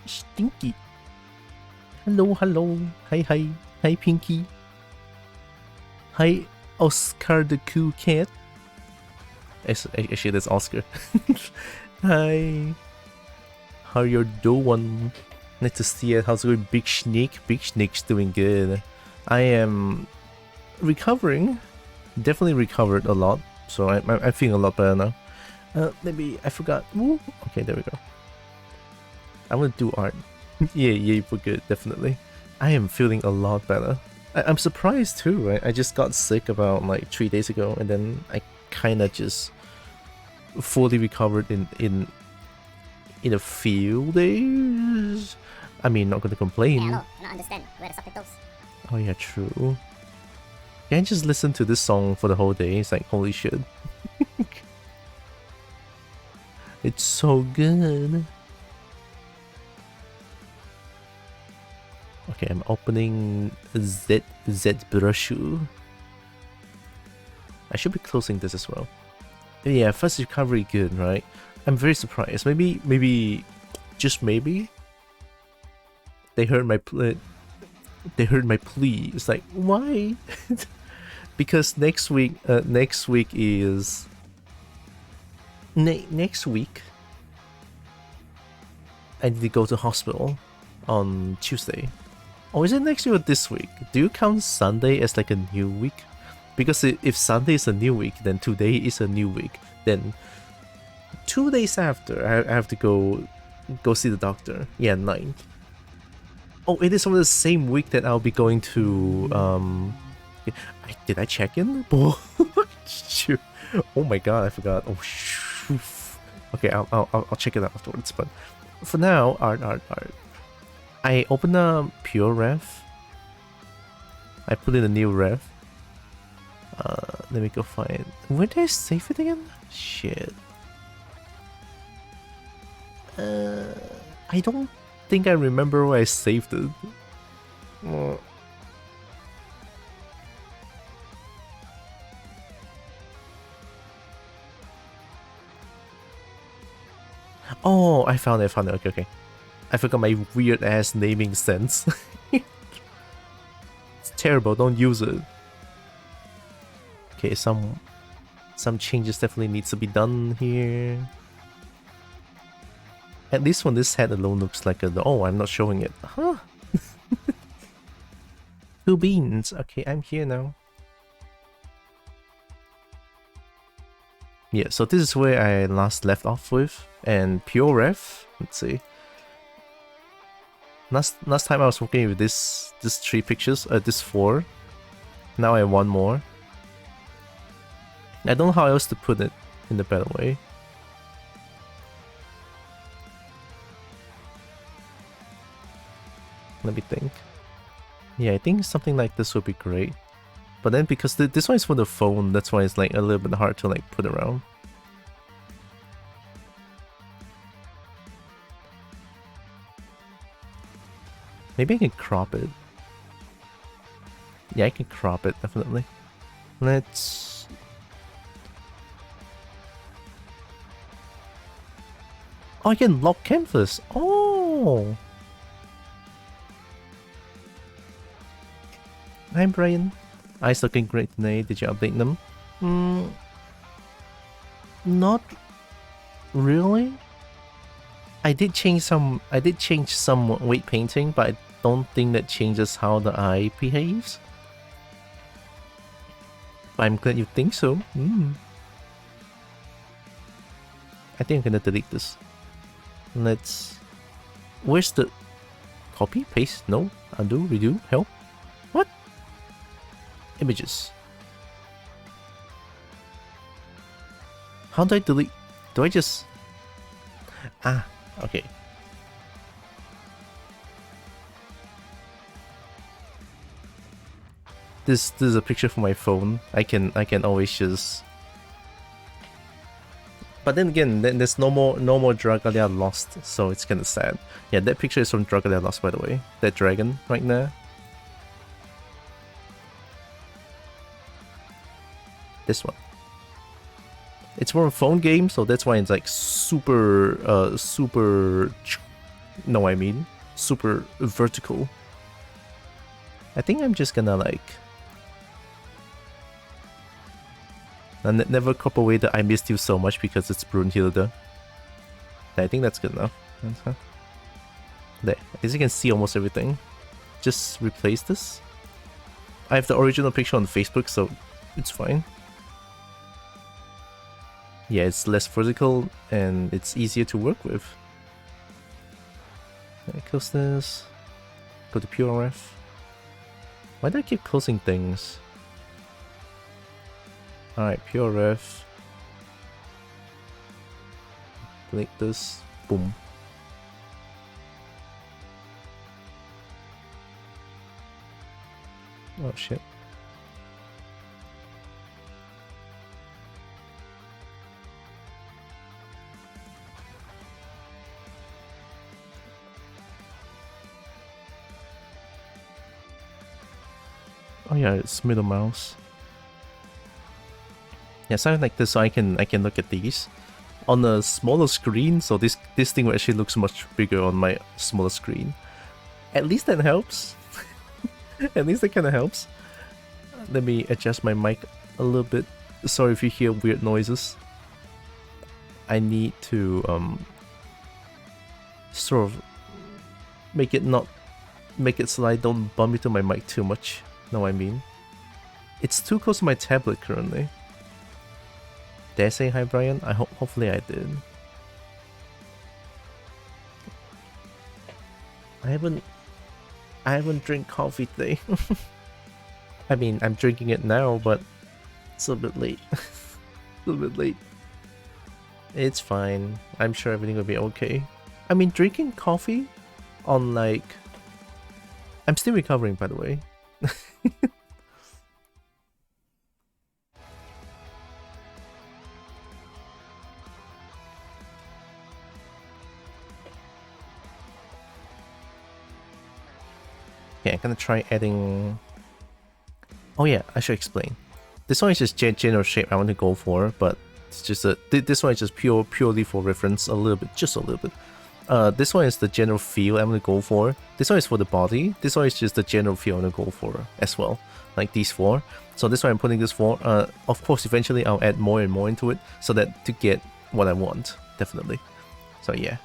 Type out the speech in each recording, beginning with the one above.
Stinky. Hello, hello. Hi, hi. Hi, Pinky. Hi, Oscar the Cool Cat. Actually, that's Oscar. Hi. How you doing? Nice to see it. How's it going, Big Snek? Big Snek's doing good. I am recovering. Definitely recovered a lot. So I'm feeling a lot better now. Maybe I forgot. Woo. Okay, there we go. I want to do art. Yeah, you were good, definitely. I am feeling a lot better. I'm surprised too. I just got sick about like 3 days ago, and then I kind of just fully recovered in a few days. I mean, not gonna complain. Yeah, I don't understand where the subtitles. Oh yeah, true. Can't just listen to this song for the whole day. It's like, holy shit. It's so good. Okay, I'm opening ZBrush. I should be closing this as well. Yeah, first recovery good, right? I'm very surprised. Maybe, just maybe, they heard my plea. It's like, why? Because next week is next week. I need to go to hospital on Tuesday. Or is it next week or this week? Do you count Sunday as like a new week? Because if Sunday is a new week, then today is a new week. Then 2 days after, I have to go see the doctor. Yeah, 9th. Oh, it is on the same week that I'll be going to. Did I check in? Shoot. Oh my god, I forgot. Oh shoot. Okay, I'll check it out afterwards. But for now, art. I opened a pure ref. I put in a new ref. Let me go find. Where did I save it again? Shit. I don't think I remember where I saved it. Oh, I found it. Okay. I forgot my weird ass naming sense. It's terrible. Don't use it. Okay, some changes definitely needs to be done here. At least when this head alone looks like a... Oh, I'm not showing it. Huh? 2 beans. Okay, I'm here now. Yeah, so this is where I last left off with. And pure ref. Let's see. Last time I was working with this 3 pictures. This 4. Now I have 1 more. I don't know how else to put it in a better way. Let me think. Yeah, I think something like this would be great. But then because this one is for the phone, that's why it's like a little bit hard to like put around. Maybe I can crop it. Yeah, I can crop it, definitely. Let's... Oh, I can lock canvas! Oh! Hi, Brian. Eyes looking great today. Did you update them? Not really. I did change some weight painting, but I don't think that changes how the eye behaves. But I'm glad you think so. I think I'm gonna delete this. Let's... Where's the... Copy? Paste? No? Undo? Redo? Help? What? Images. How do I delete? Do I just... Ah, okay. This is a picture from my phone. I can always just... But then again, there's no more Dragalia Lost, so it's kinda sad. Yeah, that picture is from Dragalia Lost, by the way. That dragon right there. This one. It's for a phone game, so that's why it's like super know I mean? Super vertical. I think I'm just gonna like... never crop away the I missed you so much because it's Brunhilde. I think that's good enough. There, as you can see almost everything. Just replace this. I have the original picture on Facebook, so it's fine. Yeah, it's less vertical and it's easier to work with. Close this. Go to PureRef. Why do I keep closing things? Alright, PureRef. Delete this. Boom. Oh shit. Oh yeah, it's middle mouse. Yeah, something like this so I can look at these on a smaller screen, so this thing actually looks much bigger on my smaller screen. At least that helps. At least that kinda helps. Let me adjust my mic a little bit. Sorry if you hear weird noises. I need to sort of make it so I don't bump into my mic too much. Know what I mean? It's too close to my tablet currently. Did I say hi, Brian? Hopefully I did. I haven't drank coffee today. I mean, I'm drinking it now, but it's a little bit late. A little bit late. It's fine. I'm sure everything will be okay. I mean, drinking coffee on like... I'm still recovering, by the way. Okay, I'm gonna try adding... Oh yeah, I should explain. This one is just general shape I want to go for, but it's just a... This one is just purely for reference, a little bit, just a little bit. This one is the general feel I'm gonna go for. This one is for the body. This one is just the general feel I'm gonna go for as well. Like these four. So this one I'm putting this for. Of course, eventually I'll add more and more into it so that to get what I want, definitely. So yeah.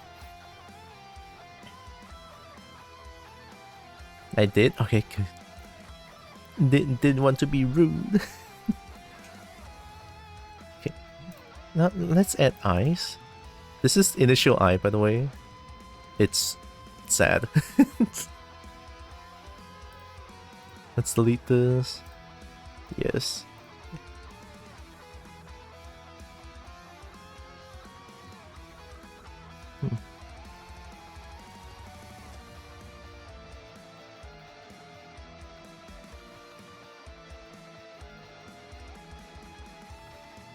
I did? Okay, good. Didn't want to be rude. Okay. Now let's add eyes. This is initial eye, by the way. It's sad. Let's delete this. Yes.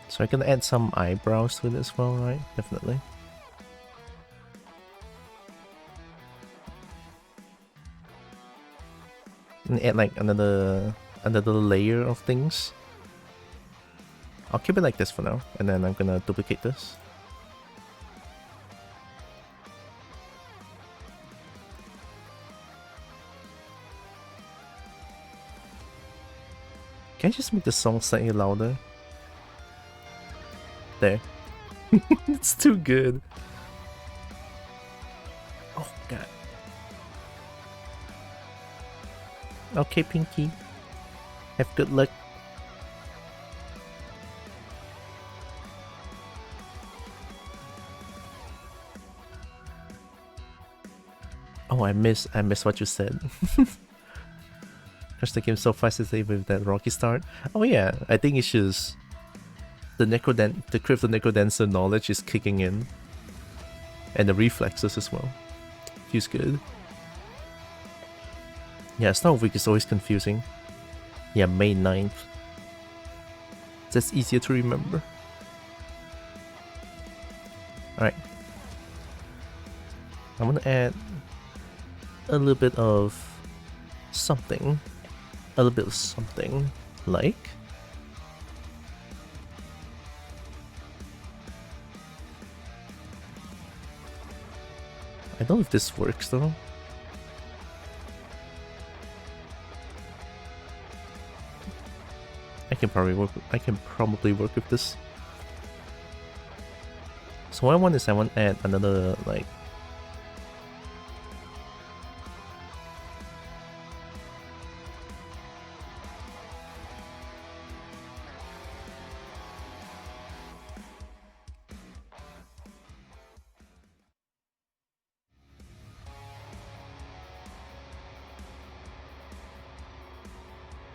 So I can add some eyebrows to it as well, right? Definitely. And add like another layer of things. I'll keep it like this for now, and then I'm gonna duplicate this. Can I just make the song slightly louder? There. It's too good. Oh god. Okay, Pinky. Have good luck. Oh, I miss what you said. Crush the game so fast today with that rocky start. Oh yeah, I think it's just the Crypt of Necrodancer knowledge is kicking in. And the reflexes as well. Feels good. Yeah, start of week is always confusing. Yeah, May 9th. That's easier to remember. Alright. I'm gonna add a little bit of something. A little bit of something like... I don't know if this works though. I can probably work with this. So what I want is I want to add another like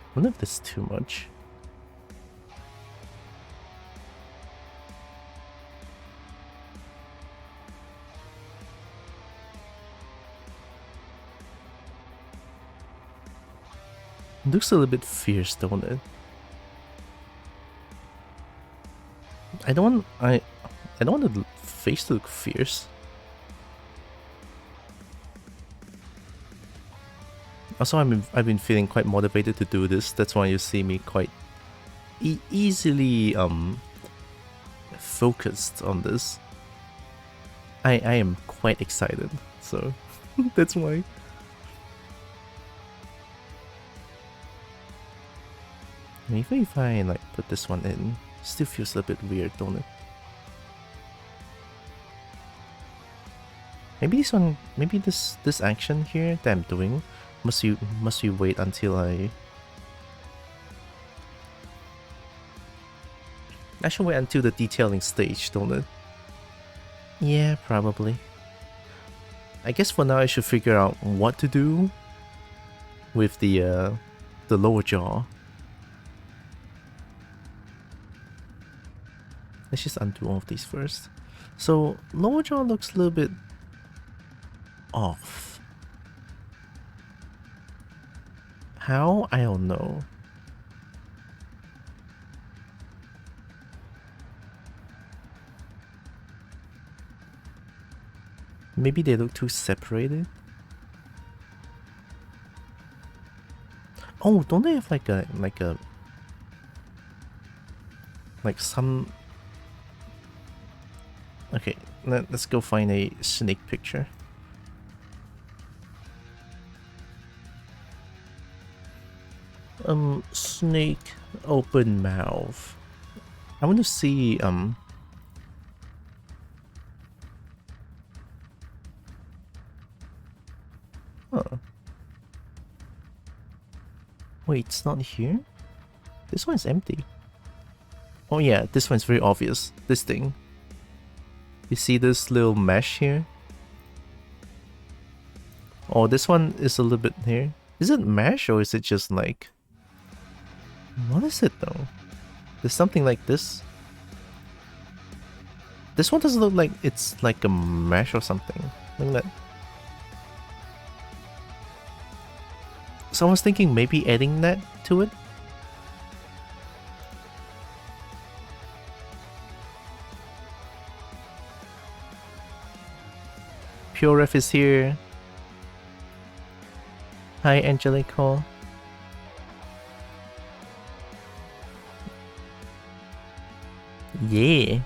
I wonder if this is too much. It looks a little bit fierce, don't it? I don't want the face to look fierce. Also, I've been feeling quite motivated to do this. That's why you see me quite easily focused on this. I am quite excited, so that's why. Even if I like put this one in, still feels a little bit weird, don't it? Maybe this one, maybe this action here that I'm doing must you wait until I should wait until the detailing stage, don't it? Yeah, probably. I guess for now I should figure out what to do with the lower jaw. Let's just undo all of these first. So lower jaw looks a little bit off. How? I don't know. Maybe they look too separated. Oh, don't they have like some... Okay, let's go find a Snek picture. Snek open mouth. I want to see Huh. Wait, it's not here? This one is empty. Oh yeah, this one's very obvious. This thing. You see this little mesh here? Oh, this one is a little bit here. Is it mesh or is it just like... What is it though? There's something like this. This one doesn't look like it's like a mesh or something. Look at that. So I was thinking maybe adding that to it. Pure Ref is here. Hi, Angelico. Yeah.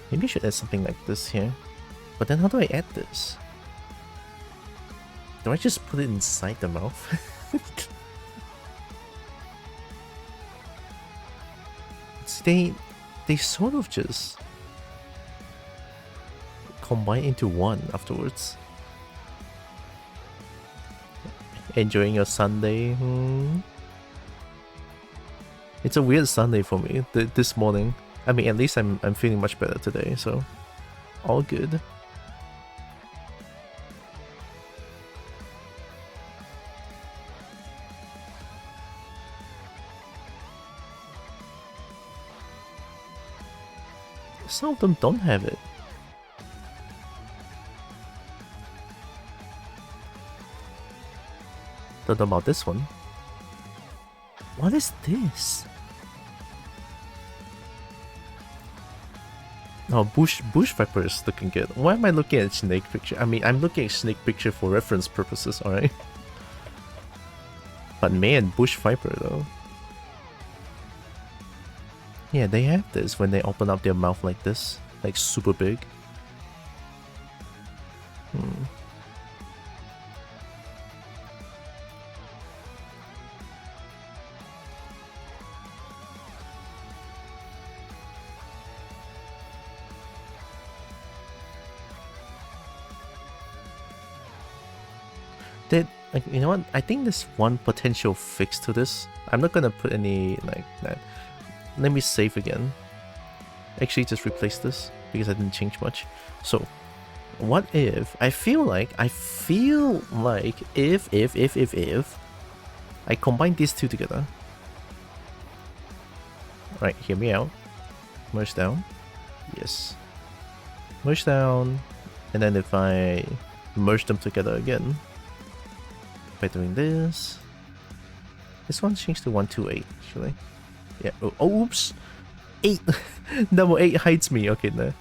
Maybe I should add something like this here. But then how do I add this? Do I just put it inside the mouth? They sort of just combine into one afterwards. Enjoying your Sunday? It's a weird Sunday for me this morning. I mean, at least I'm feeling much better today, so all good. Some of them don't have it. Don't know about this one. What is this? Oh, bush viper is looking good. Why am I looking at Snek picture? I mean, I'm looking at Snek picture for reference purposes, alright? But man, bush viper though. Yeah, they have this when they open up their mouth like this, like super big. Like, you know what? I think there's one potential fix to this. I'm not gonna put any like that. Let me save again. Actually, just replace this because I didn't change much. So, what if I feel like if I combine these two together. Right, hear me out. Merge down. Yes. Merge down, and then if I merge them together again. By doing this one changed to 128 actually. Yeah. Oh, oops. 8. Number 8 hides me. Okay, no.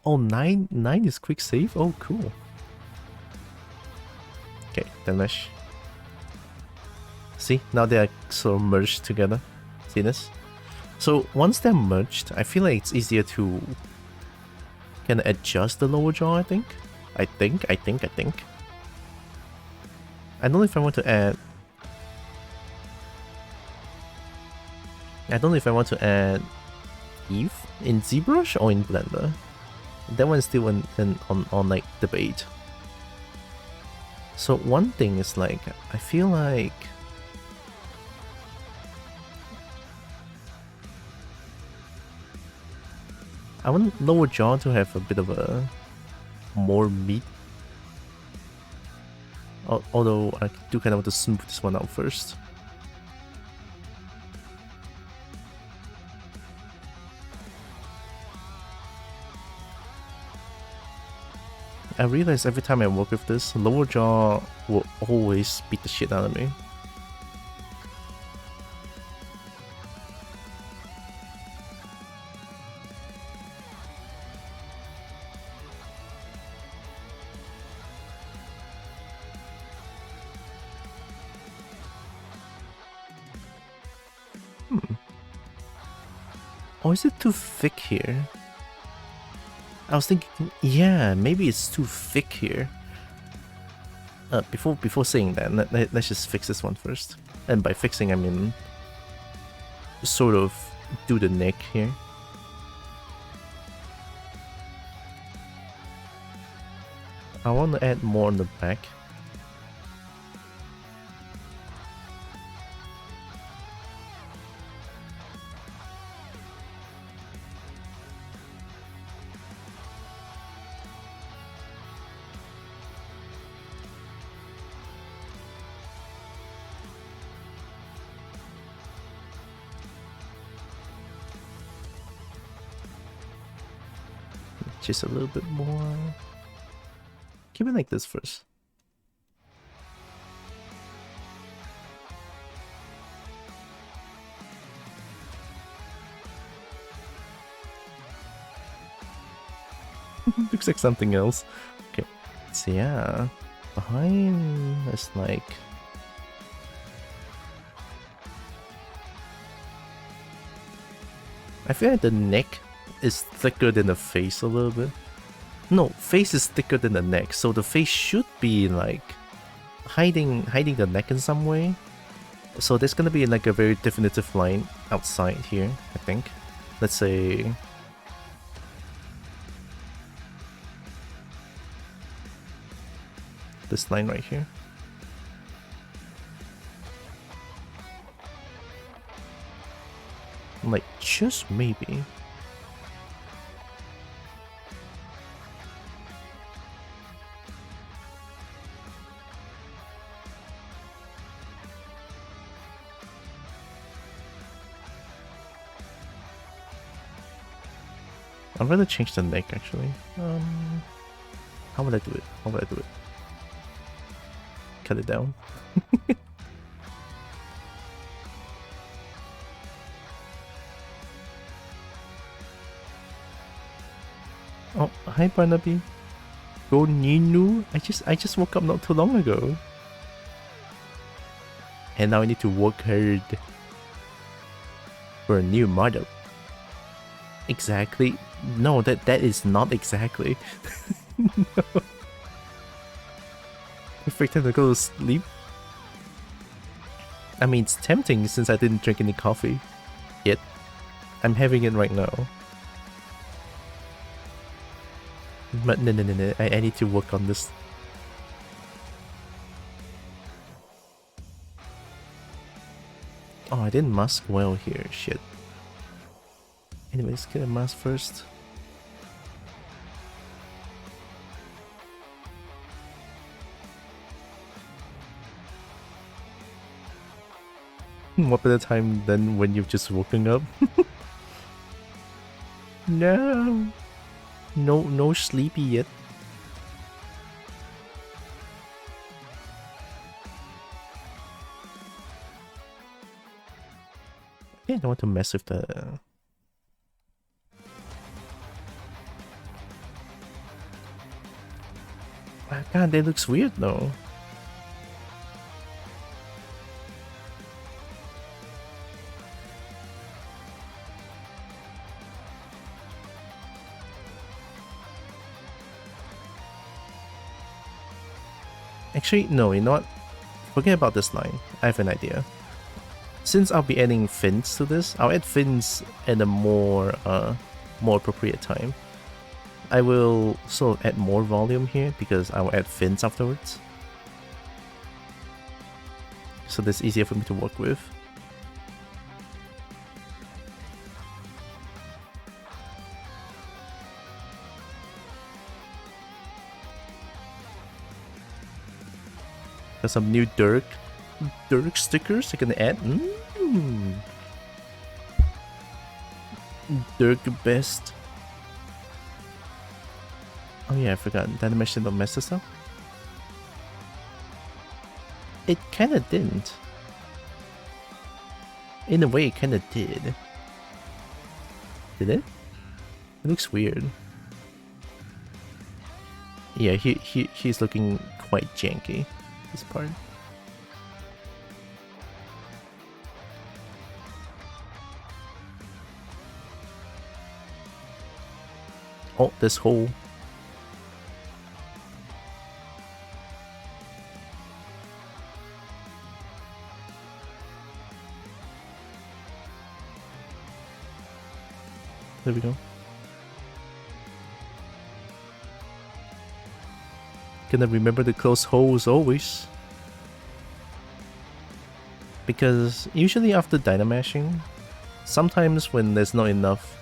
Oh, 9 is quick save. Oh, cool. Okay, then mesh. See, now they are sort of merged together. See this? So once they're merged, I feel like it's easier to kind of adjust the lower jaw. I think. I don't know if I want to add. I don't know if I want to add Eve in ZBrush or in Blender. That one's still on like debate. So one thing is like I feel like I want lower jaw to have a bit of a more meat. Although I do kind of want to smooth this one out first. I realize every time I work with this, lower jaw will always beat the shit out of me. Or is it too thick here? I was thinking, yeah, maybe it's too thick here. Before saying that, let's just fix this one first. And by fixing, I mean sort of do the neck here. I want to add more on the back. Just a little bit more. Keep it like this first. Looks like something else. Okay, so yeah, behind is like I feel like the neck is thicker than the face a little bit. No, face is thicker than the neck, so the face should be like hiding the neck in some way. So there's gonna be like a very definitive line outside here, I think. Let's say this line right here. Like just maybe. I'd rather change the neck actually. How would I do it? Cut it down. Oh, hi Barnaby. Go Ninu. I just woke up not too long ago. And now I need to work hard. for a new model. Exactly. No, that is not exactly. No. Perfect time to go to sleep. I mean, it's tempting since I didn't drink any coffee yet. I'm having it right now. But no. I need to work on this. Oh, I didn't mask well here. Shit. Anyways, get a mask first. What better time than when you've just woken up? No. No sleepy yet. I don't want to mess with the... Oh, God, that looks weird though. Actually, no, you know what? Forget about this line. I have an idea. Since I'll be adding fins to this, I'll add fins at a more appropriate time. I will sort of add more volume here because I will add fins afterwards. So that's easier for me to work with. Got some new Dirk stickers I can add. Dirk best. Oh yeah, I forgot. That animation don't mess this up. It kinda didn't. In a way, it kinda did. Did it? It looks weird. Yeah, he's looking quite janky. This part. Oh, this hole. There we go. Gonna remember the close holes always. Because usually after dynamashing, sometimes when there's not enough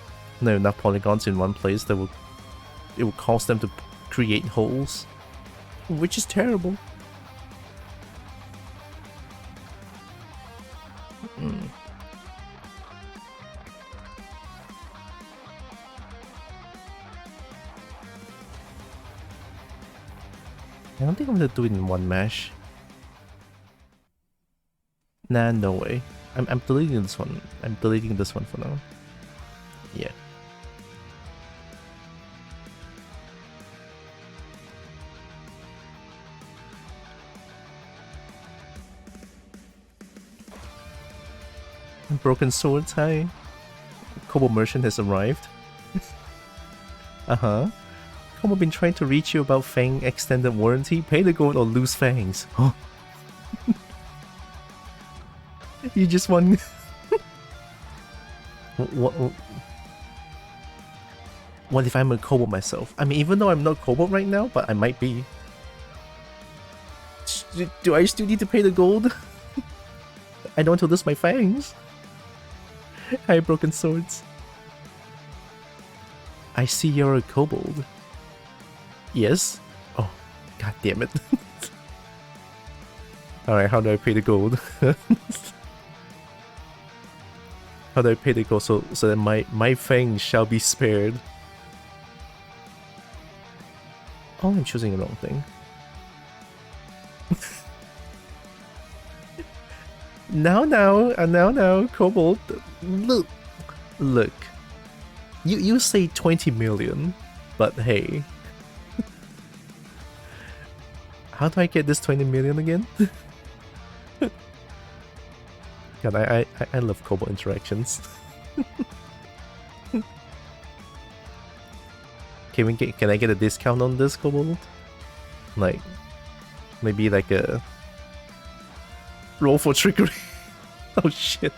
polygons in one place, it will cause them to create holes, which is terrible. I don't think I'm gonna do it in one mesh. Nah, no way. I'm deleting this one. I'm deleting this one for now. Yeah. Broken swords, hi. Kobo merchant has arrived. Uh-huh. Kobo been trying to reach you about Fang extended warranty. Pay the gold or lose fangs. Huh? You just want... What if I'm a kobold myself? I mean, even though I'm not kobold right now, but I might be. Do I still need to pay the gold? I don't want to lose my fangs. Hi, broken swords. I see you're a kobold. Yes? Oh, god damn it. Alright, how do I pay the gold? How do I pay the gold so that my fangs shall be spared? Oh, I'm choosing the wrong thing. Now, Kobold. Look. You say 20 million, but hey. How do I get this 20 million again? God, I love Kobold interactions. Can I get a discount on this, Kobold? Like, maybe like a roll for trickery. Oh shit.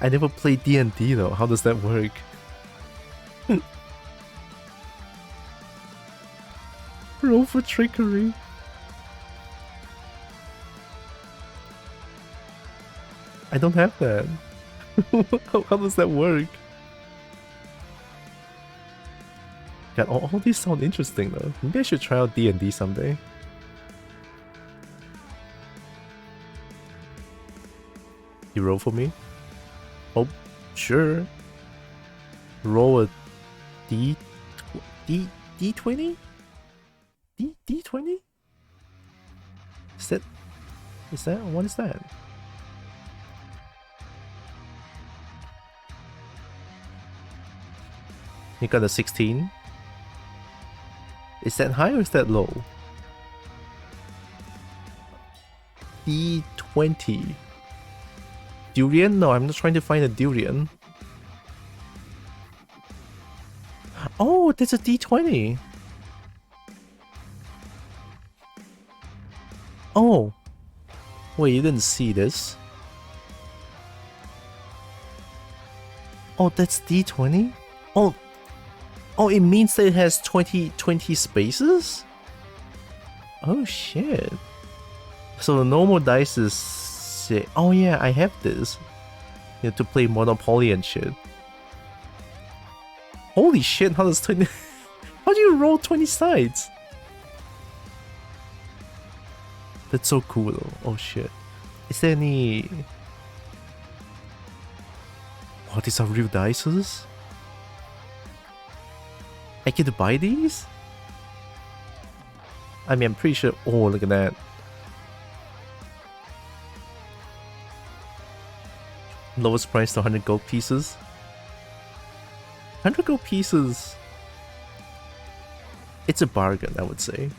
I never played D&D though. How does that work? Roll for trickery. I don't have that. How does that work? God, all these sound interesting though. Maybe I should try out D&D someday. You roll for me? Oh, sure. Roll a D20? D20? Is that what is that? You got a 16? Is that high or is that low? D20. Durian? No, I'm not trying to find a durian. Oh, that's a D20. Oh. Wait, you didn't see this? Oh, that's D20? Oh. Oh, it means that it has 20 spaces? Oh shit. So the normal dice is... Oh yeah, I have this. You know, to play Monopoly and shit. Holy shit, how does 20... How do you roll 20 sides? That's so cool though. Oh shit. Is there any... Oh, these are real dices? I get to buy these? I mean, I'm pretty sure... Oh, look at that. Lowest price to 100 gold pieces. 100 gold pieces... It's a bargain, I would say.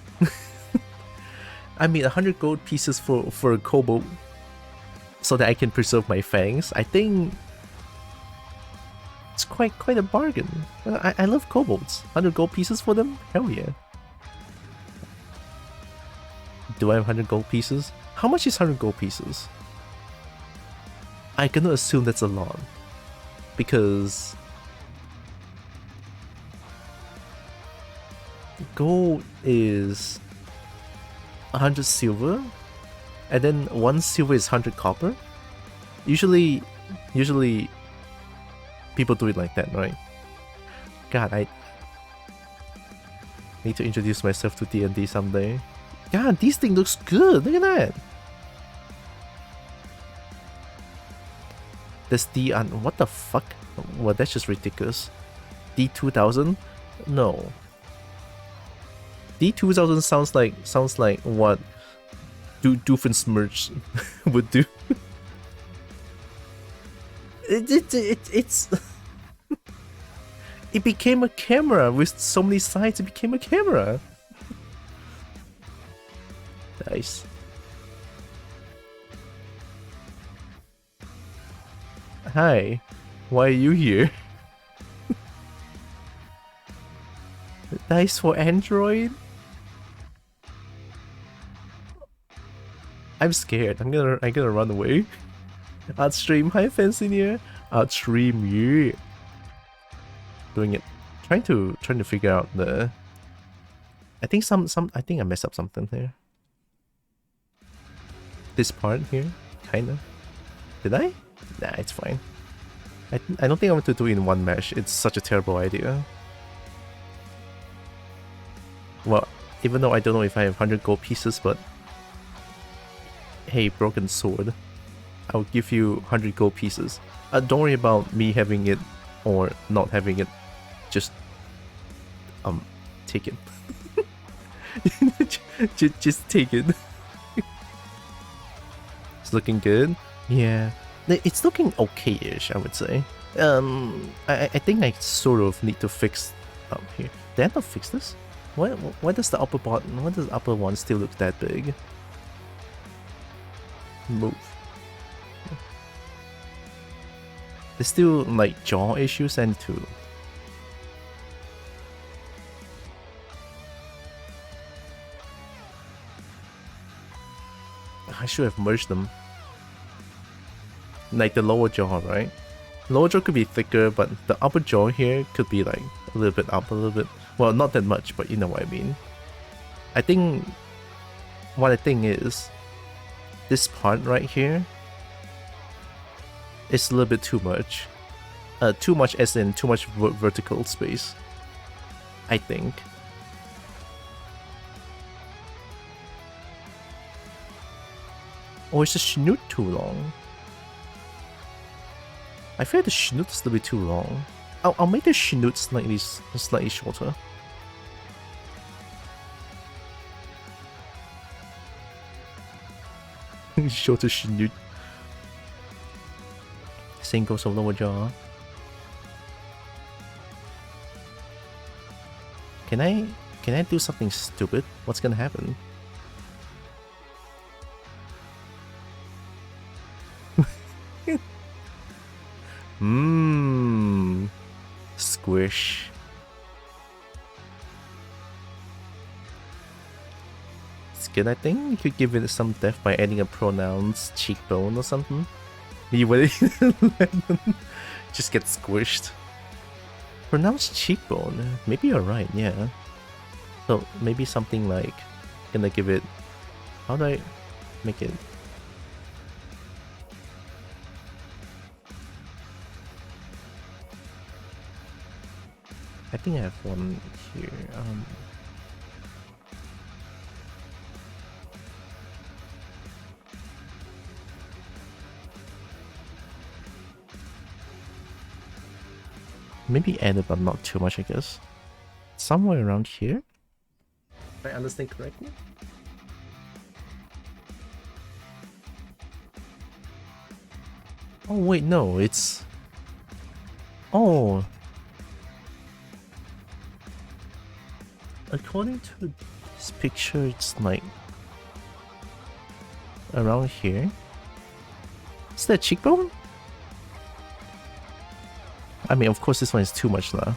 I mean, 100 gold pieces for a kobold so that I can preserve my fangs. I think it's quite a bargain. I love kobolds. 100 gold pieces for them? Hell yeah. Do I have 100 gold pieces? How much is 100 gold pieces? I cannot assume that's a lot. Because... gold is 100 silver, and then 1 silver is 100 copper. Usually people do it like that, right? God, I need to introduce myself to D&D someday. God, this thing looks good. Look at that. That's D and what the fuck? Well, that's just ridiculous. D2000? No. D2000 sounds like what Doofenshmirtz would do. It's it became a camera with so many sides. It became a camera. Nice. Hi, why are you here? Nice for Android. I'm scared. I'm gonna run away. Art stream, hi Fancineer. Art stream, yeah. Doing it. Trying to figure out the. I think I think I messed up something here. This part here, kinda. Did I? Nah, it's fine. I don't think I want to do it in one mesh. It's such a terrible idea. Well, even though I don't know if I have 100 gold pieces, but hey, broken sword, I'll give you 100 gold pieces. Don't worry about me having it or not having it. Just take it. just take it. It's looking good. Yeah, it's looking okay-ish, I would say. I think I sort of need to fix up here. Did I not fix this? Why does the upper button? Why does the upper one still look that big? Move. There's still like jaw issues and too. I should have merged them. Like the lower jaw, right? Lower jaw could be thicker, but the upper jaw here could be like a little bit up, a little bit. Well, not that much, but you know what I mean. I think what I think is this part right here is a little bit too much. Too much as in too much vertical space, I think. Or is the schnoot too long? I feel the schnoot is a little bit too long. I'll make the schnoot slightly shorter. Shorter schnoot. Same goes for lower jaw. Can I do something stupid? What's gonna happen? Squish. Skin, I think you could give it some depth by adding a pronounced cheekbone or something. You would just get squished. Pronounced cheekbone. Maybe you're right, yeah. So maybe something like, gonna give it, how do I make it? I think I have one here. Maybe add it, but not too much, I guess. Somewhere around here? Did I understand correctly? Oh wait, no, it's... Oh! According to this picture, it's like... around here? Is that cheekbone? I mean, of course this one is too much now.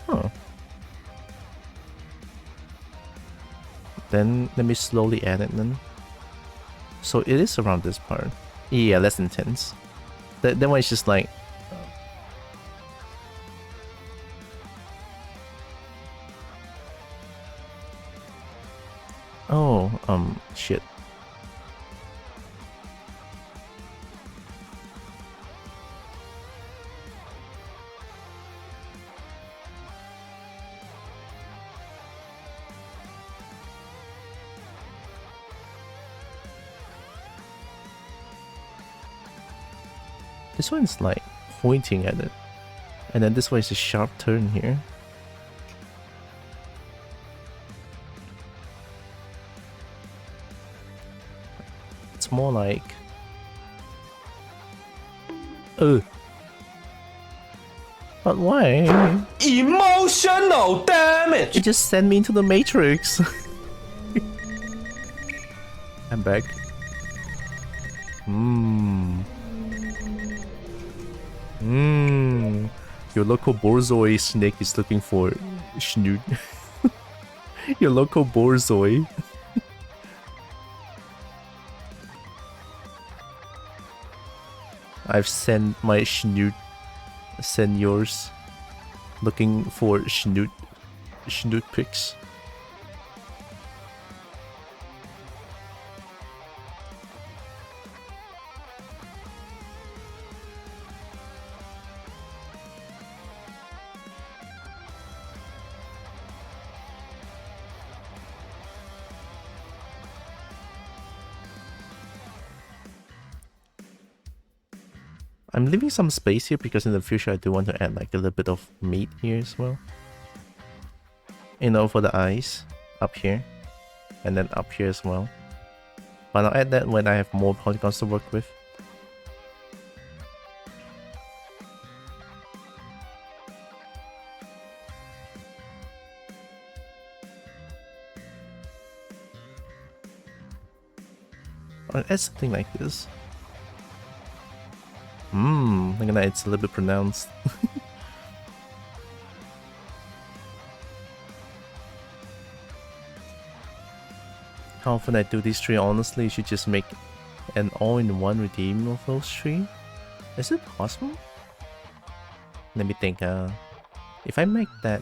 Huh. Then let me slowly add it then. So it is around this part. Yeah, less intense. That one is just like... Oh, shit. This one's like pointing at it. And then this one is a sharp turn here. It's more like... But why? Emotional damage! It just sent me into the Matrix. I'm back. Your local Borzoi Snek is looking for schnoot. Your local Borzoi. I've sent my schnoot. Send yours. Looking for schnoot pics. I'm leaving some space here because in the future I do want to add like a little bit of meat here as well. You know, for the eyes up here and then up here as well. But I'll add that when I have more polygons to work with. I'll add something like this. Look at that, it's a little bit pronounced. How often I do these 3? Honestly, you should just make an all-in-one redeem of those 3. Is it possible? Let me think. If I make that,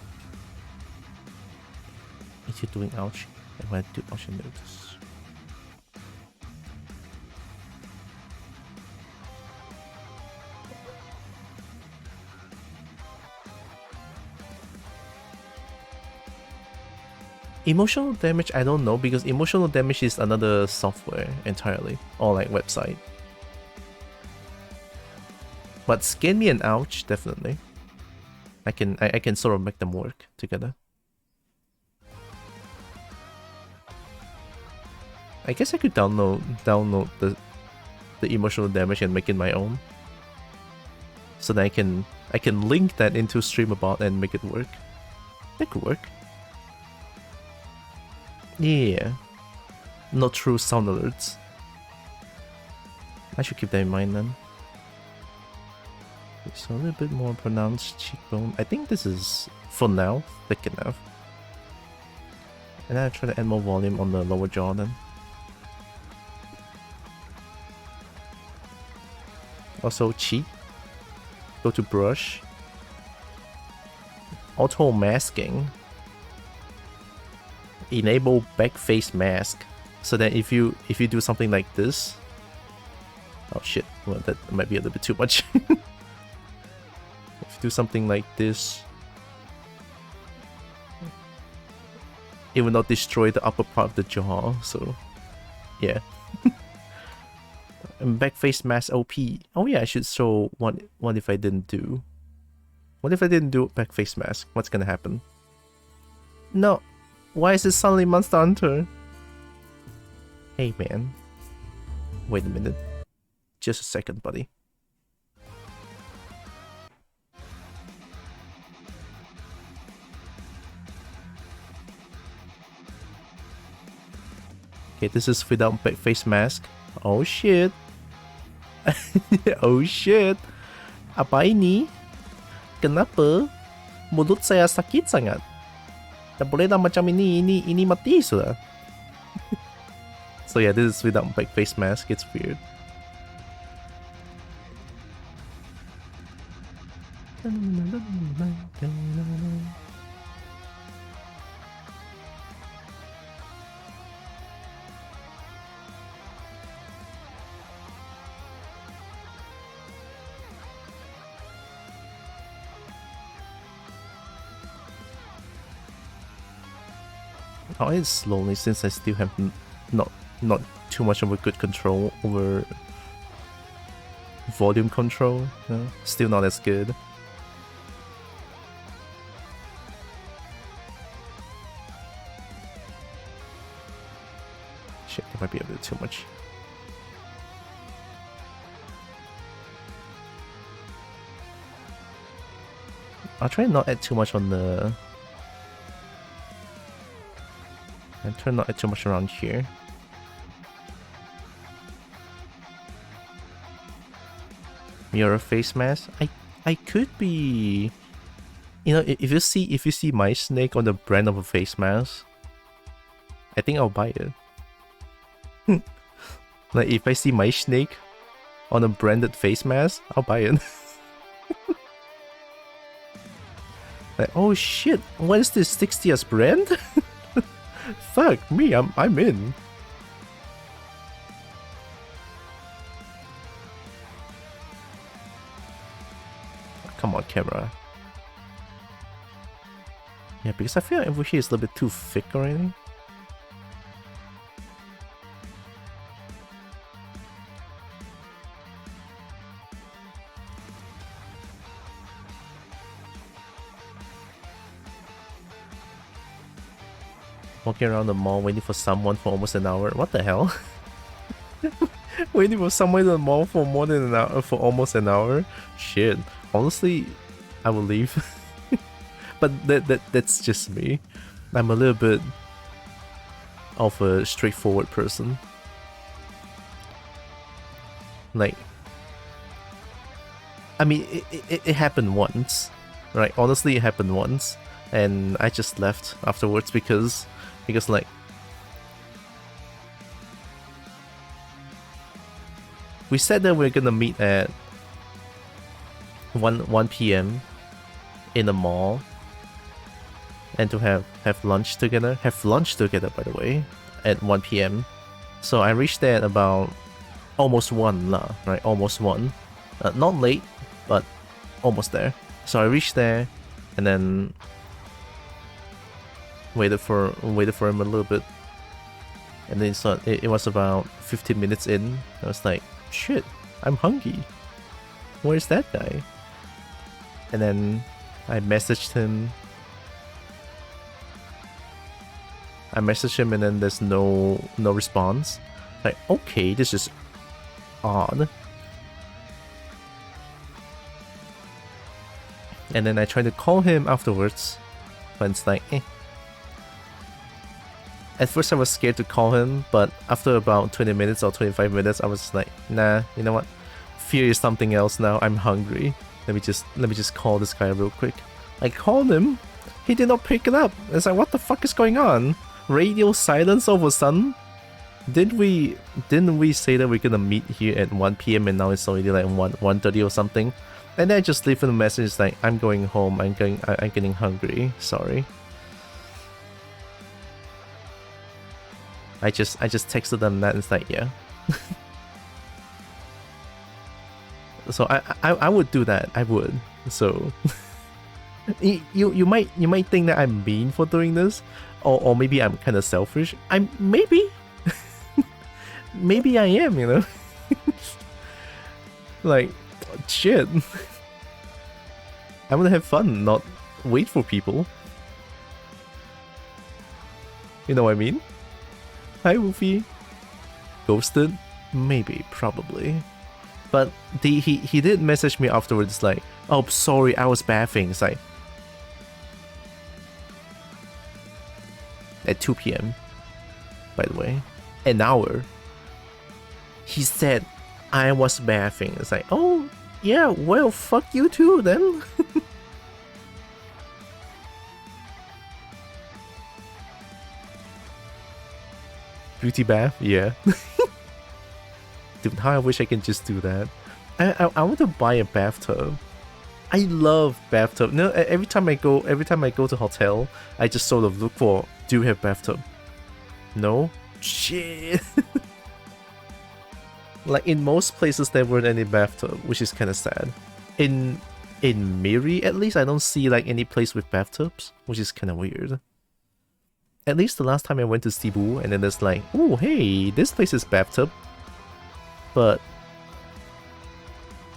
is it doing ouch? I want to do ouch notice. Emotional damage, I don't know, because emotional damage is another software entirely, or like website. But scan me and ouch, definitely. I can sort of make them work together. I guess I could download the emotional damage and make it my own, so that I can link that into Streamabout and make it work. That could work. Yeah, not true sound alerts. I should keep that in mind then. So a little bit more pronounced cheekbone. I think this is, for now, thick enough. And then I try to add more volume on the lower jaw then. Also cheek. Go to brush. Auto masking. Enable back face mask, so that if you do something like this, oh shit, well that might be a little bit too much. If you do something like this, it will not destroy the upper part of the jaw. So yeah. And back face mask OP. Oh yeah, I should show what if I didn't do. What if I didn't do back face mask? What's gonna happen? No. Why is it suddenly Monster Hunter? Hey man. Wait a minute. Just a second, buddy. Okay, this is without face mask. Oh shit. Oh shit. Apa ini? Kenapa mulut saya sakit sangat? Tak boleh dah macam ini mati sudah. So yeah, this is without face mask. It's weird. Oh, it's slowly, since I still have not too much of a good control over volume control. No, still not as good. Shit, that might be a bit too much. I'll try and not add too much on the... and try not add too much around here. Mirror face mask. I could be, you know, if you see my Snek on the brand of a face mask, I think I'll buy it. Like if I see my Snek on a branded face mask, I'll buy it. Like, oh shit, what is this 60s brand? Fuck me, I'm in. Come on, camera. Yeah, because I feel like over here is a little bit too thick already. Walking around the mall waiting for someone for almost an hour. What the hell? Waiting for someone in the mall for more than an hour, for almost an hour? Shit. Honestly, I will leave. But that's just me. I'm a little bit of a straightforward person. Like, I mean, it happened once, right? Honestly, it happened once, and I just left afterwards because like we said that we're gonna meet at 1 p.m. in the mall, and to have lunch together. Have lunch together, by the way, at 1 p.m. So I reached there at about almost 1 lah, right? Almost 1. Not late, but almost there. So I reached there, and then waited for him a little bit, and then it was about 15 minutes in. I was like, shit, I'm hungry. Where's that guy? And then I messaged him. And then there's no response. Like, okay, this is odd. And then I tried to call him afterwards, but it's like, eh. At first I was scared to call him, but after about 20 minutes or 25 minutes, I was like, nah, you know what? Fear is something else now. I'm hungry. Let me just call this guy real quick. I called him. He did not pick it up. It's like, what the fuck is going on? Radio silence all of a sudden? Didn't we say that we're gonna meet here at 1 p.m. and now it's already like 1:30 or something? And then I just leave him a message like, I'm going home. I'm getting hungry. Sorry. I just texted them that and it's like, yeah. So I would do that. I would. So you might think that I'm mean for doing this, or maybe I'm kind of selfish. Maybe maybe I am, you know. Like, shit. I want to have fun, not wait for people. You know what I mean? Hi, Wolfie. Ghosted? Maybe, probably. But he did message me afterwards like, oh, sorry, I was bathing. It's like, at 2 p.m. by the way, an hour. He said I was bathing. It's like, oh yeah, well, fuck you too then. Beauty bath, yeah. Dude, how I wish I can just do that. I want to buy a bathtub. I love bathtub. No, every time I go to hotel, I just sort of look for, do you have bathtub? No? Shit. Like in most places there weren't any bathtub, which is kind of sad. In Miri, at least, I don't see like any place with bathtubs, which is kind of weird. At least the last time I went to Cebu, and then there's like, oh hey, this place is bathtub. But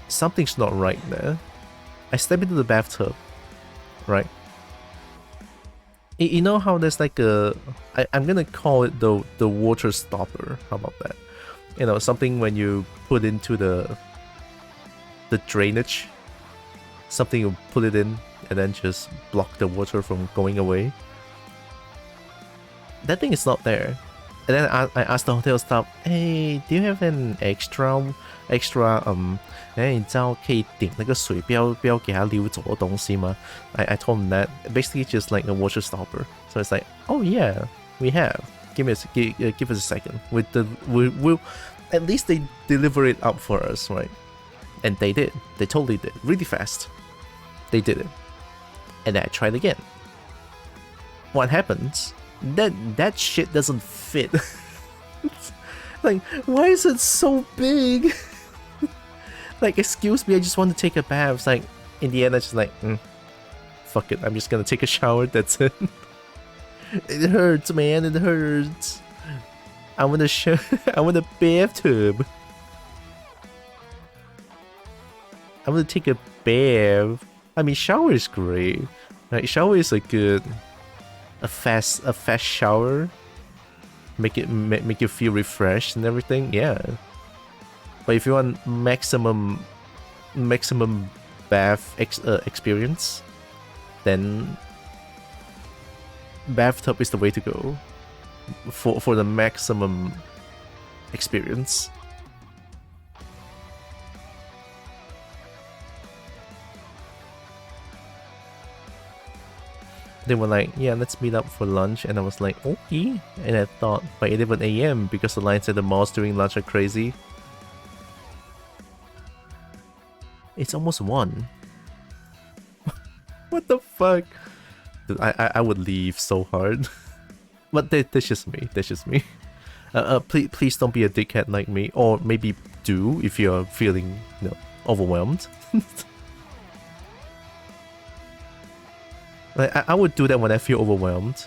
something's not right there. I step into the bathtub, right? You know how there's like I'm gonna call it the water stopper. How about that? You know, something when you put into the drainage, something you put it in and then just block the water from going away. That thing is not there. And then I asked the hotel staff, hey, do you have an extra 你知道可以顶那个水不要给它流走的东西吗? I told them that, basically just like a water stopper. So it's like, oh yeah, we have. Give us a second. We'll at least they deliver it up for us, right? And they did. They totally did. Really fast. They did it. And then I tried again. What happens? That shit doesn't fit. Like, why is it so big? Like, excuse me, I just want to take a bath. It's like, in the end, I just like, fuck it, I'm just gonna take a shower, that's it. It hurts, man, it hurts. I want a bathtub. I want to take a bath. I mean, shower is great. Right? Shower is a fast shower. Make you feel refreshed and everything. Yeah. But if you want maximum bath experience, then bathtub is the way to go for the maximum experience. they were like, yeah, let's meet up for lunch, and I was like, okay. And I thought by 11 a.m. because the lines at the malls during lunch are crazy. It's almost 1. What the fuck? Dude, I would leave so hard. But that's just me. That's just me. Please don't be a dickhead like me, or maybe do if you're feeling, you know, overwhelmed. Like I would do that when I feel overwhelmed.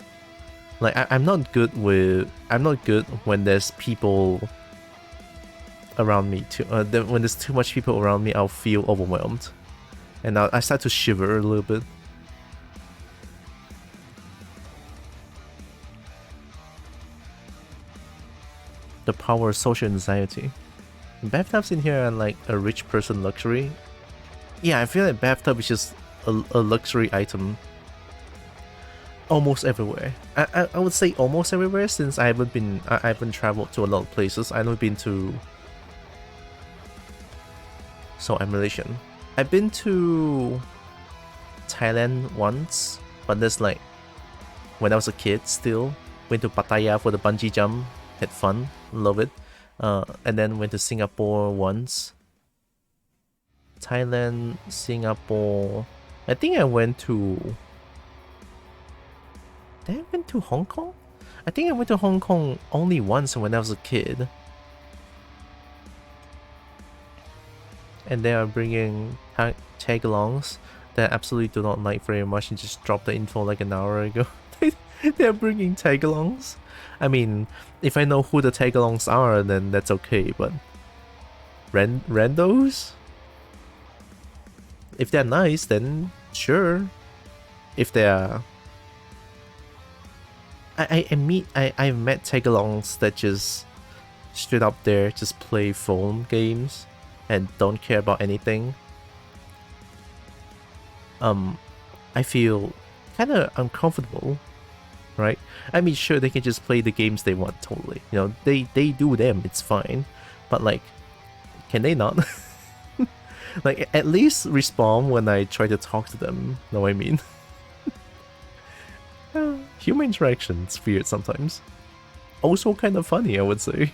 Like I'm not good when there's people around me too. When there's too much people around me, I'll feel overwhelmed, and I start to shiver a little bit. The power of social anxiety. Bathtubs in here are like a rich person luxury. Yeah, I feel like bathtub is just a luxury item almost everywhere. I would say almost everywhere, since I haven't traveled to a lot of places. I've only been to... So I'm Malaysian. I've been to Thailand once, but that's like when I was a kid still. Went to Pattaya for the bungee jump, had fun, love it. And then went to Singapore once. Thailand, Singapore. I think I went to... Did I went to Hong Kong? I think I went to Hong Kong only once when I was a kid. And they are bringing tag-alongs that I absolutely do not like very much and just dropped the info like an hour ago. They're bringing tag-alongs. I mean, if I know who the tag-alongs are, then that's okay, but... randos? If they're nice, then sure. If they're... I've met tag-alongs that just straight up there just play phone games and don't care about anything. I feel kind of uncomfortable, right? I mean, sure, they can just play the games they want, totally. You know, they do them, it's fine. But like, can they not? Like, at least respond when I try to talk to them, know what I mean? Human interaction's weird sometimes. Also kind of funny, I would say.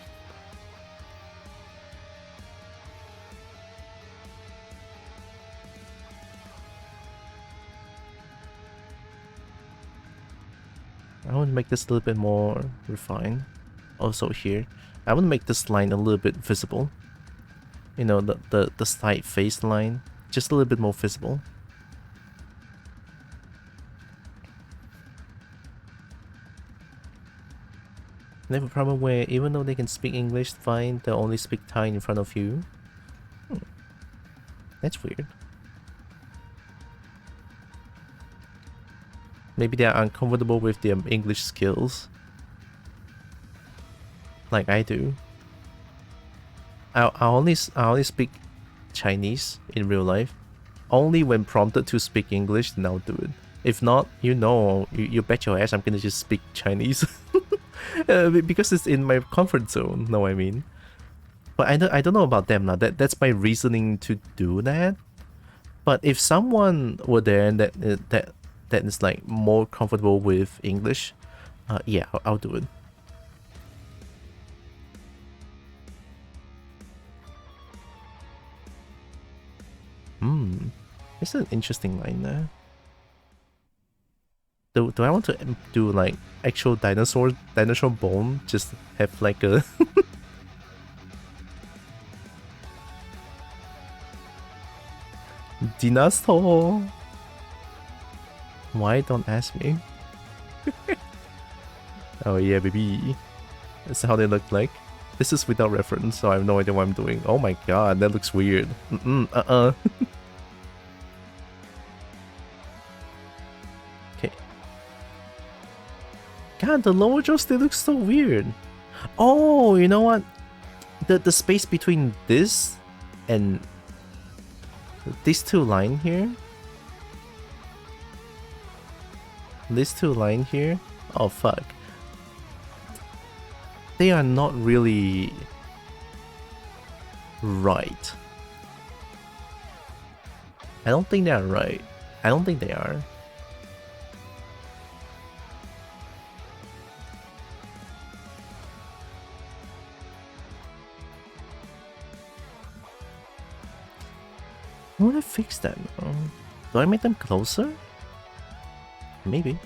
I want to make this a little bit more refined. Also here, I want to make this line a little bit visible. You know, the side face line, just a little bit more visible. They have a problem where even though they can speak English fine, they'll only speak Thai in front of you. That's weird. Maybe they are uncomfortable with their English skills. Like I do. I only speak Chinese in real life. Only when prompted to speak English, then I'll do it. If not, you know, you bet your ass I'm gonna just speak Chinese. Because it's in my comfort zone, know what I mean? But I don't know about them now. That's my reasoning to do that. But if someone were there and that is like more comfortable with English, yeah, I'll do it. It's an interesting line there. Do I want to do like actual dinosaur bone? Just have like a dinosaur. Why don't ask me? Oh yeah, baby. That's how they look like. This is without reference, so I have no idea what I'm doing. Oh my god, that looks weird. Okay. God, the lower jaw still looks so weird. Oh, you know what? The space between this and these two lines here. These two lines here. Oh fuck. They are not really right. I don't think they are right. I don't think they are. How would I fix that? Do I make them closer? Maybe.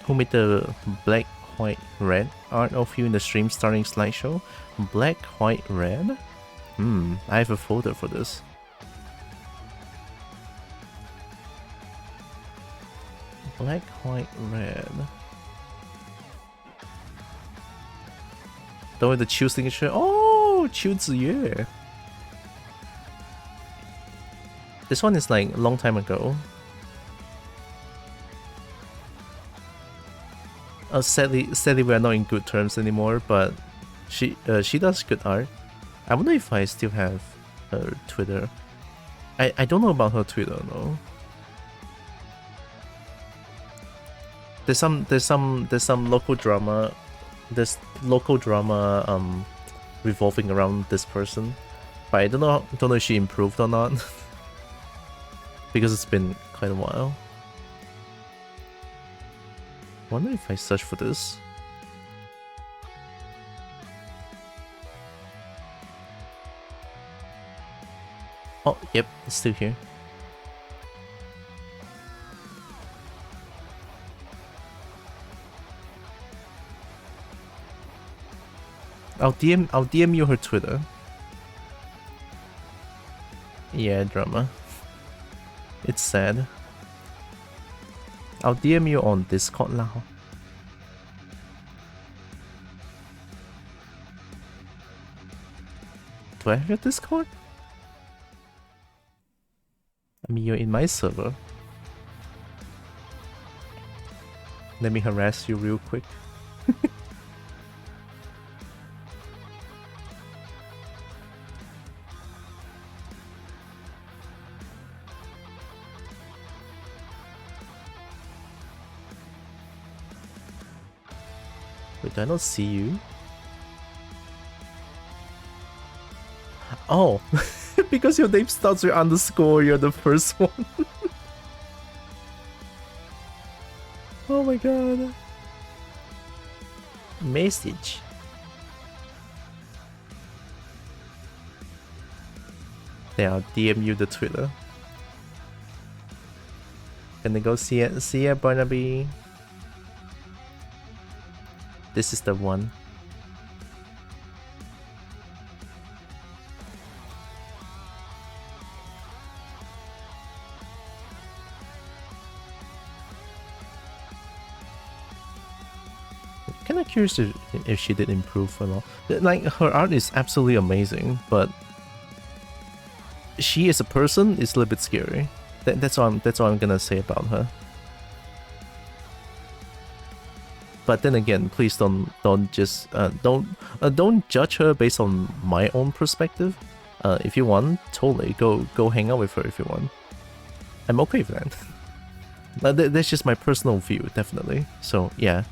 Who made the black, white, red art of you in the stream starting slideshow? Black, white, red? I have a folder for this. Black, white, red. Don't with the Qiu signature. Oh, Qiu Ziyue. This one is like a long time ago. Sadly, we are not in good terms anymore. But she does good art. I wonder if I still have her Twitter. I don't know about her Twitter though. There's some local drama. There's local drama revolving around this person, but I don't know if she improved or not because it's been quite a while. Wonder if I search for this. Oh, yep, it's still here. I'll DM you her Twitter. Yeah, drama. It's sad. I'll DM you on Discord now. Do I have your Discord? I mean, you're in my server. Let me harass you real quick. Wait, I don't see you. Oh, because your name starts with underscore, you're the first one. Oh my god. Message. Then I'll DM you the Twitter. Gonna go see it. See ya, Barnaby. This is the one. Kinda curious if she did improve or not. Like, her art is absolutely amazing, but she as a person is a little bit scary. That's all I'm gonna say about her. But then again, please don't just don't judge her based on my own perspective. If you want, totally go hang out with her if you want. I'm okay with that. But that's just my personal view, definitely. So yeah.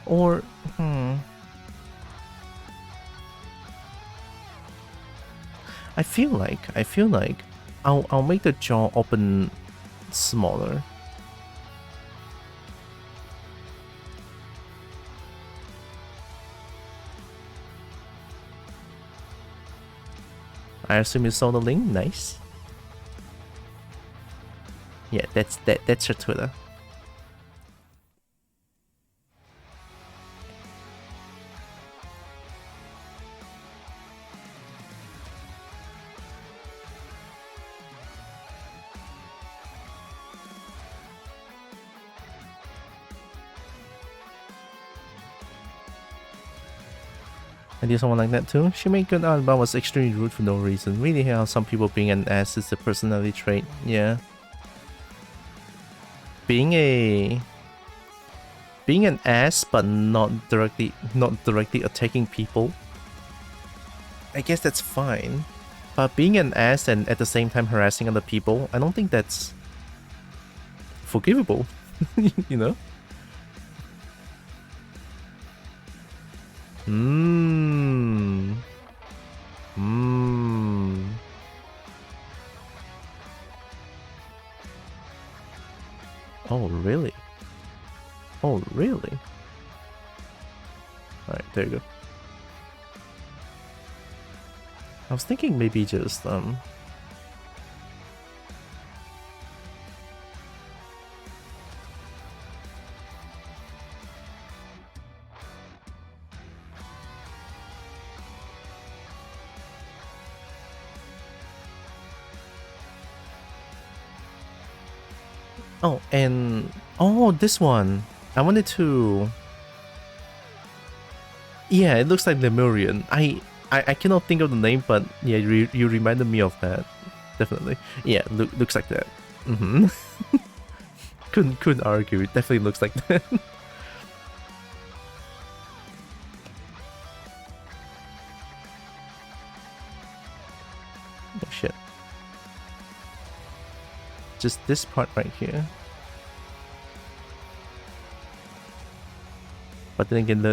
Or I feel like I'll make the jaw open smaller. I assume you saw the link. Nice. Yeah, that's her Twitter. I did someone like that too. She made good art but was extremely rude for no reason. Really how some people being an ass is a personality trait. Yeah. Being an ass but not directly attacking people, I guess that's fine. But being an ass and at the same time harassing other people, I don't think that's forgivable. You know? Oh, really? Oh, really? Alright, there you go. I was thinking maybe just, oh, and... Oh, this one! I wanted to... Yeah, it looks like Lemurian. I cannot think of the name, but yeah, you reminded me of that. Definitely. Yeah, looks like that. Mm-hmm. couldn't argue. It definitely looks like that. Oh shit. Just this part right here. But then again,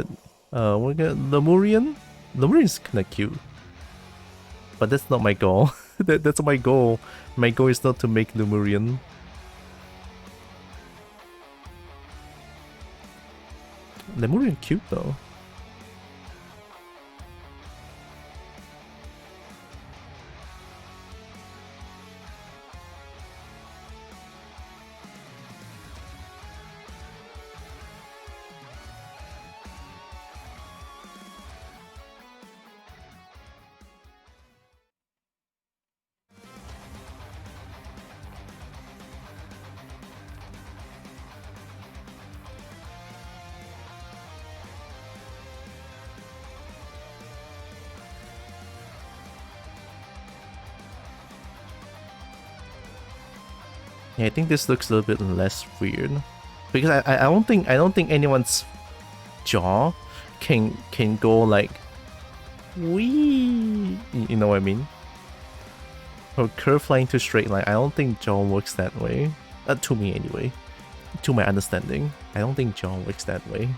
we're gonna Lemurian. Lemurian's kinda cute. But that's not my goal. That's my goal. My goal is not to make Lemurian. Lemurian cute though. Yeah, I think this looks a little bit less weird because I don't think anyone's jaw can go like wee. You know what I mean? Or curve line to straight line. I don't think jaw works that way. To me anyway. To my understanding, I don't think jaw works that way.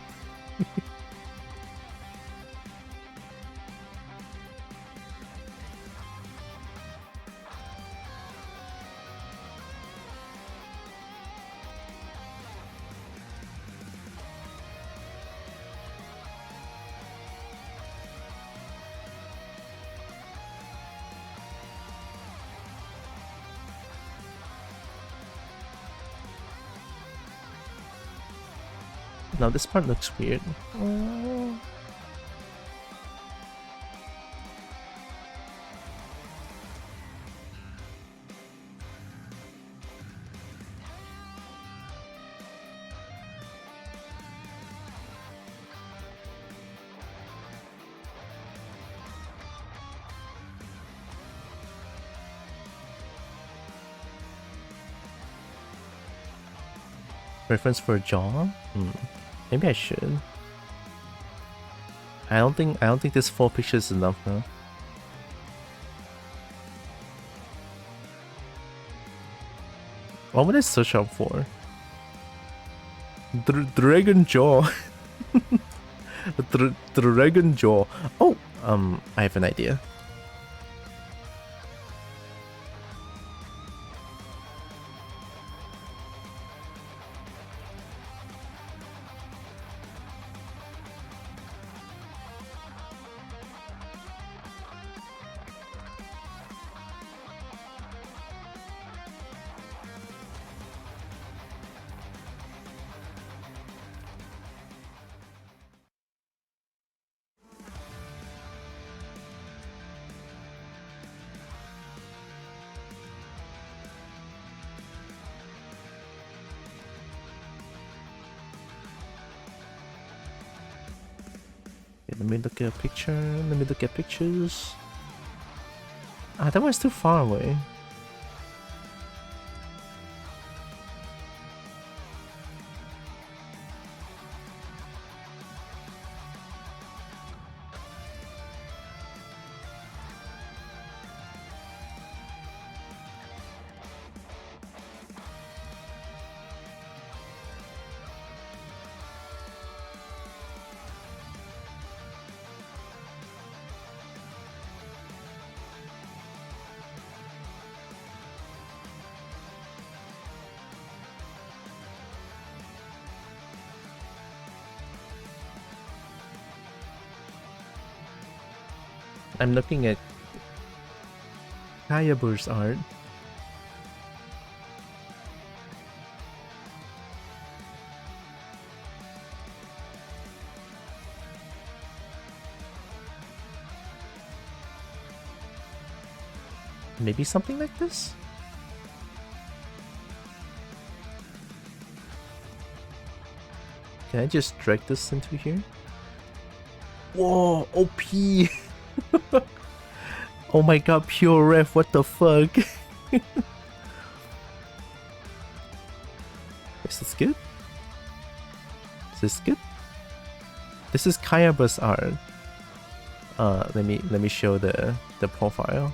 Now this part looks weird. Reference for jaw? Maybe I should. I don't think this 4 pictures is enough now. What would I search up for? Dragon jaw. Dragon jaw. Oh, I have an idea. Let me look at a picture. Let me look at pictures. Ah, that one's too far away. I'm looking at Kayabur's art. Maybe something like this? Can I just drag this into here? Whoa, OP! Oh my god, pure ref, what the fuck? Is this good? Is this good? This is Kayaba's art. Let me show the profile.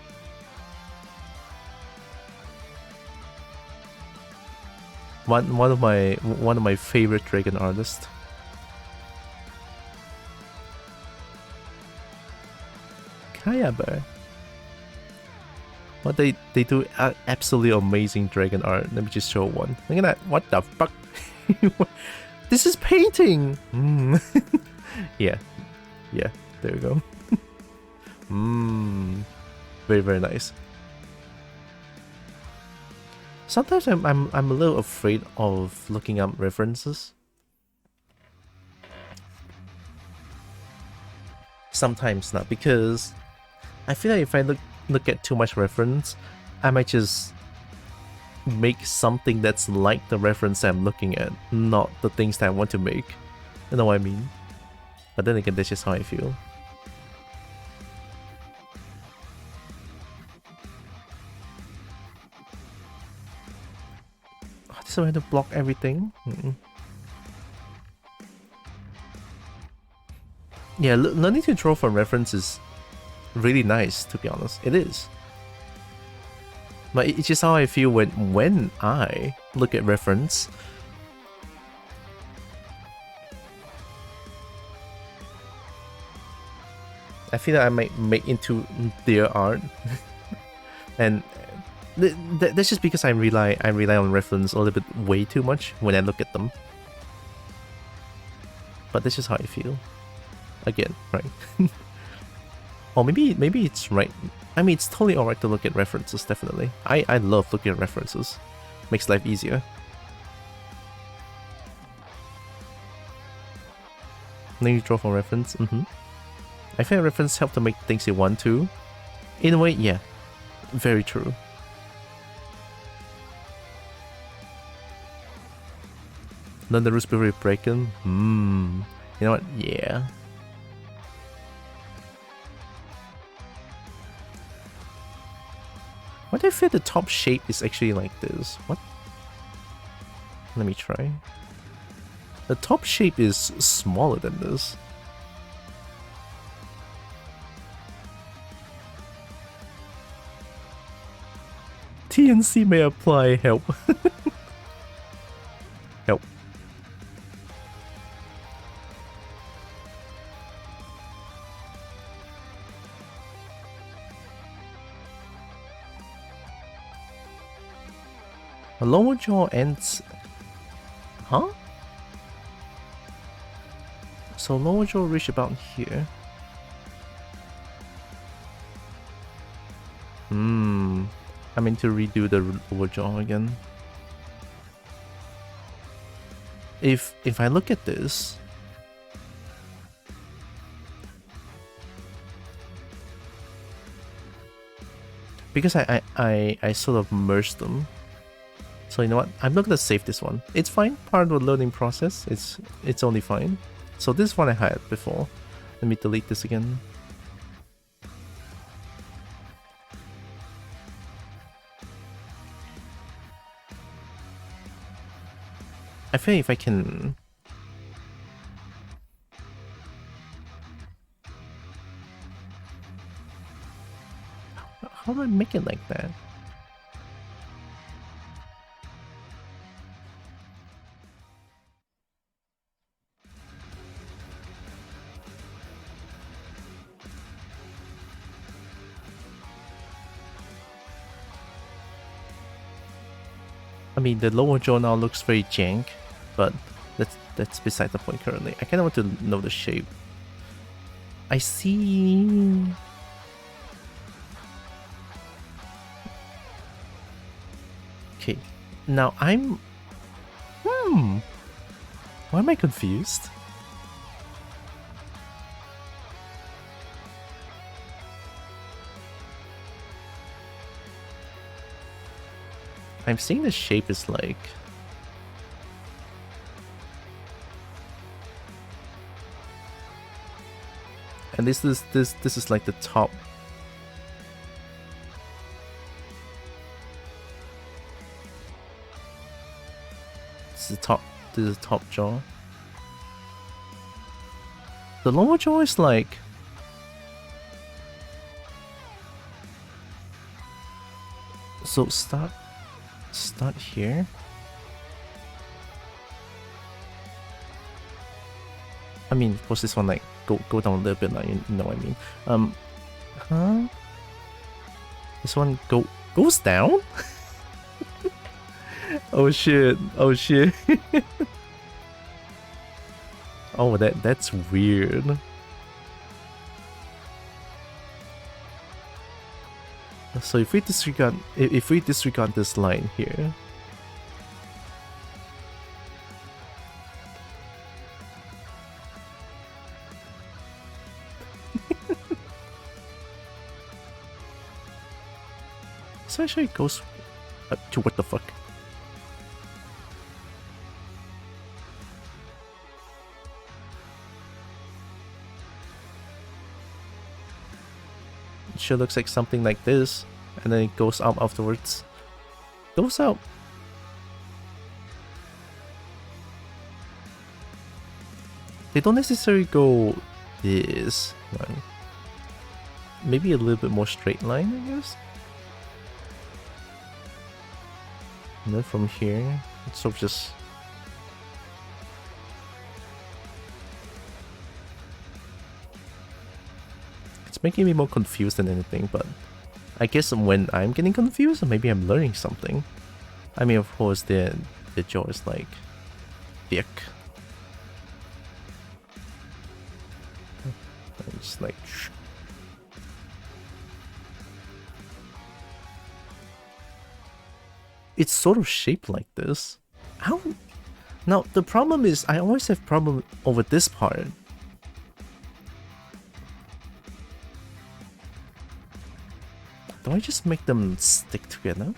One of my favorite dragon artists. Kayaba. What they do absolutely amazing dragon art. Let me just show one. Look at that. What the fuck? This is painting. Yeah. There we go. Very, very nice. Sometimes I'm a little afraid of looking up references. Sometimes not, because I feel like if I look at too much reference, I might just make something that's like the reference I'm looking at, not the things that I want to make. You know what I mean? But then again, that's just how I feel. So I have to block everything. Yeah, learning to draw from reference is really nice, to be honest. It is. But it's just how I feel when I look at reference. I feel that I might make into their art. And that's just because I rely on reference a little bit way too much when I look at them. But that's just how I feel. Again, right? Or maybe it's right. I mean, it's totally alright to look at references, definitely. I love looking at references. Makes life easier. Then you draw from reference. I feel reference help to make things you want to. In a way, yeah. Very true. Learn the rules before you break them. You know what? Yeah. What if the top shape is actually like this? What? Let me try. The top shape is smaller than this. TNC may apply. Help. Help. A lower jaw ends... Huh? So lower jaw reach about here. I mean to redo the lower jaw again. If I look at this... Because I sort of merged them. So you know what? I'm not gonna save this one. It's fine. Part of the learning process. It's only fine. So this one I had before. Let me delete this again. I feel if I can... How do I make it like that? I mean, the lower jaw now looks very jank, but that's beside the point currently. I kind of want to know the shape. I see... Okay, now I'm... Why am I confused? I'm seeing the shape is like... And this is like the top. This is the top. This is the top jaw. The lower jaw is like... So start here. I mean, of course, this one like go down a little bit, like, you know what I mean. Huh? This one goes down? Oh shit! Oh shit! Oh, that's weird. So if we disregard this line here. So actually it goes up to what the fuck? It sure looks like something like this, and then it goes up afterwards. Goes up. They don't necessarily go this line. Maybe a little bit more straight line, I guess. And then from here, it's sort of just... It's making me more confused than anything, but I guess when I'm getting confused, maybe I'm learning something. I mean, of course, the jaw is like thick. It's like... It's sort of shaped like this. How? Now, the problem is, I always have problem over this part. Do I just make them stick together?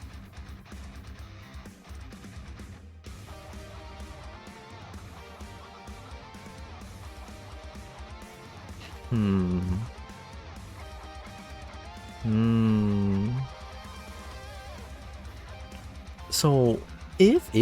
So, if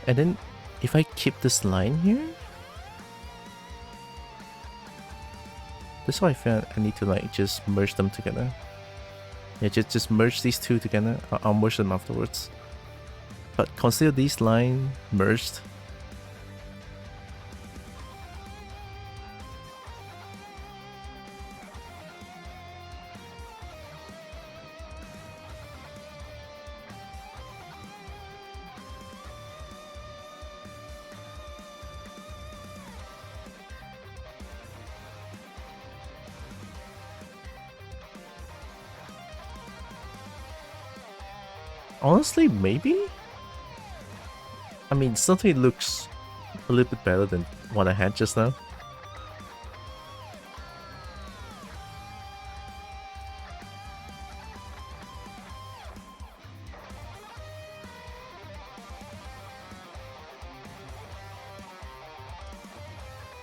and then if I keep this line here, that's why I feel I need to like just merge them together. Yeah, just merge these two together. I'll merge them afterwards. But consider these lines merged. Honestly, maybe? I mean, something looks a little bit better than what I had just now.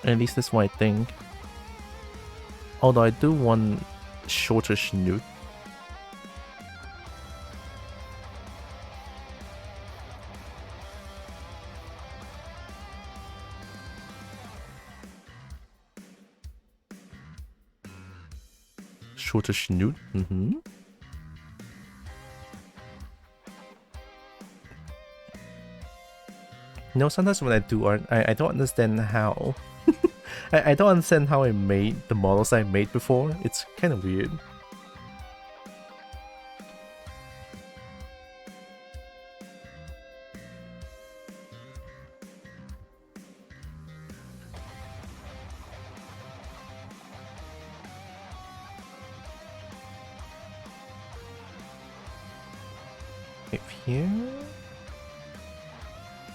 At least that's what I think. Although I do want shorter snoot. roter Schnut. You know, sometimes when I do art, I don't understand how. I don't understand how I made the models I made before. It's kind of weird. Up here.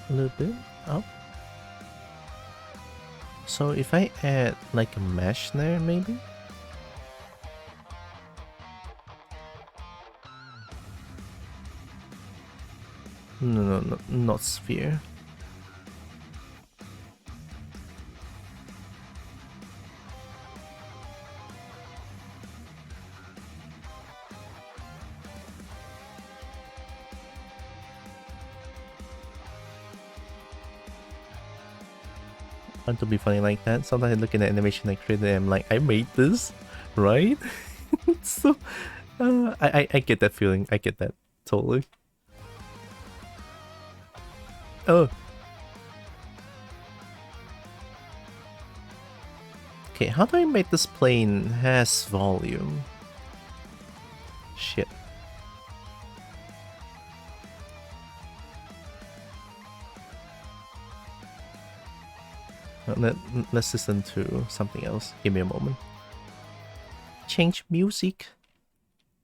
A little bit up. So if I add like a mesh there, maybe? No, not sphere. Want to be funny like that. Sometimes I look at the animation I created and I'm like, I made this, right? So, I get that feeling. I get that totally. Oh. Okay, how do I make this plane has volume? Shit. Let's listen to something else. Give me a moment. Change music.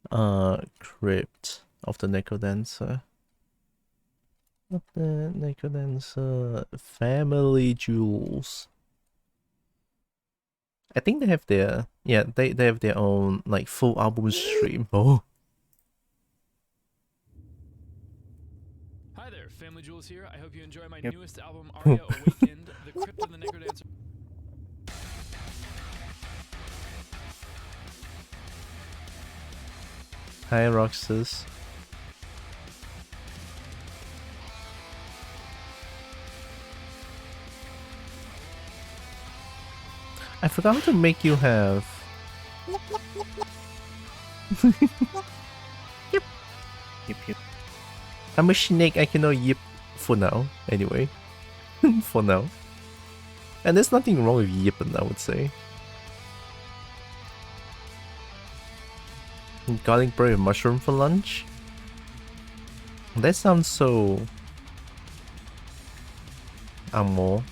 Crypt of the Necrodancer. Of the Necrodancer. Family Jewels. I think they have their, yeah, they have their own like full album stream. Oh. Hi there, Family Jewels here. I hope you enjoy my newest album, Aria Awakened, The Crypt of the Necrodancer. Hi, Roxas. I forgot to make you have. Yep. Yep. I'm a snake. I cannot yip for now. Anyway, for now. And there's nothing wrong with yipping, I would say. Garlic bread and mushroom for lunch? That sounds so... Amo.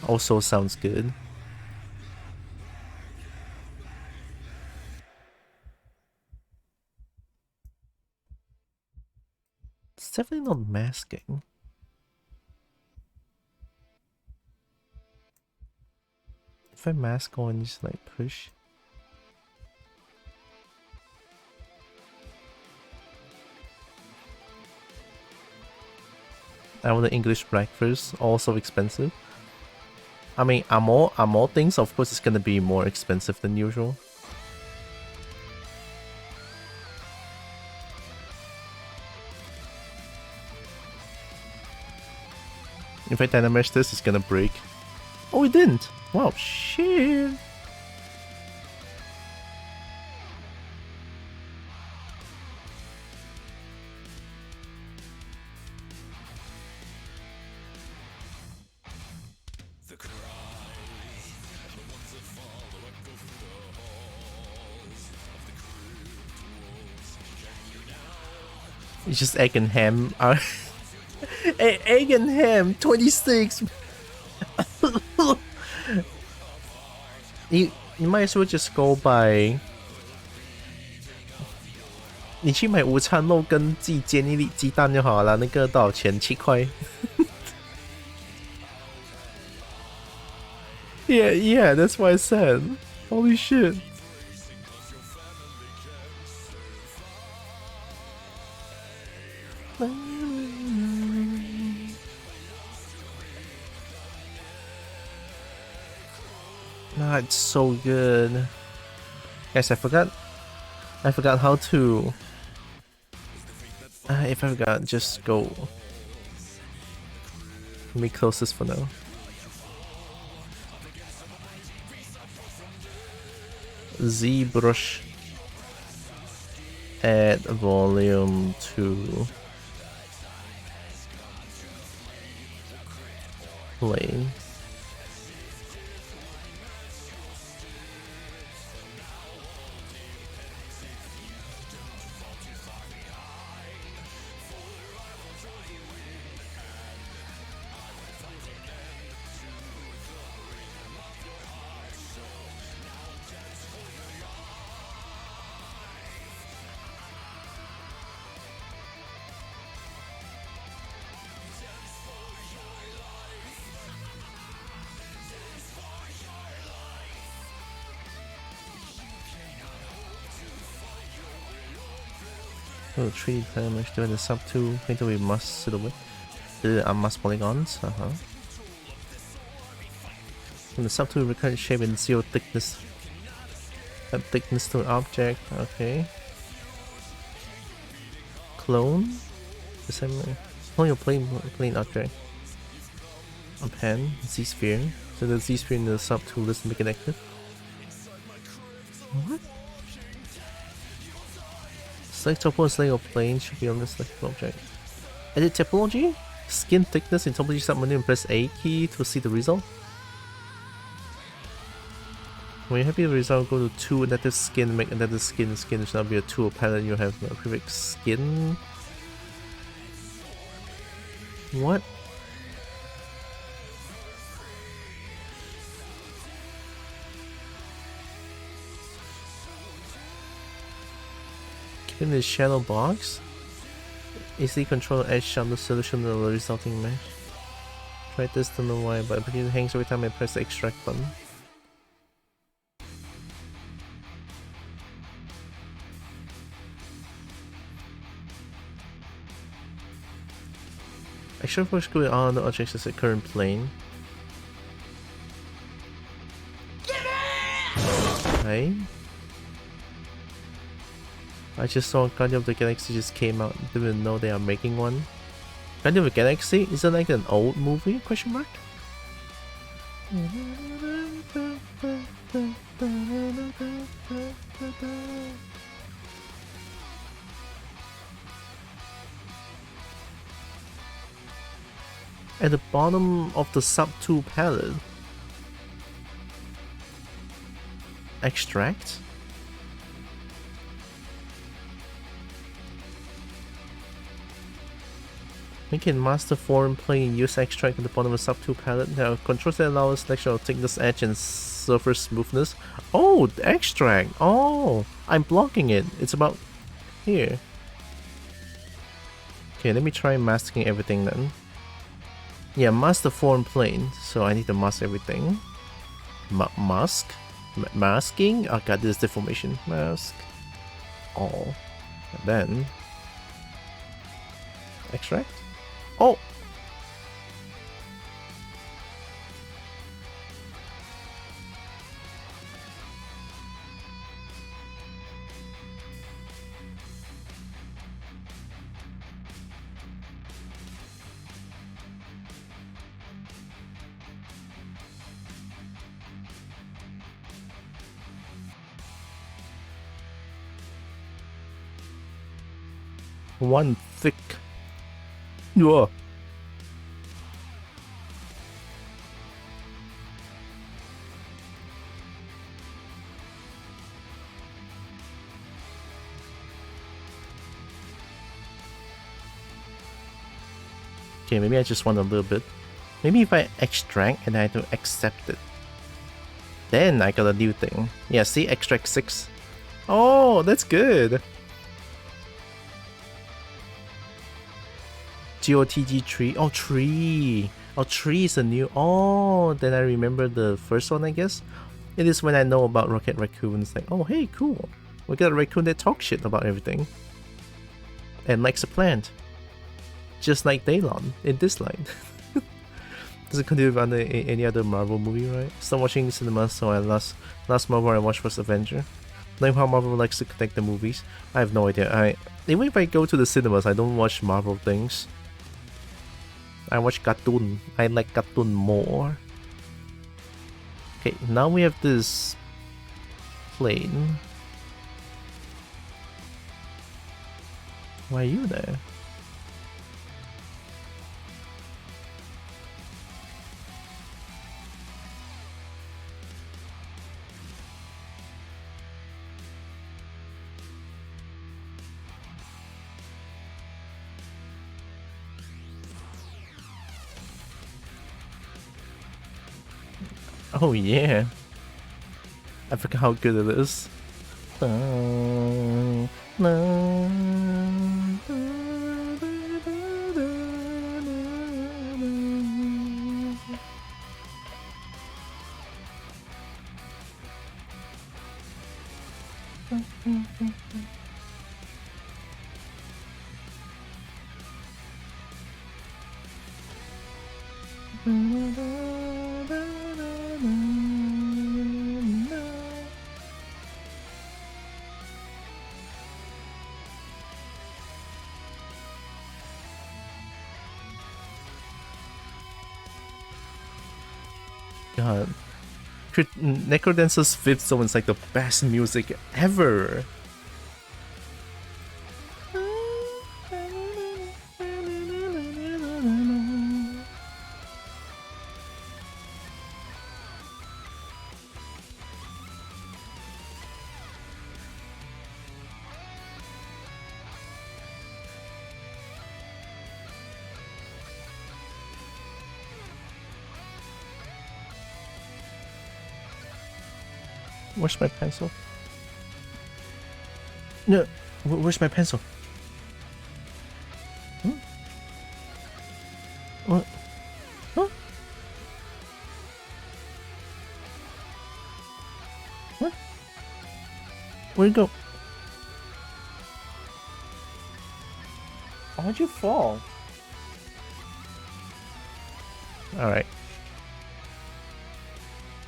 Also sounds good. It's definitely not masking. If I mask on, just like push. I want the English breakfast, also expensive. I mean, Amo things, of course, it's gonna be more expensive than usual. If I dynamish this, it's gonna break. Oh, it didn't! Wow, shit! It's just egg and ham. Egg and ham, 26! you might as well just go by... 你去买午餐肉跟自己煎一粒鸡蛋就好了，那个多少钱？7块。Yeah, that's what I said. Holy shit. Ah, it's so good. Guys, I forgot how to... if I forgot, just go Let me close this for now. ZBrush. Add volume to plane. Oh, 3D damage doing the sub 2 painted with mask silhouette. Mask polygons. And the sub 2 recurrent shape and 0 thickness. Add thickness to an object. Okay. Clone. The same. Clone your plain object. A pen. Z sphere. So the Z sphere in the sub 2 list make it active. What? Select topology select your plane should be on the selected object. Edit topology? Skin thickness in topology submenu and press A key to see the result. When you're happy with the result, go to 2 native skin, make another skin. Skin should not be a tool palette, you have a perfect skin. What? In the shadow box, easily control edge sharpness solution of the resulting mesh. Try this, don't know why, but it hangs every time I press the extract button. I should first go on the objects as a current plane. Okay. I just saw Guardian of the Galaxy just came out, didn't even know they are making one. Guardian of the Galaxy? Is it like an old movie? Question mark? At the bottom of the sub 2 palette. Extract? Make it master form plane use extract at the bottom of the sub 2 palette. Now controls that allow selection of thickness, edge, and surface smoothness. Oh, the extract! Oh, I'm blocking it. It's about here. Okay, let me try masking everything then. Yeah, master form plane. So I need to mask everything. Masking? Oh god, this is deformation. Mask. All. And then extract. Oh! One thick. Whoa. Okay, maybe I just want a little bit. Maybe if I extract and I have to accept it, then I got a new thing. Yeah, see, extract 6. Oh, that's good. GOTG tree. Oh, tree. Oh, tree is a new. Oh, then I remember the first one, I guess. It is when I know about Rocket Raccoons. Like, oh, hey, cool. We got a raccoon that talks shit about everything. And likes a plant. Just like Daylon in this line. Does it continue on any other Marvel movie, right? Stop watching cinema, so last Marvel I watched was Avenger. Knowing how Marvel likes to connect the movies, I have no idea. Even if I go to the cinemas, I don't watch Marvel things. I watch cartoon. I like cartoon more. Okay, now we have this plane. Why are you there? Oh yeah. I forgot how good it is. God. Necrodancer's Fifth Zone is like the best music ever. Where's my pencil? No, where's my pencil? Hmm? What? Huh? What? Where'd it go? How'd you fall? Alright.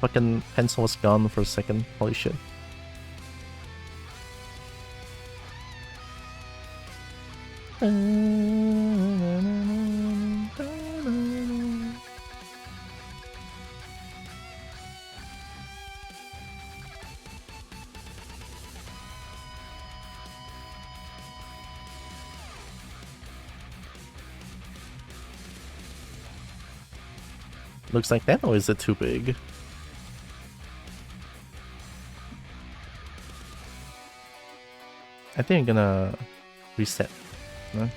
Fucking pencil was gone for a second. Holy shit. Looks like that, or is it too big? I think I'm gonna reset. No?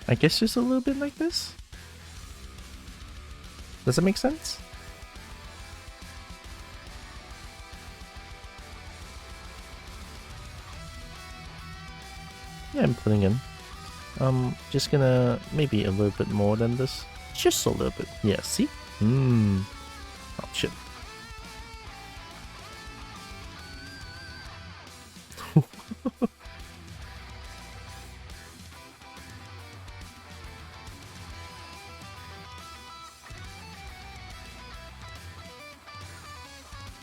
I guess just a little bit like this? Does it make sense? Yeah, I'm putting in. Just gonna maybe a little bit more than this. Just a little bit. Yeah, see? Oh shit.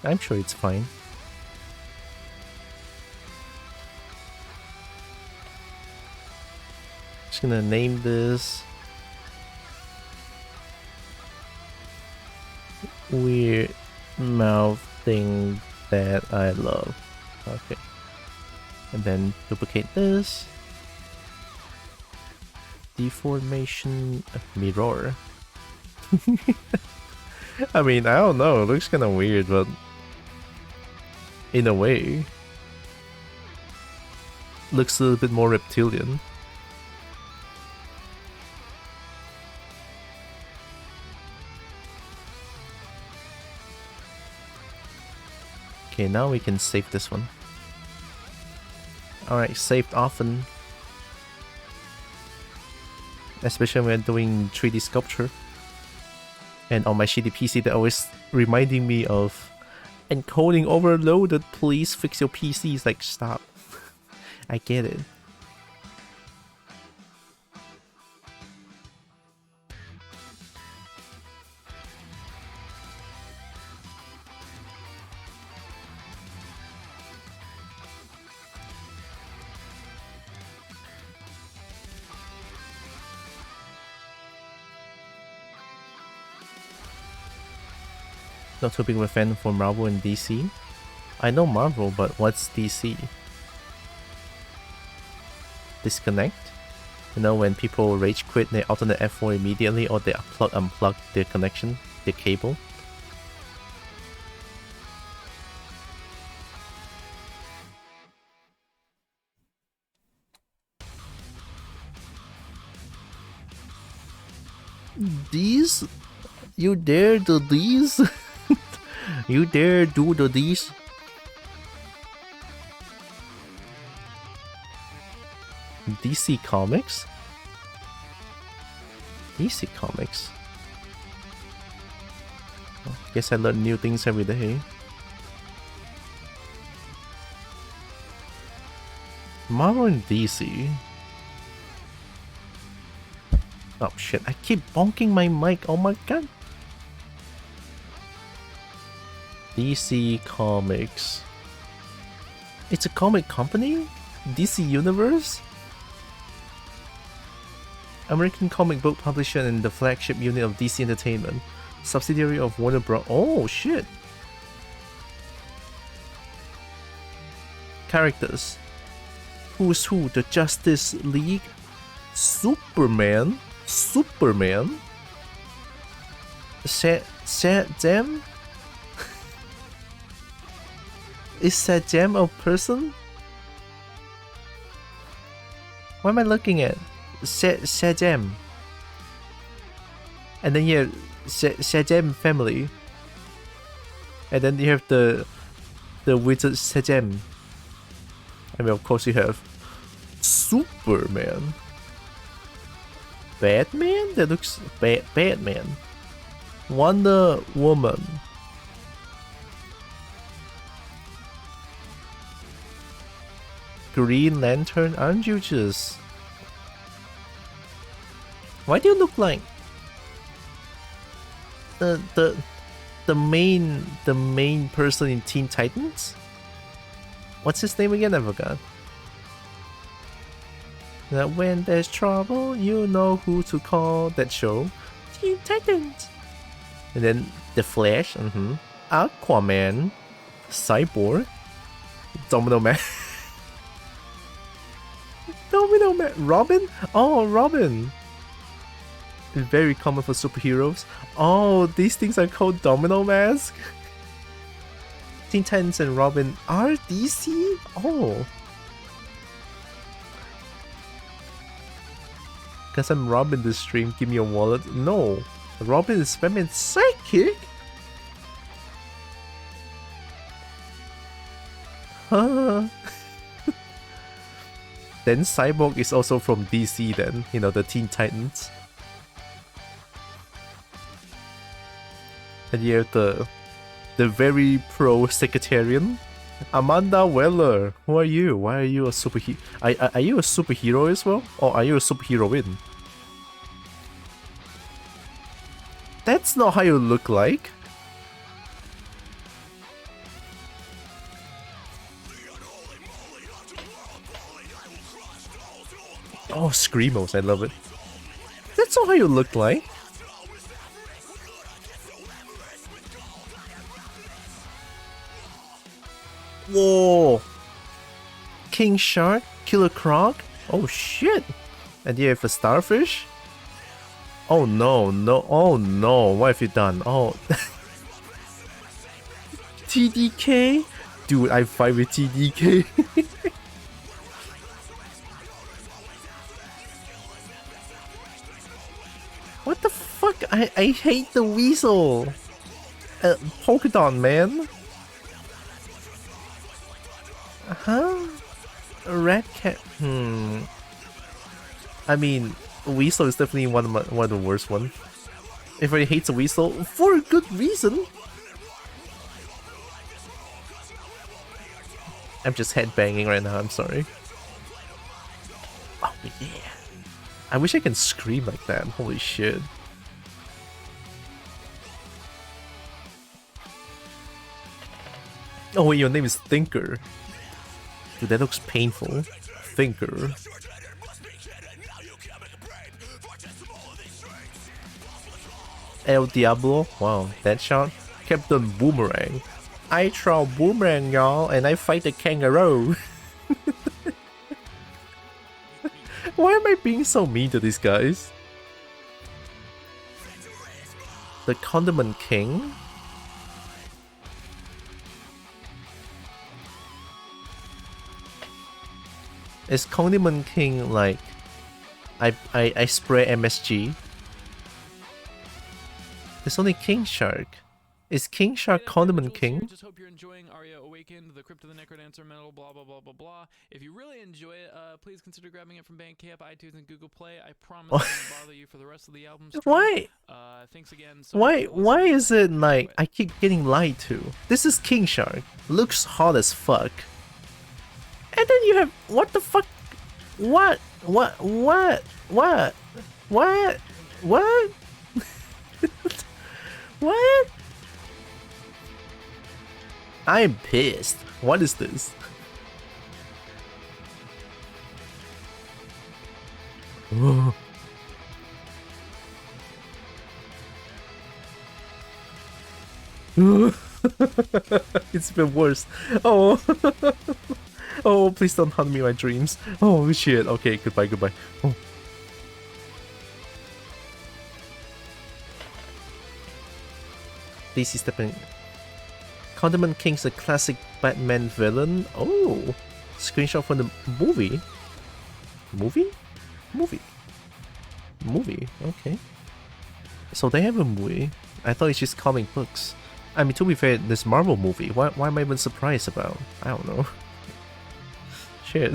I'm sure it's fine. Just gonna name this weird mouth thing that I love. Okay. And then duplicate this. Deformation mirror. I mean, I don't know, it looks kinda weird, but in a way, looks a little bit more reptilian. Okay, now we can save this one. Alright, saved often. Especially when doing 3D sculpture. And on my shitty PC, they're always reminding me of encoding overloaded, please fix your PC. It's like, stop. I get it. Not too big of a fan for Marvel and DC. I know Marvel, but what's DC? Disconnect? You know, when people rage quit, they alternate F4 immediately, or they unplug their connection, their cable. These? You dare do these? You dare do the these? DC Comics? DC Comics? Oh, guess I learn new things every day. Marvel and DC. Oh shit, I keep bonking my mic, oh my god. DC Comics. It's a comic company? DC Universe? American comic book publisher and the flagship unit of DC Entertainment. Subsidiary of Warner Bros. Oh shit! Characters. Who's Who, the Justice League, Superman, Shazam? Is Shazam a person? What am I looking at? Shazam. And then you have Shazam family. And then you have the wizard Shazam. I mean, of course you have Superman. Batman? That looks Batman. Wonder Woman. Green Lantern, aren't you just... Why do you look like the main person in Teen Titans? What's his name again? I forgot. That when there's trouble, you know who to call. That show, Teen Titans. And then the Flash, Aquaman, Cyborg, Domino Man. Domino Man, Robin? Oh, Robin. It's very common for superheroes. Oh, these things are called Domino Mask. Teen Titans and Robin are DC? Oh. Cause I'm Robin this stream, give me a wallet. No. Robin is Batman's sidekick? Huh? Then Cyborg is also from DC then, you know, the Teen Titans. And you have the very pro-sectarian Amanda Weller. Who are you? Why are you a superhero? Are you a superhero as well? Or are you a superheroine? That's not how you look like. Oh, Screamos, I love it. That's not how you look like. Whoa! King Shark? Killer Croc? Oh shit! And you have a starfish? Oh no, oh no, what have you done? Oh... TDK? Dude, I fight with TDK. What the fuck? I hate the weasel. Polkadon, man. Huh? Red Cat. I mean, Weasel is definitely one of the worst ones. Everybody hates a Weasel for a good reason. I'm just headbanging right now. I'm sorry. Oh yeah. I wish I can scream like that. Holy shit. Oh wait, your name is Thinker. Dude, that looks painful. Thinker. El Diablo. Wow, that shot. Captain Boomerang. I throw boomerang, y'all, and I fight the kangaroo. Why am I being so mean to these guys? The Condiment King? Is Condiment King like I spray MSG? There's only King Shark. Is King Shark Condiment King? Just hope you're enjoying Aria Awakened, the Crypt of the Necrodancer Metal, blah blah blah blah blah. If you really enjoy it, please consider grabbing it from Bandcamp, iTunes, and Google Play. I promise I won't bother you for the rest of the album. Why? Thanks again. Why is it like I keep getting lied to? This is King Shark. Looks hot as fuck. And then you have what the fuck? What? What? What? I'm pissed. What is this? It's been worse. Oh. Oh, please don't hunt me in my dreams. Oh shit. Okay, goodbye. Oh. DC stepping. Condiment King's a classic Batman villain. Oh, screenshot from the movie. Movie. Okay. So they have a movie. I thought it's just comic books. I mean, to be fair, this Marvel movie. Why am I even surprised about? I don't know. Shit.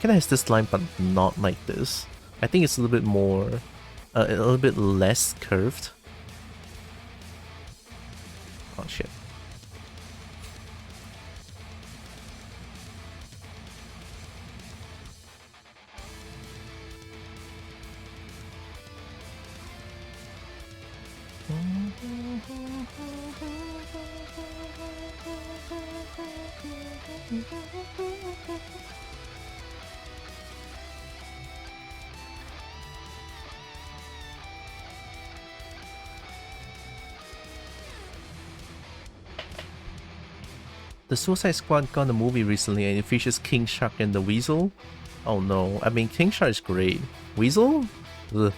Can I have this line but not like this? I think it's a little bit more, a little bit less curved. Oh shit. The Suicide Squad got a movie recently and it features King Shark and the Weasel. Oh no, I mean King Shark is great. Weasel? Ugh.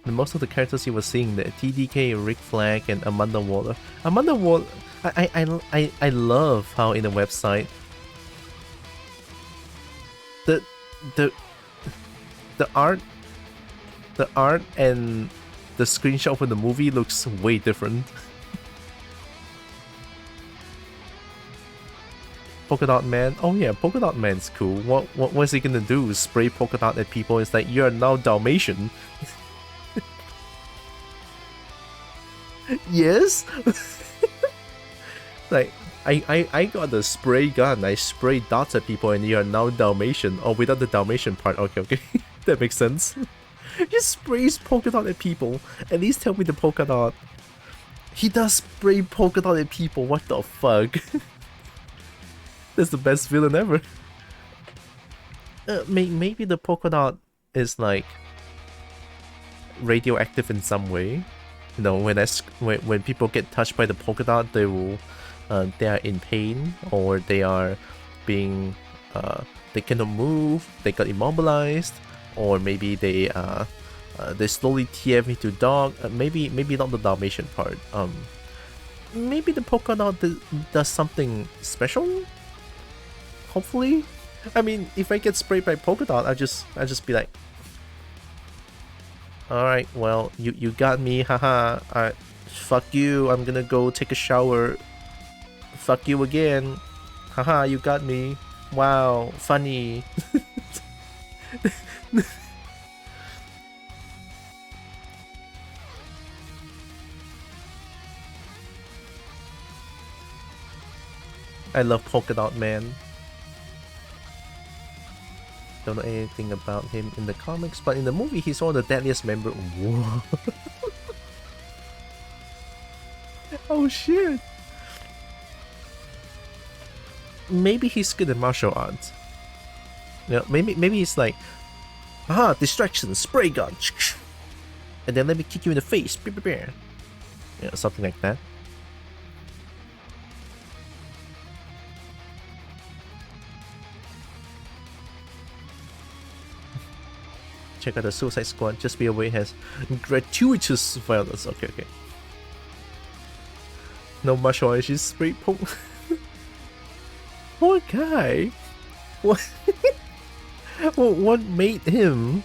Most of the characters you were seeing there, TDK, Rick Flag, and Amanda Waller. Amanda Waller, I love how in the website the art and the screenshot from the movie looks way different. Polka Dot Man. Oh yeah, Polka Dot Man's cool. What's he gonna do? Spray polka dot at people? It's like, you're now Dalmatian. Yes. Like I got the spray gun. I spray dots at people, and you are now Dalmatian. Oh, without the Dalmatian part. Okay. That makes sense. He sprays polka dot at people. At least tell me the polka dot. He does spray polka dot at people. What the fuck? That's the best villain ever. Maybe the polka dot is like radioactive in some way. You know, when people get touched by the polka dot, they are in pain, or they are being they cannot move, they got immobilized, or maybe they slowly TF into dog. Maybe not the Dalmatian part. Maybe the polka dot does something special. Hopefully, I mean, if I get sprayed by polka dot, I just be like, all right, well, you got me, haha. Fuck you, I'm gonna go take a shower. Fuck you again. Haha, you got me. Wow, funny. I love Polka Dot Man. Don't know anything about him in the comics, but in the movie he's one of the deadliest member. Whoa. Oh shit. Maybe he's good at martial arts. You know, maybe he's like, aha, distraction, spray gun, and then let me kick you in the face. You know, something like that. Check out the Suicide Squad. Just be aware it has gratuitous violence. Okay, okay. No martial arts, just spray poke. Poor guy. What? What made him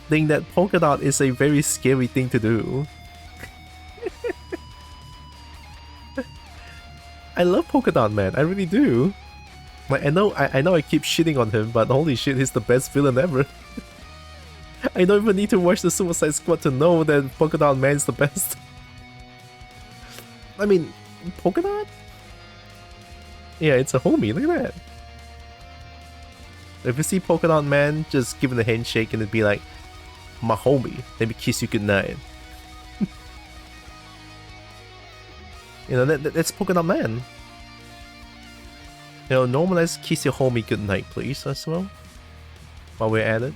think that polka dot is a very scary thing to do? I love Polka Dot Man. I really do. Like I know I keep shitting on him, but holy shit, he's the best villain ever. I don't even need to watch the Suicide Squad to know that Polka Dot Man is the best. I mean, Polka Dot? Yeah, it's a homie, look at that. If you see Polka Dot Man, just give him a handshake and it'd be like, my homie, let me kiss you goodnight. You know, that's Polka Dot Man. You know, normalize kiss your homie goodnight, please, as well. While we're at it.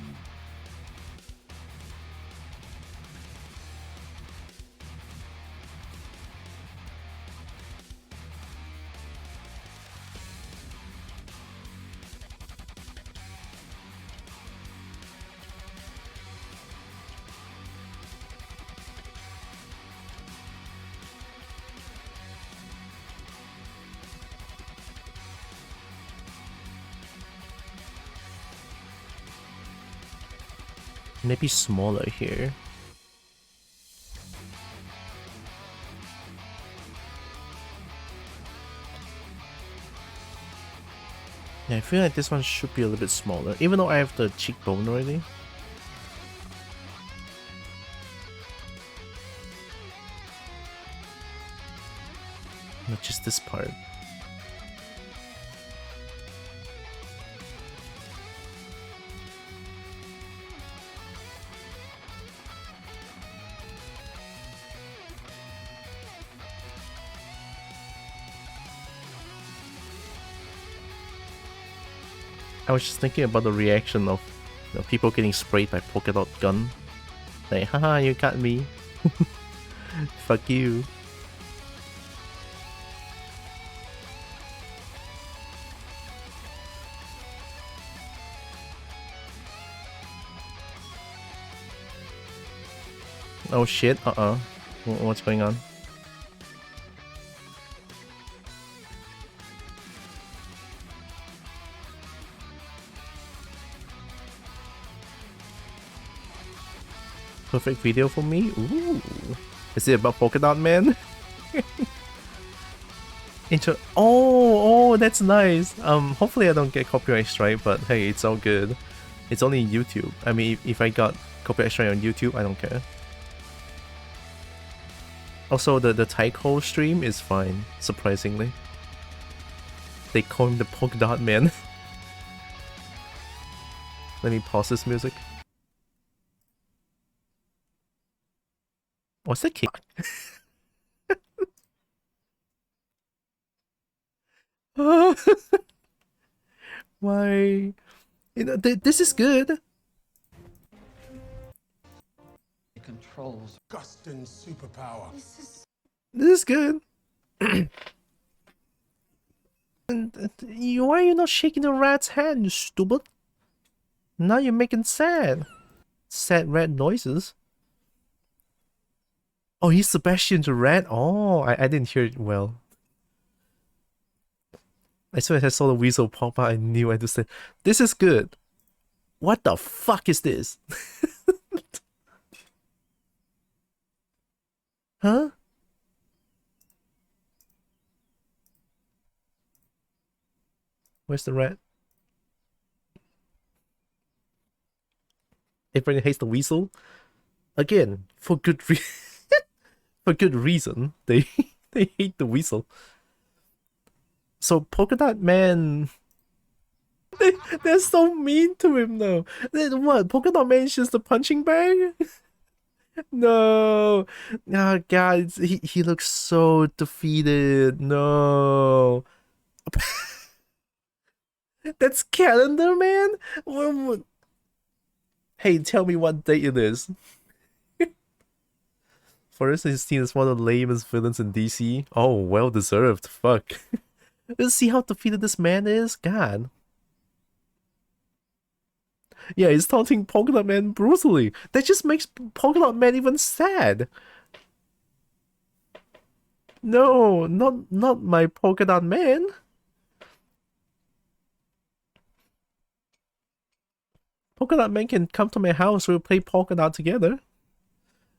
Maybe smaller here. Yeah, I feel like this one should be a little bit smaller, even though I have the cheekbone already. Not just this part. I was just thinking about the reaction of, you know, people getting sprayed by polka dot gun. Like, haha, you got me. Fuck you. Oh shit, what's going on? Perfect video for me? Ooh. Is it about Polka Dot Man? Oh, that's nice. Hopefully I don't get copyright strike, but hey, it's all good. It's only YouTube. I mean, if I got copyright strike on YouTube, I don't care. Also, the Taiko stream is fine, surprisingly. They call him the Polka Dot Man. Let me pause this music. What's that kick? Why? You know, this is good. It controls Gustin superpower. This is good. And why are you not shaking the rat's hand, you stupid? Now you're making sad rat noises. Oh, he's Sebastian the rat? Oh, I didn't hear it well. As soon as I saw the weasel pop out, I knew I had to say, this is good. What the fuck is this? Huh? Where's the rat? Everyone hates the weasel. Again, for good for good reason. They they hate the weasel. So Polka Dot Man, they're so mean to him though. What? Polka Dot Man is just a punching bag? No. Oh god, he looks so defeated. No. That's Calendar Man? Hey, tell me what date it is. Forrest is seen as one of the lamest villains in DC. Oh, well deserved. Fuck. Let's see how defeated this man is. God. Yeah, he's taunting Polka Dot Man brutally. That just makes Polka Dot Man even sad. No, not my Polka Dot Man. Polka Dot Man can come to my house. We'll play Polka Dot together.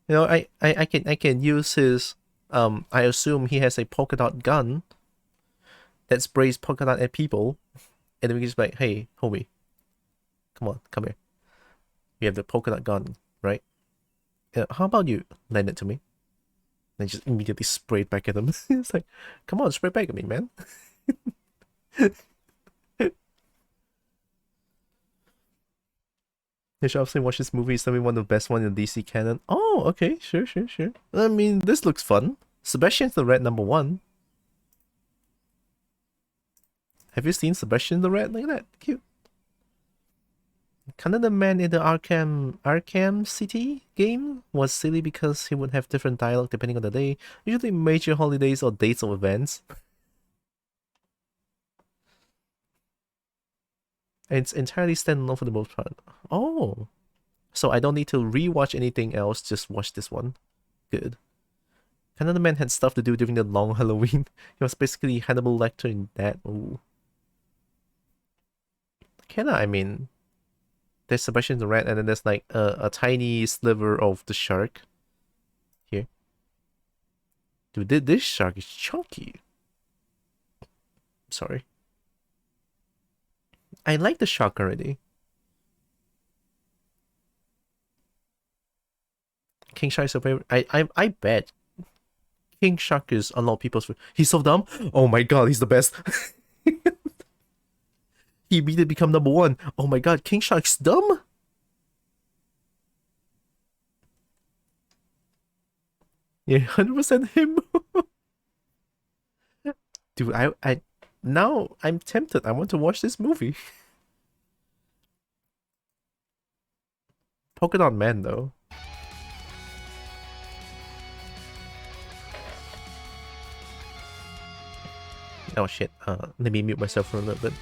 You know, I can use his I assume he has a polka dot gun that sprays polka dot at people, and then we can just be like, hey, homie, come on, come here. We have the polka dot gun, right? How about you lend it to me? And just immediately spray it back at him. It's like, come on, spray back at me, man. You should obviously watch this movie. It's definitely one of the best ones in DC canon. Oh, okay, sure. I mean, this looks fun. Sebastian's the Rat #1. Have you seen Sebastian the Rat? Look at that, cute. Kind of the man in the Arkham City game was silly because he would have different dialogue depending on the day, usually major holidays or dates of events. And it's entirely standalone for the most part. Oh, so I don't need to rewatch anything else, just watch this one. Good. Kind of the man had stuff to do during the long Halloween. He was basically Hannibal Lecter in that. Ooh. Kinda, I mean, there's Sebastian the Rat, and then there's like a tiny sliver of the shark. Here. Dude, this shark is chunky. Sorry. I like the shark already. King Shark is your favorite. I bet King Shark is a lot of people's favorite. He's so dumb. Oh my god, he's the best. He immediately become #1. Oh my god, King Shark's dumb? Yeah, 100% him. Dude, I now I'm tempted. I want to watch this movie. Polka Dot Man though. Oh shit. Let me mute myself for a little bit.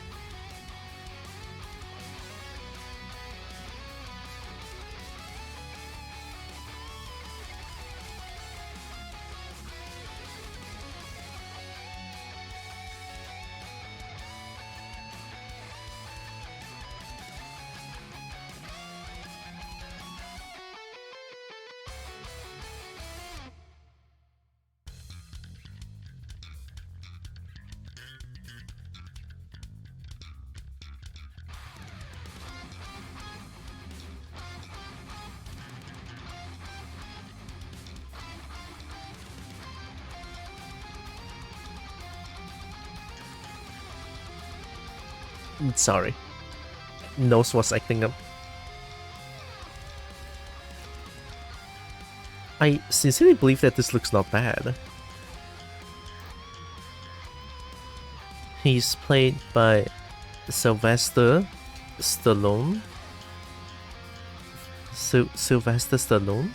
Sorry. Nose was acting up. I sincerely believe that this looks not bad. He's played by Sylvester Stallone. Sylvester Stallone?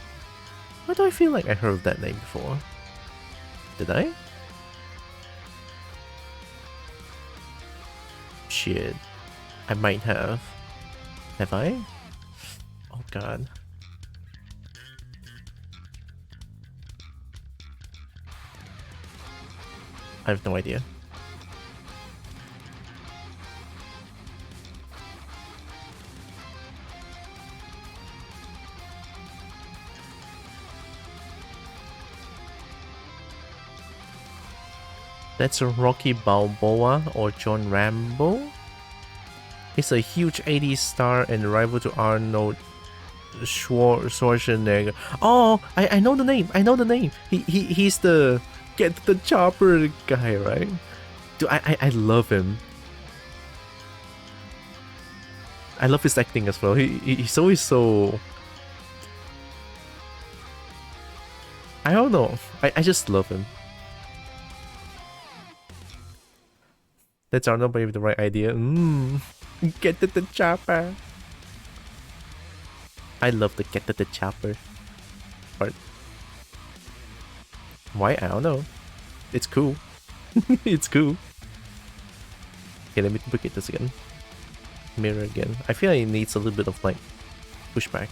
Why do I feel like I heard that name before? Did I? Shit. I might have. Have I? Oh god. I have no idea. That's a Rocky Balboa or John Rambo? He's a huge 80s star and rival to Arnold Schwarzenegger. Oh, I know the name. I know the name. He's the get the chopper guy, right? Dude, I love him. I love his acting as well. He's always so. I don't know. I just love him. That's Arnold with the right idea. Get to the chopper. I love the get to the chopper part. Why? I don't know. It's cool. It's cool. Okay, let me duplicate this again. Mirror again. I feel like it needs a little bit of like pushback.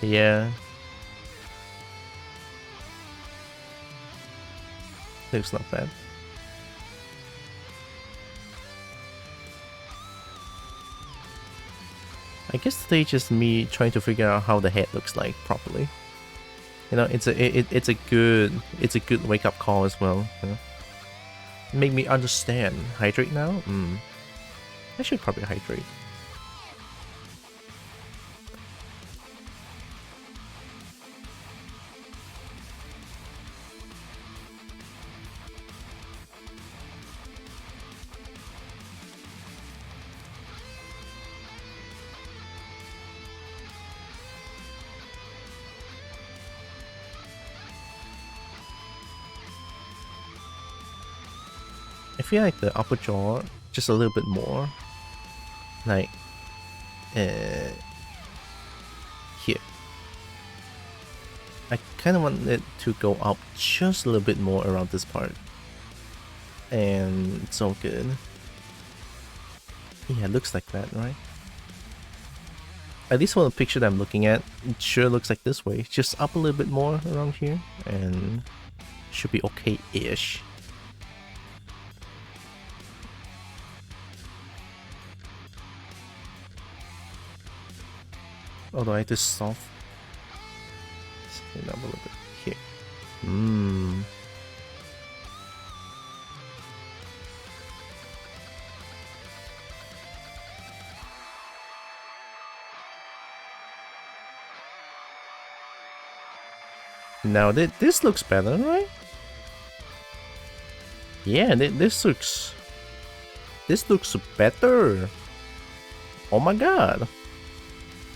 Yeah. Looks not bad. I guess today just me trying to figure out how the head looks like properly. You know, it's a good wake up call as well. You know? Make me understand. Hydrate now? I should probably hydrate. I feel like the upper jaw just a little bit more, like here. I kind of want it to go up just a little bit more around this part, and it's all good. Yeah, it looks like that, right? At least for the picture that I'm looking at, it sure looks like this way. Just up a little bit more around here, and should be okay-ish. Although I have to soft it up a little bit here. Now this looks better, right? Yeah, this looks better. Oh my god.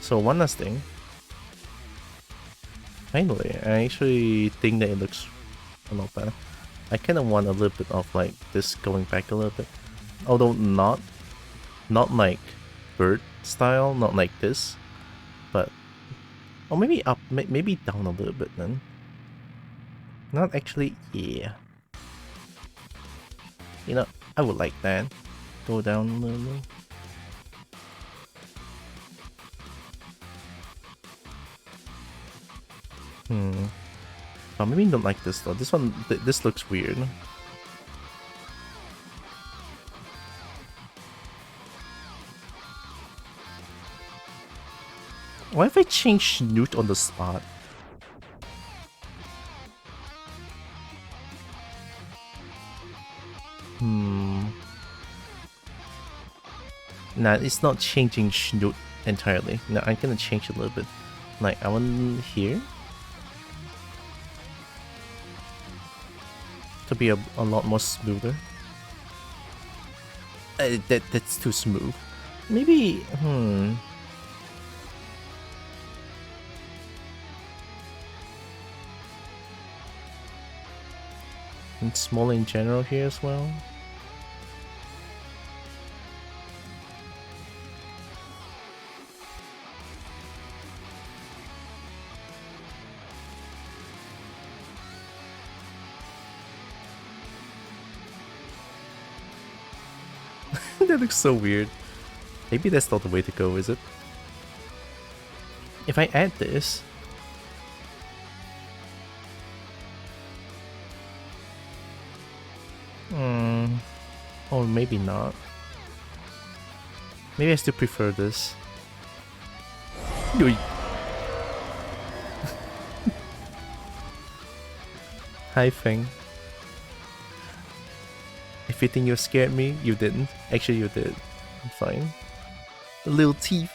So one last thing. Finally, I actually think that it looks a lot better. I kind of want a little bit of like this going back a little bit, although not like bird style, not like this, but or maybe up, maybe down a little bit then. Not actually, yeah. You know, I would like that. Go down a little bit. Oh, maybe don't like this though. This one, this looks weird. What if I change Snoot on the spot? Nah, it's not changing Snoot entirely. No, I'm gonna change it a little bit. Like, I want here to be a lot more smoother. That's too smooth. Maybe, and small in general here as well. That looks so weird. Maybe that's not the way to go, is it? If I add this, or maybe not. Maybe I still prefer this. Hi, Feng. If you think you scared me, you didn't. Actually, you did. I'm fine. Little teeth.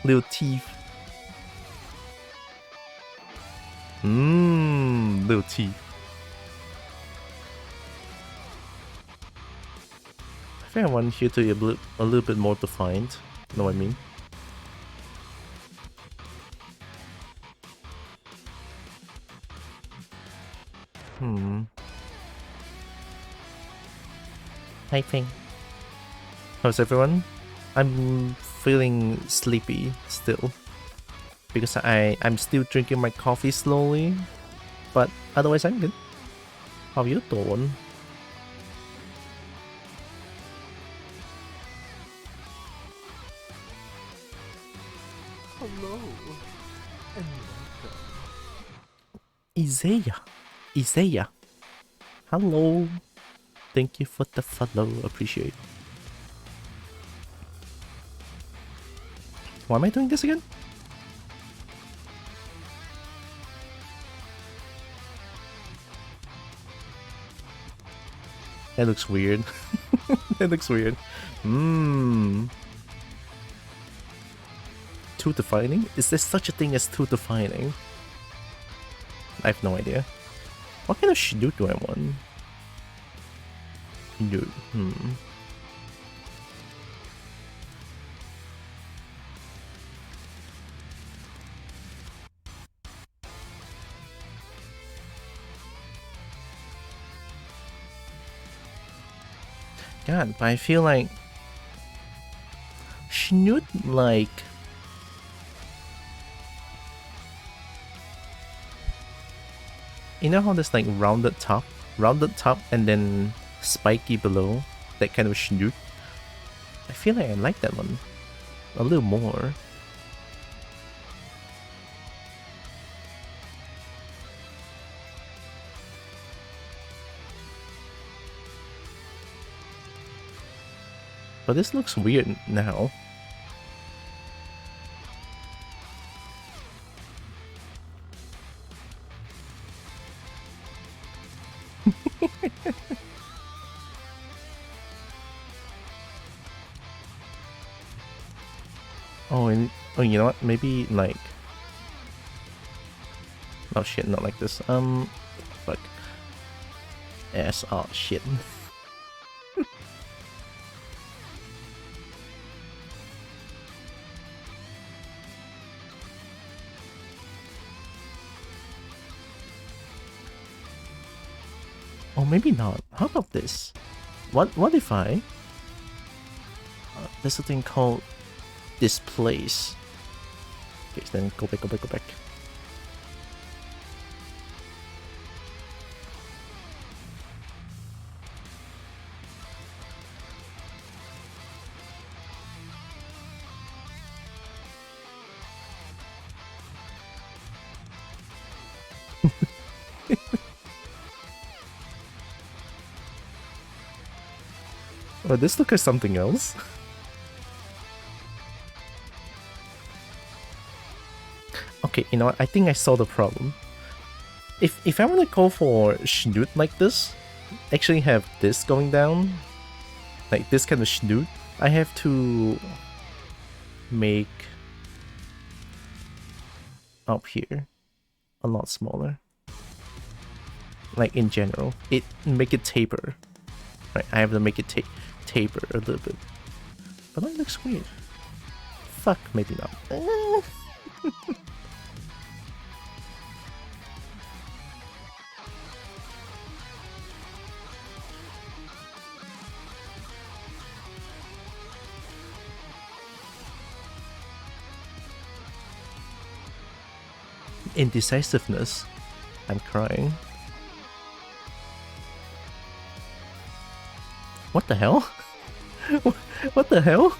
Little teeth. Little teeth. I think I want here to be a little bit more defined. Know what I mean? Hi, Feng. How's everyone? I'm feeling sleepy still. Because I'm still drinking my coffee slowly. But otherwise I'm good. How you doing? Hello and welcome. Isaiah. Hello. Thank you for the follow. Appreciate it. Why am I doing this again? That looks weird. That looks weird. Too defining? Is there such a thing as too defining? I have no idea. What kind of schnoot do I want? Schnoot. God, but I feel like schnoot like you know how there's like rounded top and then spiky below, that kind of schnoot. I feel like I like that one a little more. But this looks weird now. Oh, you know what? Maybe like, oh shit, not like this. Fuck. Ass. Oh shit. Oh, maybe not. How about this? What if I? There's a thing called displace. Okay, then go back. Oh, this looks like something else. Okay, you know what? I think I saw the problem. If I want to go for schnoot like this, actually have this going down, like this kind of schnoot, I have to make up here a lot smaller. Like in general, make it taper. Right, I have to make it taper a little bit. But that looks weird. Fuck, maybe not. Indecisiveness. I'm crying. What the hell? What the hell?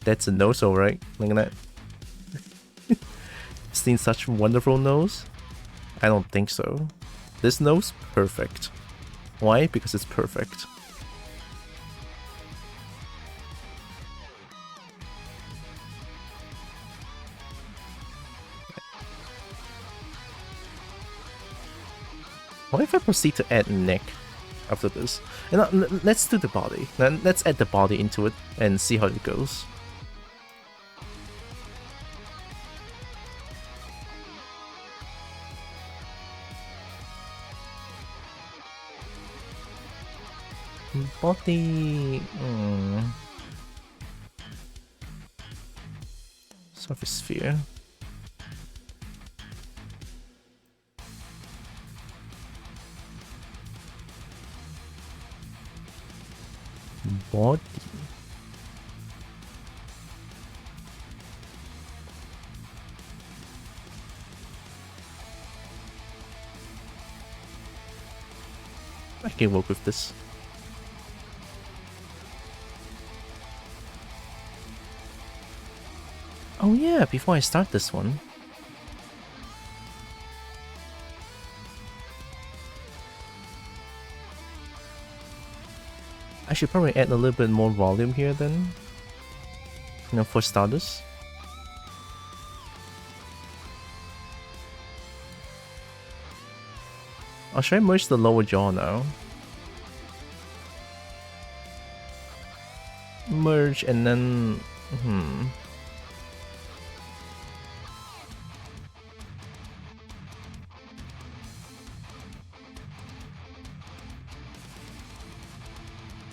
That's a nose, alright. Look at that. Seen such wonderful nose? I don't think so. This nose, perfect. Why? Because it's perfect. What if I proceed to add neck after this? And let's do the body. Let's add the body into it and see how it goes. Body... Surface sphere. Body. I can work with this. Oh yeah, before I start this one. I should probably add a little bit more volume here then. You know, for starters. Or should I merge the lower jaw now? Merge and then...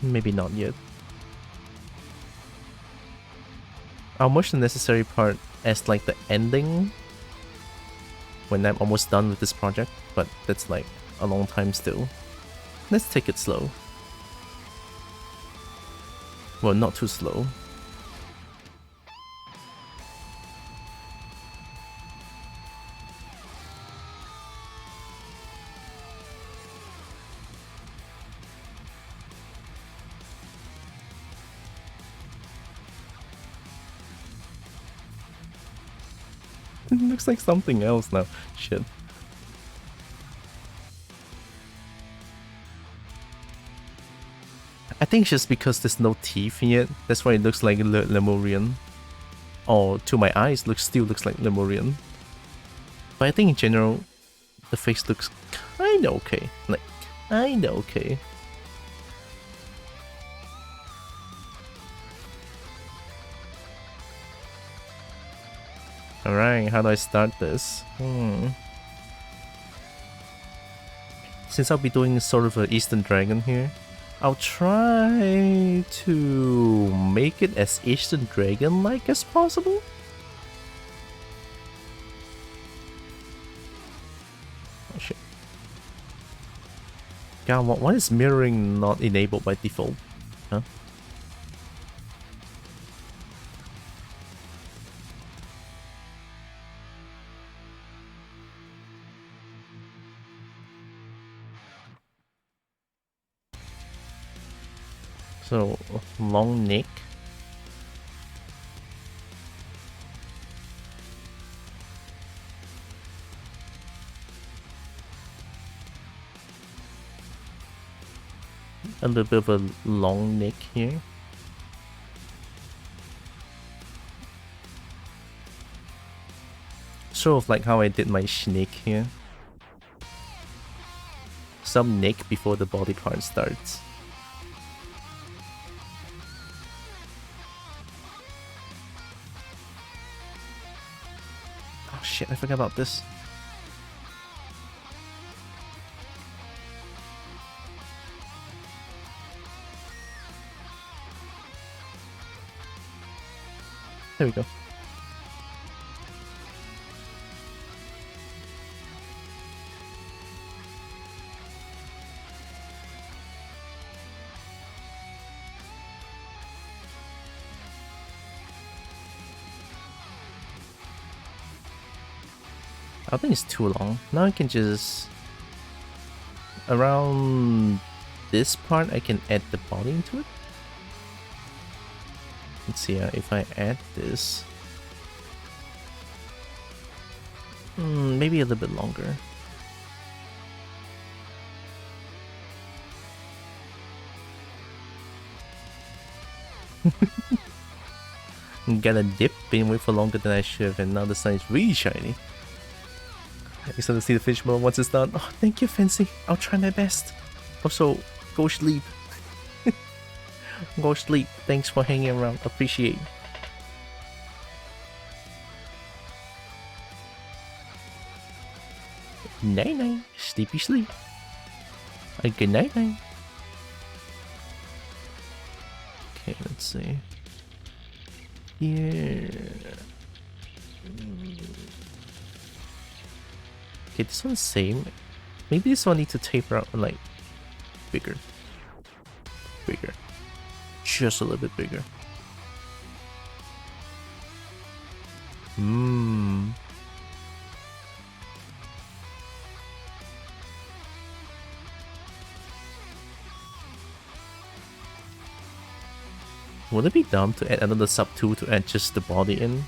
Maybe not yet. I'll merge the necessary part as like the ending when I'm almost done with this project, but that's like a long time still. Let's take it slow. Well, not too slow. It looks like something else now. Shit. I think it's just because there's no teeth yet. That's why it looks like Lemurian. Or to my eyes, still looks like Lemurian. But I think in general, the face looks kinda okay. Like, kinda okay. Alright, how do I start this? Since I'll be doing sort of an Eastern Dragon here, I'll try to make it as Eastern Dragon-like as possible. Oh shit. God, why is mirroring not enabled by default? Huh? So, long neck. A little bit of a long neck here. Sort of like how I did my Snek here. Some neck before the body part starts. Oh shit, I forgot about this. There we go. I think it's too long. Now I can just... Around this part, I can add the body into it. Let's see, if I add this... maybe a little bit longer. Got a dip, been away for longer than I should have, and now the sun is really shiny. Excited to see the finished model once it's done. Oh, thank you, Fancy. I'll try my best. Also, go sleep. Go sleep. Thanks for hanging around. Appreciate. Night night. Sleepy sleep. Good night night. Okay, let's see. Yeah. Okay, this one's same. Maybe this one needs to taper out like bigger. Bigger. Just a little bit bigger. Would it be dumb to add another sub tool to add just the body in?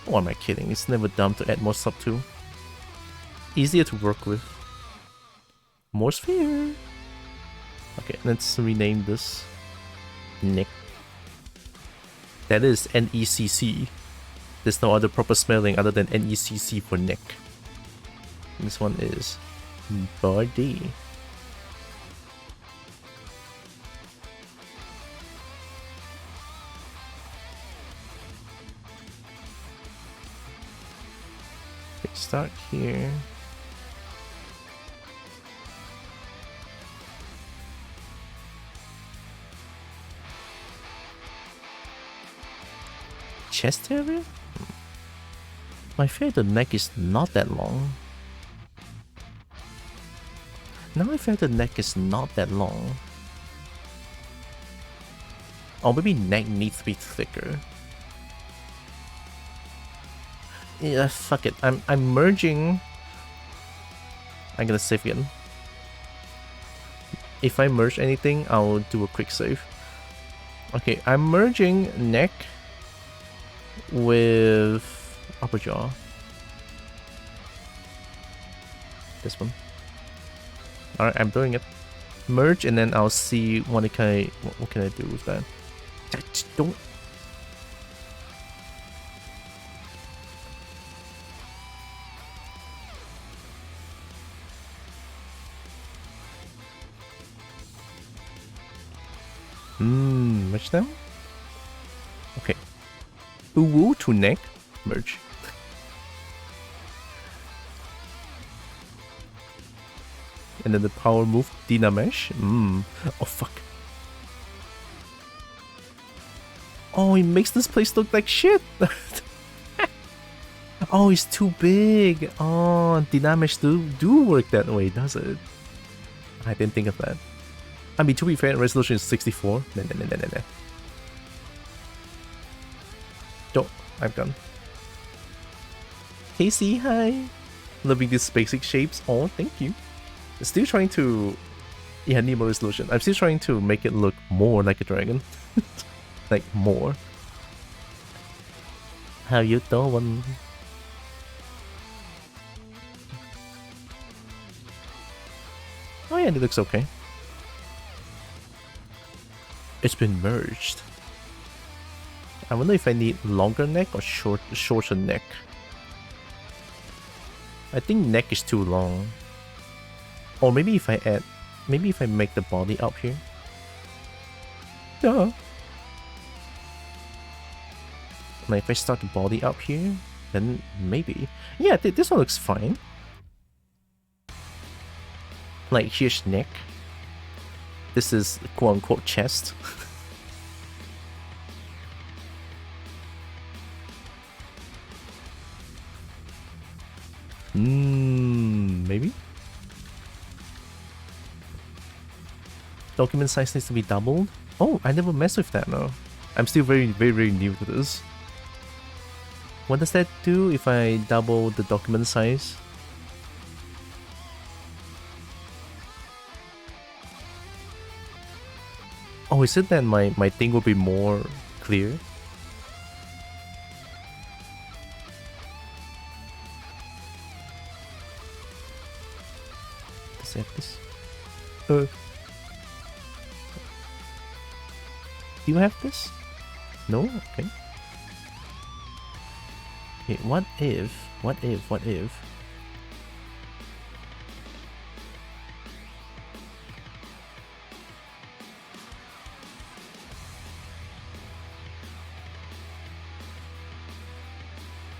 Or am I kidding? It's never dumb to add more sub tool. Easier to work with. More sphere. Okay, let's rename this Nick. That is NECC. There's no other proper spelling other than NECC for Nick. This one is body. Okay, start here. Chest area? I fear the neck is not that long. Now I fear the neck is not that long. Or maybe neck needs to be thicker. Yeah, fuck it. I'm merging. I'm gonna save again. If I merge anything, I'll do a quick save. Okay, I'm merging neck with upper jaw. This one. Alright, I'm doing it. Merge and then I'll see what can I do with that. Don't. Merge them? Okay. Uwu to neck, merge. And then the power move, Dynamesh. Oh fuck. Oh, it makes this place look like shit. Oh, it's too big. Oh, Dynamesh do work that way, does it? I didn't think of that. I mean, to be fair, resolution is 64. Nah. Oh, I'm done. Casey, hi. Loving these basic shapes. Oh, thank you. Still trying to... Yeah, need more resolution. I'm still trying to make it look more like a dragon. Like, more. How you doing? Oh yeah, it looks okay. It's been merged. I wonder if I need longer neck or shorter neck. I think neck is too long. Or maybe if I make the body up here. Duh. Like if I start the body up here, then maybe. Yeah, this one looks fine. Like here's neck. This is quote-unquote chest. Maybe? Document size needs to be doubled? Oh, I never messed with that now. I'm still very new to this. What does that do if I double the document size? Oh, is it that my thing will be more clear? Does it have this? Do you have this? No? Okay. Okay, what if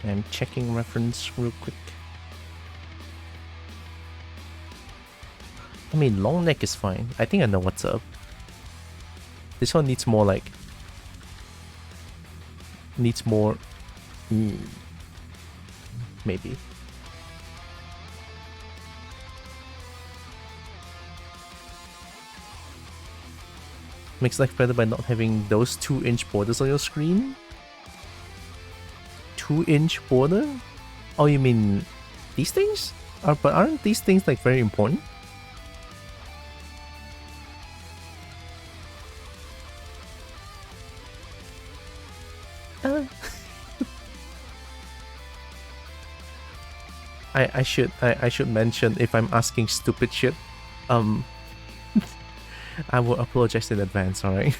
I'm checking reference real quick. I mean, long neck is fine. I think I know what's up. This one needs more like... Needs more... maybe. Makes life better by not having those 2-inch borders on your screen? 2-inch border? Oh, you mean these things? But aren't these things like very important? I should mention if I'm asking stupid shit, I will apologize in advance, alright?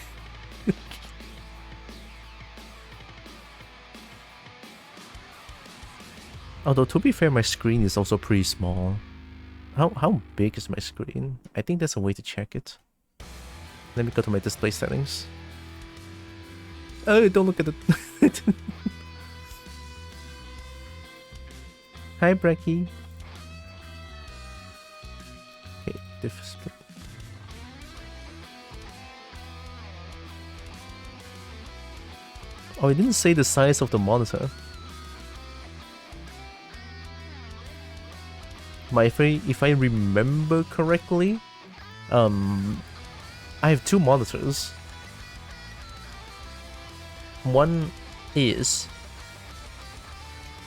Although, to be fair, my screen is also pretty small. How big is my screen? I think there's a way to check it. Let me go to my display settings. Oh, don't look at it. Hi, Brecky. Okay, display. Oh, it didn't say the size of the monitor. If I remember correctly, I have two monitors. One is...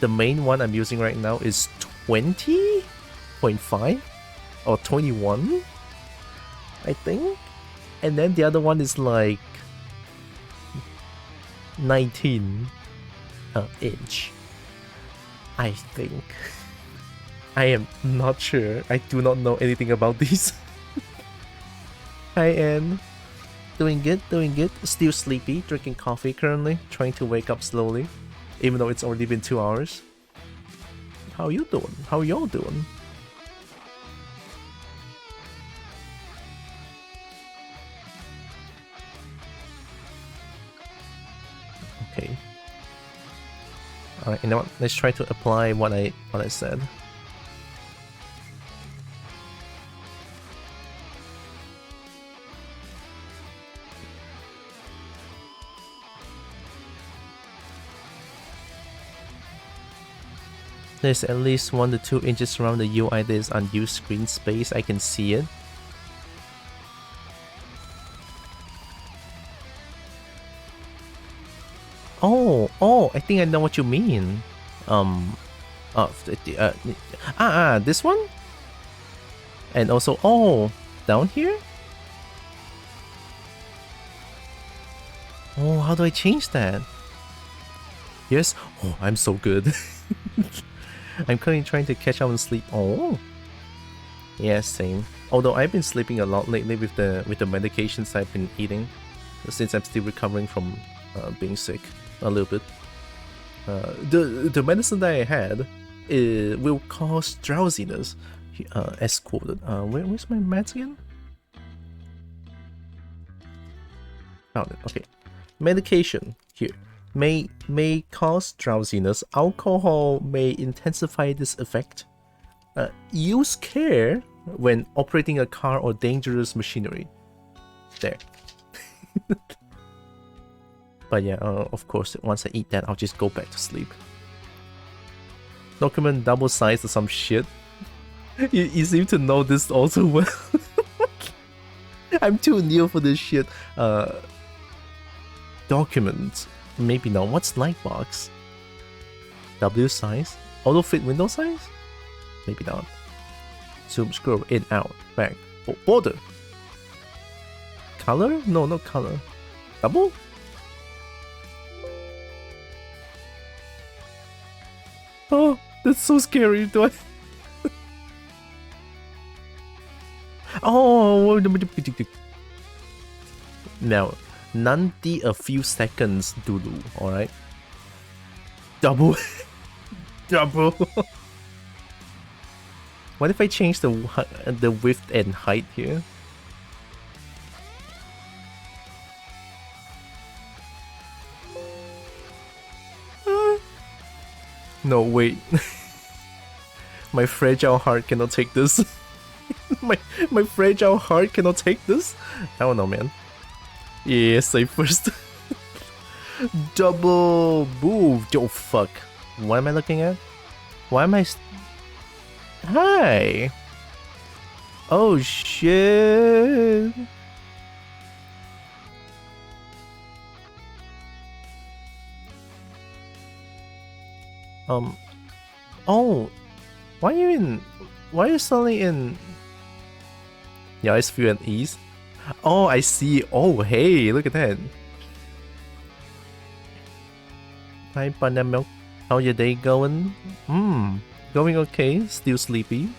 The main one I'm using right now is 20.5 or 21, I think. And then the other one is like 19 inch, I think. I am not sure. I do not know anything about these. Hi, Anne. Doing good, doing good. Still sleepy, drinking coffee currently. Trying to wake up slowly, even though it's already been 2 hours. How you doing? How y'all doing? Okay. Alright, you know what? Let's try to apply what I said. There's at least 1 to 2 inches around the UI. There's unused screen space. I can see it. Oh, I think I know what you mean. This one? And also, oh, down here? Oh, how do I change that? Yes? Oh, I'm so good. I'm currently trying to catch up on sleep. Oh, yeah, same. Although I've been sleeping a lot lately with the medications I've been eating, since I'm still recovering from being sick a little bit. The medicine that I had will cause drowsiness, as quoted. Where's my meds again? Found it. Okay, medication here. May cause drowsiness. Alcohol may intensify this effect. Use care when operating a car or dangerous machinery. There. But yeah, of course, once I eat that, I'll just go back to sleep. Document double sized or some shit. You seem to know this also well. I'm too new for this shit. Document. Maybe not. What's Lightbox? W size? Auto fit window size? Maybe not. Zoom, scroll, in, out, back. Border. Color? No, not color. Double? Oh, that's so scary. Do I? Oh, now. Nanti a few seconds dulu, alright? Double. Double. What if I change the width and height here? No, wait. My fragile heart cannot take this. my fragile heart cannot take this. I don't know, man. Yeah, save first. Double move. Oh fuck. What am I looking at? Why am I? Hi. Oh shit. Oh, why are you in? Why are you suddenly in? Yeah, it's few and ease. Oh, I see. Oh, hey, look at that. Hi, Banana. How your day going? Going okay. Still sleepy.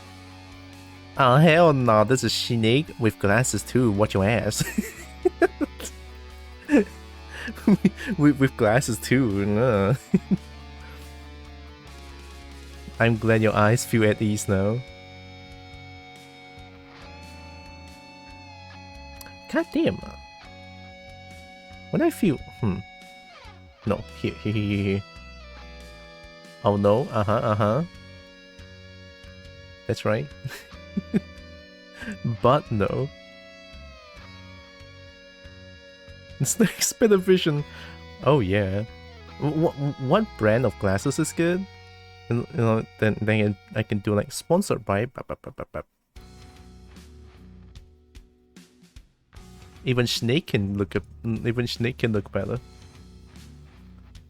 Oh hell no! This is Snek with glasses too. Watch your ass. with glasses too. I'm glad your eyes feel at ease now. God damn. When I feel... No, here. Oh no, That's right. But no. Snek Better Vision. Oh yeah. What brand of glasses is good? You know, then I can do like sponsored by. Even Snek can look up. Even Snek can look better.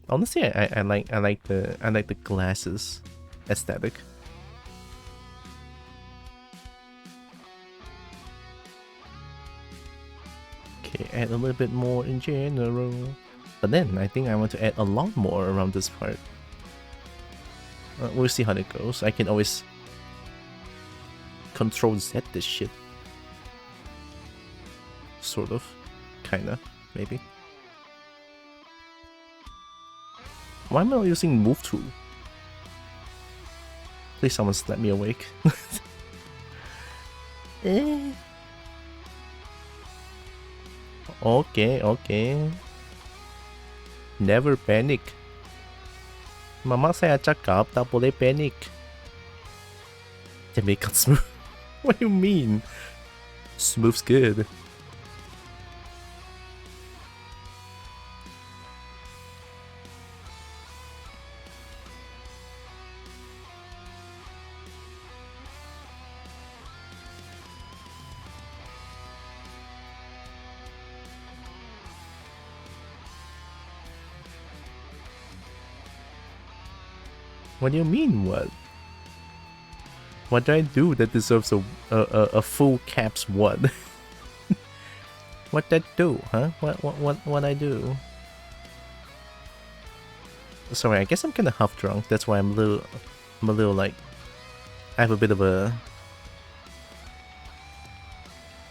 Honestly, I like the glasses aesthetic. Okay, add a little bit more in general, but then I think I want to add a lot more around this part. We'll see how that goes. I can always Control Z this shit. Sort of. Kinda. Maybe. Why am I not using move tool? Please someone slap me awake. Okay. Never panic. Mama saya cakap tak boleh panic. They make it smooth. What do you mean? Smooth's good. What do you mean, what? What did I do that deserves a full caps what? What did I do, huh? What I do? Sorry, I guess I'm kinda half drunk, that's why I'm a little like... I have a bit of a...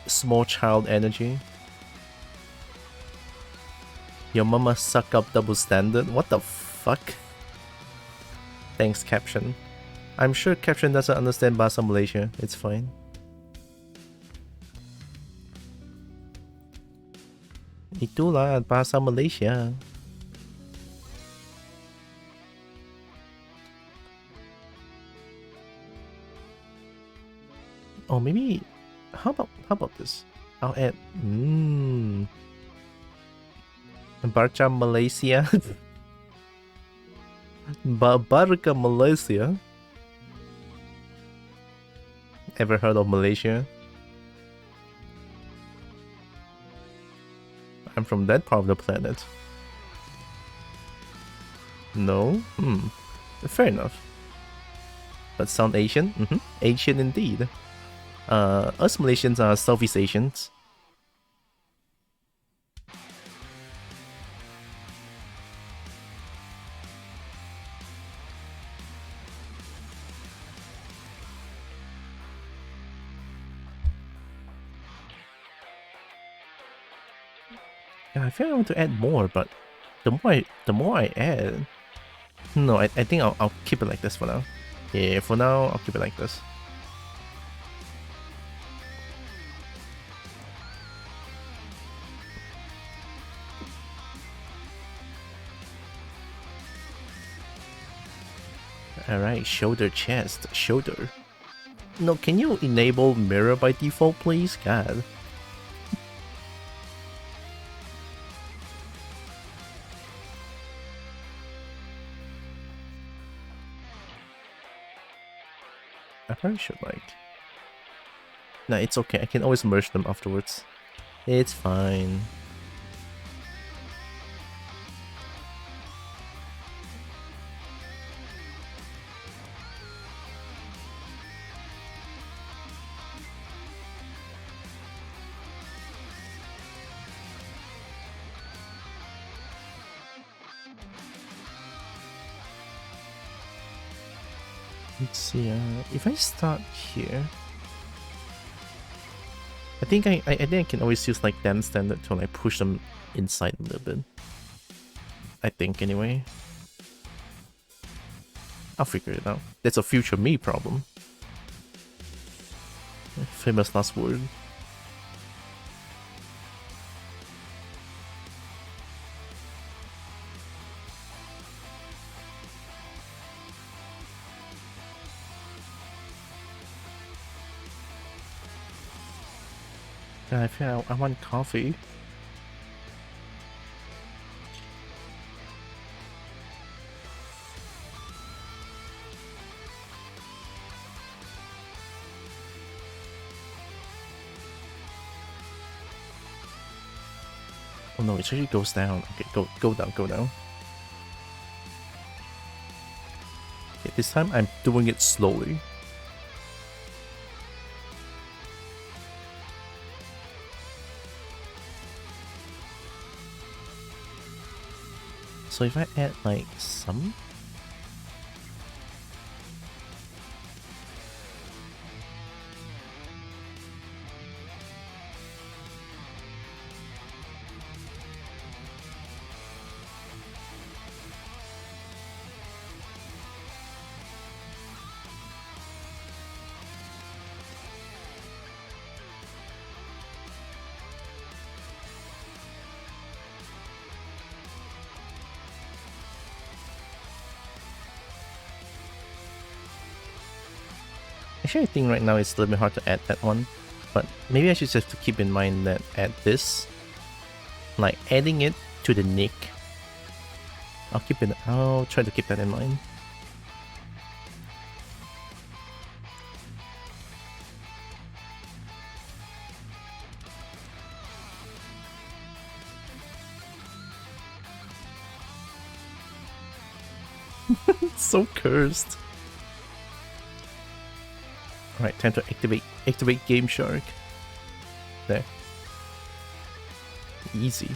small child energy. Your mama suck up double standard? What the fuck? Thanks, Caption. I'm sure Caption doesn't understand Bahasa Malaysia. It's fine. Itulah Bahasa Malaysia. Oh, maybe... How about this? I'll add... Barca Malaysia. Barca Malaysia. Ever heard of Malaysia? I'm from that part of the planet. No? Fair enough. But sound Asian? Asian indeed. Us Malaysians are Southeast Asians. Yeah, I feel I want to add more, but the more I add... No, I think I'll keep it like this for now. Yeah, for now, I'll keep it like this. Alright, shoulder, chest, shoulder. No, can you enable mirror by default, please? God. I probably should, like... Nah, it's okay. I can always merge them afterwards. It's fine. Let's see, if I start here... I think I can always use like them standard to like push them inside a little bit. I think anyway. I'll figure it out. That's a future me problem. Famous last word. God, I feel I want coffee. Oh no, it actually goes down. Okay, go down, go down. Okay, this time I'm doing it slowly. So if I add like some... Actually, I think right now it's a little bit hard to add that one, but maybe I should just have to keep in mind that add this, like adding it to the neck. I'll try to keep that in mind. It's so cursed. Alright, time to activate Game Shark. There. Easy.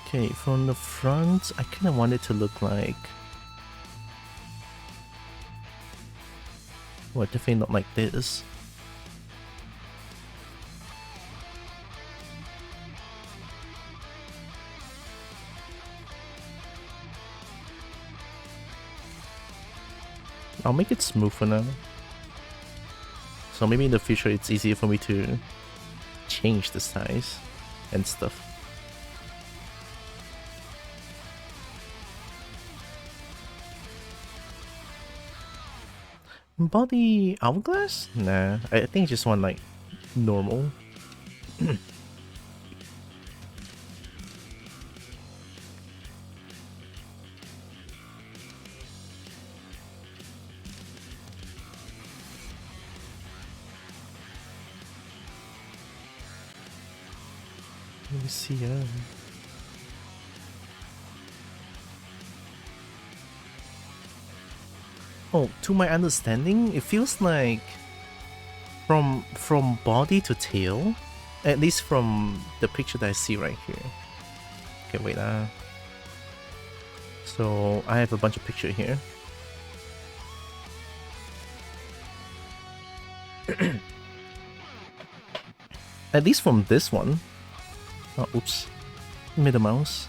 Okay, from the front, I kind of want it to look like... Well, definitely not like this. I'll make it smooth for now. So maybe in the future it's easier for me to change the size and stuff. Body hourglass? Nah, I think I just want like normal. Let me see. Oh, to my understanding, it feels like from body to tail, at least from the picture that I see right here. Okay, wait. So I have a bunch of picture here. At least from this one. Oh, oops. Middle mouse.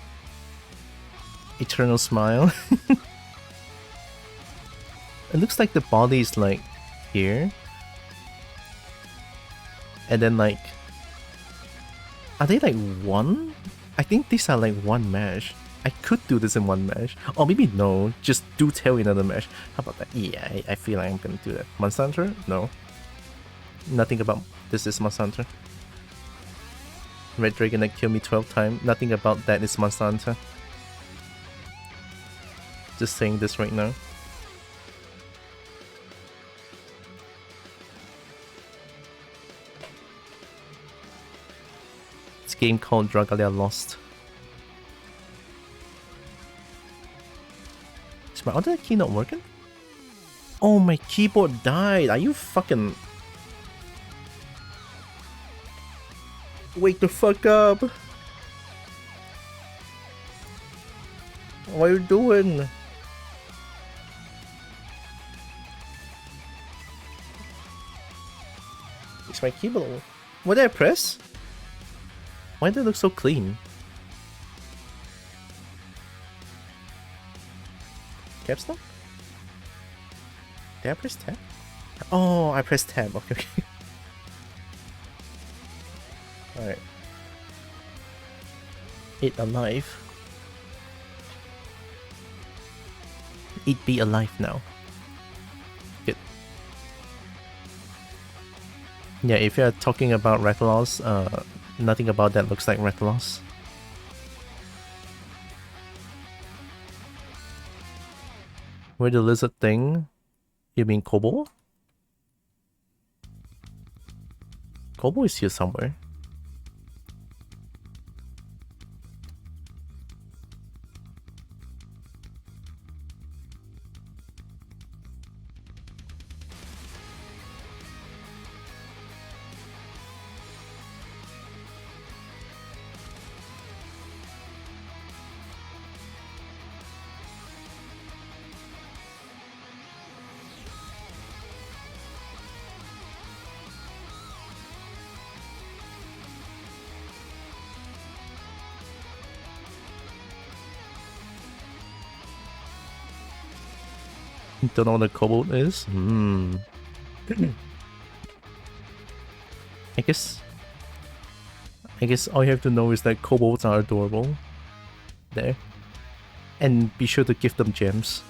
Eternal smile. It looks like the body is like here. And then like... Are they like one? I think these are like one mesh. I could do this in one mesh. Or maybe no, just do tail in another mesh. How about that? Yeah, I feel like I'm gonna do that. Monster Hunter? No. Nothing about this is Monster Hunter. Red Dragon that killed me 12 times. Nothing about that is Monster Hunter. Just saying this right now. It's a game called Dragalia Lost. Is my other key not working? Oh, my keyboard died. Are you fucking... Wake the fuck up! What are you doing? Is my keyboard... What did I press? Why did it look so clean? Caps lock? Did I press tab? Oh, I pressed tab. Okay, okay. Alright. It alive. It be alive now. Good. Yeah, if you're talking about Rathalos, nothing about that looks like Rathalos. Where the lizard thing? You mean Kobo? Kobo is here somewhere. Don't know what a kobold is? I guess all you have to know is that kobolds are adorable. There. And be sure to give them gems.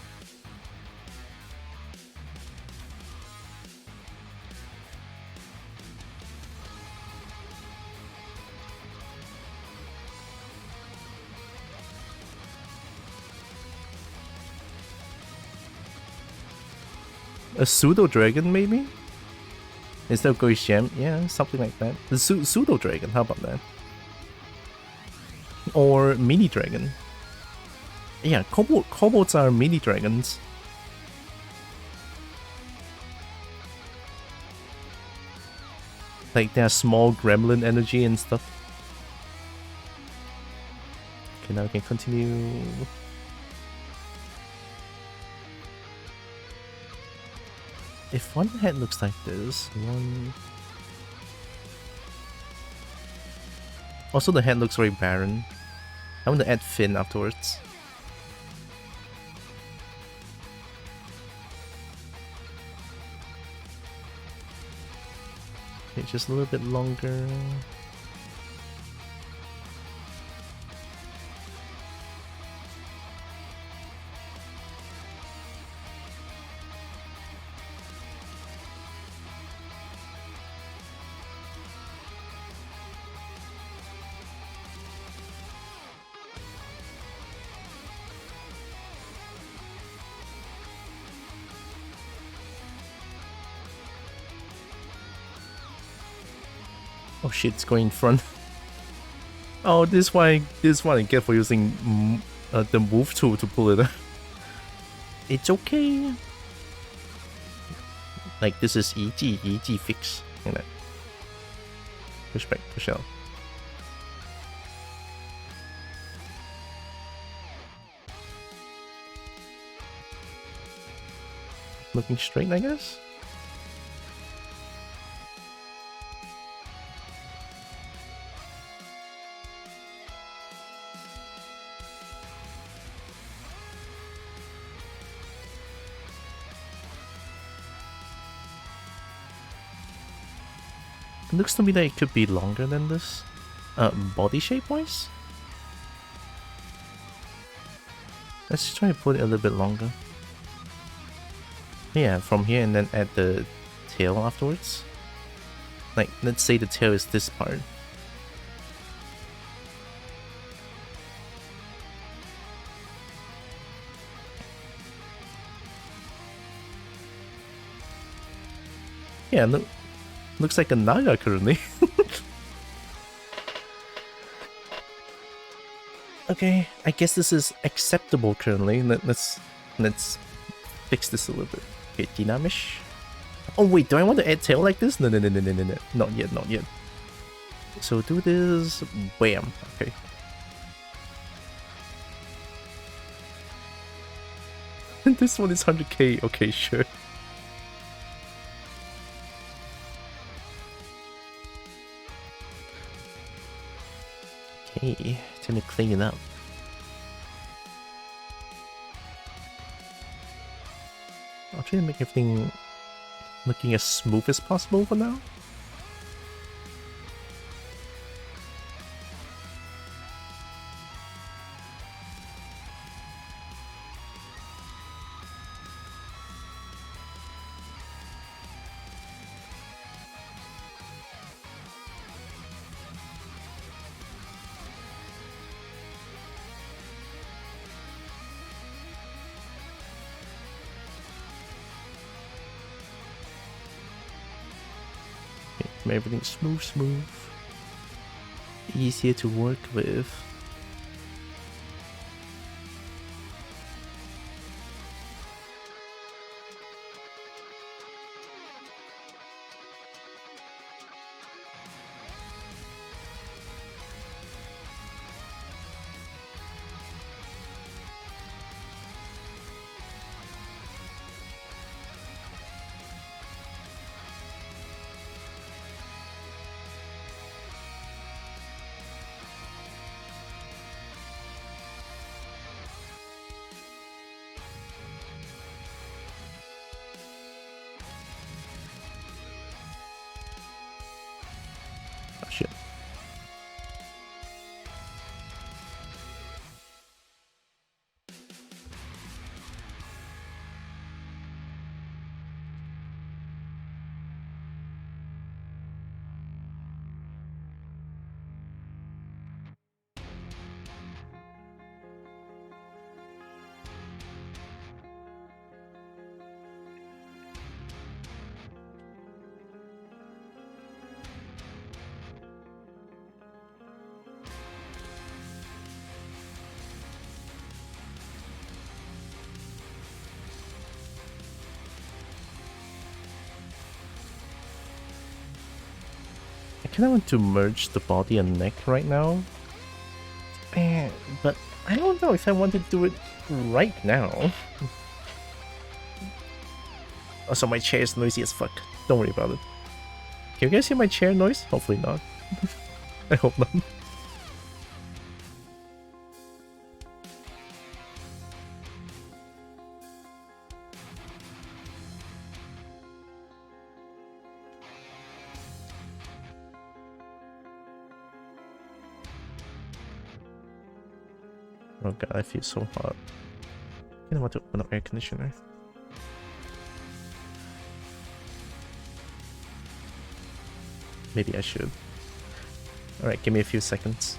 A pseudo dragon, maybe? Instead of Goi's gem? Yeah, something like that. The pseudo dragon, how about that? Or mini dragon. Yeah, kobolds are mini dragons. Like, they are small gremlin energy and stuff. Okay, now we can continue. If one head looks like this, one... Also, the head looks very barren. I want to add fin afterwards. Okay, just a little bit longer. Oh shit, it's going in front. Oh, this is what I get for using the move tool to pull it. It's okay. Like, this is EG fix. You know. Push back, push out. Looking straight, I guess. It looks to me like it could be longer than this. Body shape wise? Let's try to put it a little bit longer. Yeah, from here and then add the tail afterwards. Like, let's say the tail is this part. Yeah, looks like a Naga currently. Okay, I guess this is acceptable currently. Let's fix this a little bit. Okay, dynamish. Oh wait, do I want to add tail like this? No, not yet, not yet. So do this, bam. Okay. This one is 100k. Okay, sure. Okay, time to clean it up. I'll try to make everything looking as smooth as possible for now. Everything smooth. Easier to work with. Oh shit. I kinda want to merge the body and neck right now. But I don't know if I want to do it right now. Also, my chair is noisy as fuck. Don't worry about it. Can you guys hear my chair noise? Hopefully not. I hope not. Oh god, I feel so hot. I don't want to open up air conditioner. Maybe I should. Alright, give me a few seconds.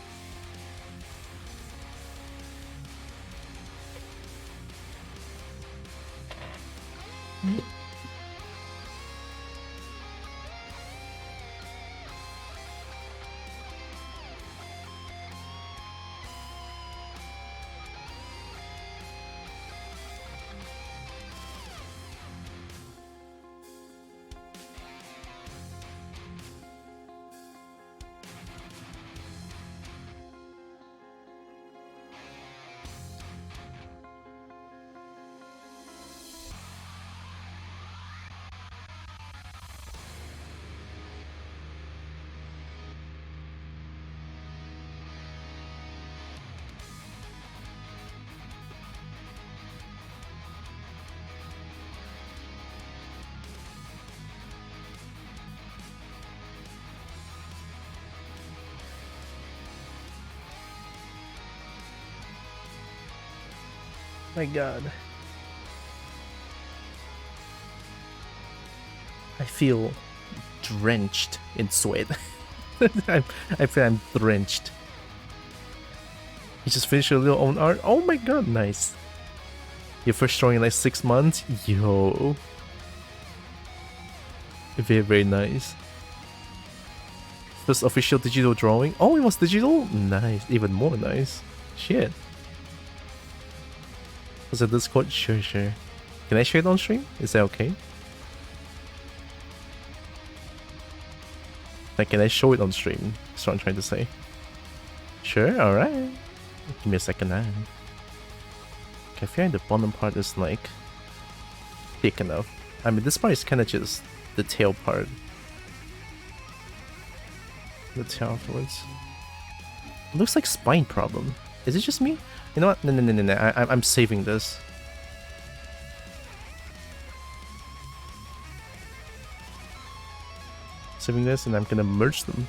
My god. I feel drenched in sweat. I feel I'm drenched. You just finished your little own art? Oh my god, nice. Your first drawing in like 6 months? Yo. Very, very nice. First official digital drawing? Oh, it was digital? Nice. Even more nice. Shit. Was it Discord? Sure, sure. Can I share it on stream? Is that okay? Like, can I show it on stream? That's what I'm trying to say. Sure, alright. Give me a second now. Okay, I feel like the bottom part is like thick enough. I mean, this part is kind of just the tail part. The tail afterwards. It looks like spine problem. Is it just me? You know what? No. I'm saving this. Saving this, and I'm gonna merge them.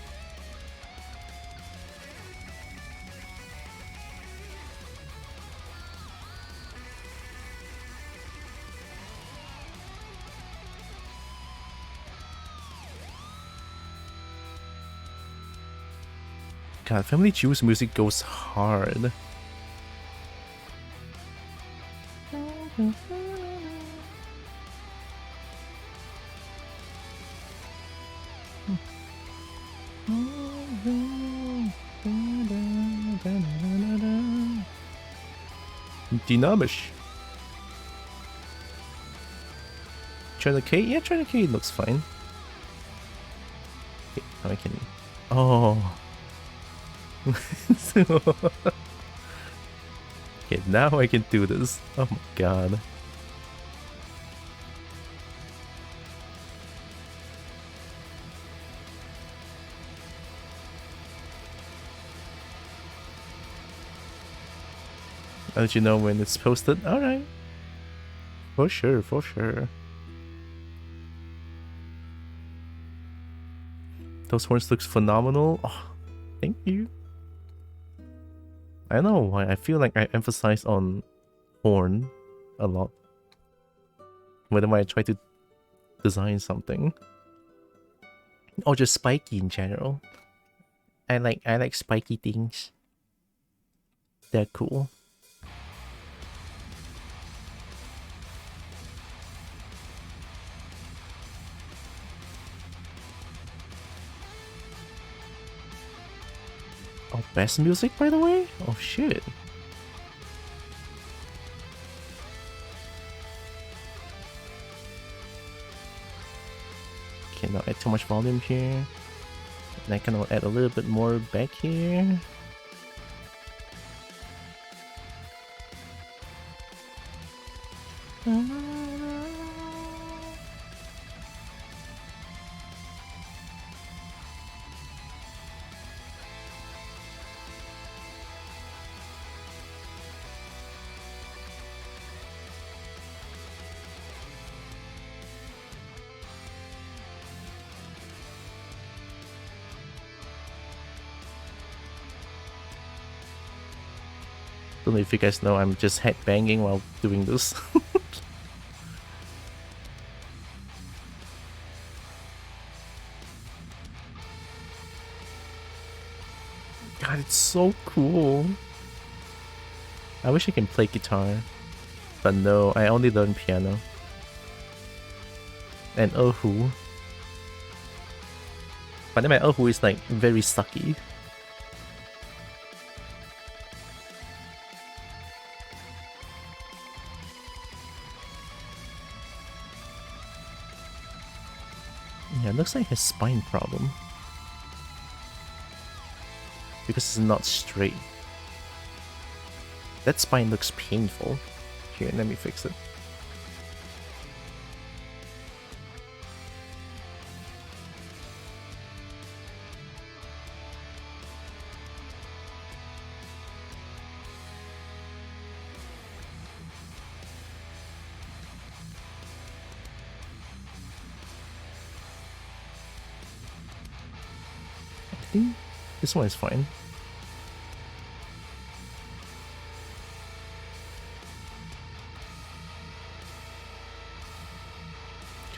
God, Family Jewel's music goes hard. Dynamish. China K? Yeah, China K looks fine. Okay, now I can... Oh. Okay, now I can do this. Oh my god. I'll let you know when it's posted. Alright. For sure, for sure. Those horns looks phenomenal. Oh, thank you. I know why I feel like I emphasize on horn a lot whenever I try to design something. Or just spiky in general. I like spiky things. They're cool. Oh, best music, by the way? Oh, shit. Okay, now add too much volume here. And I can add a little bit more back here. Don't know if you guys know, I'm just head banging while doing this. God, it's so cool. I wish I can play guitar. But no, I only learn piano. And erhu. But then my erhu is like very sucky. Yeah, it looks like his spine problem. Because it's not straight. That spine looks painful. Here, let me fix it. I think this one is fine.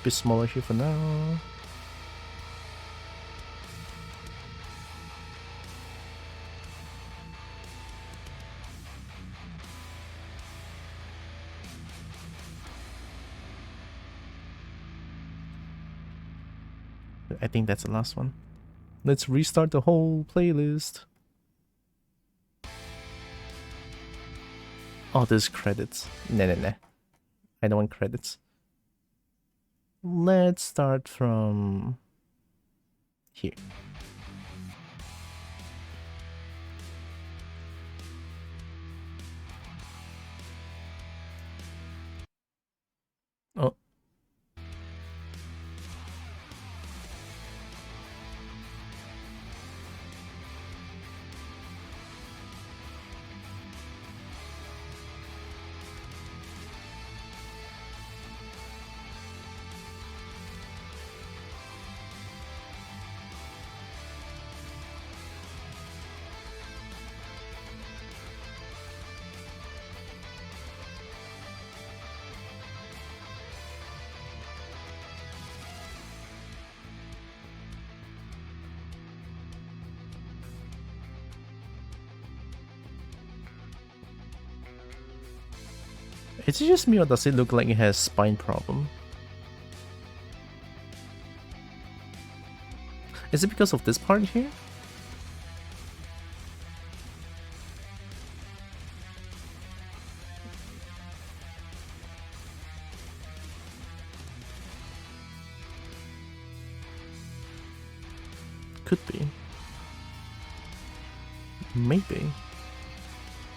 keep it smaller here for now. I think that's the last one. Let's restart the whole playlist. Oh, there's credits. Nah. I don't want credits. Let's start from here. Oh. Is it just me or does it look like it has spine problem? Is it because of this part here? Could be. Maybe.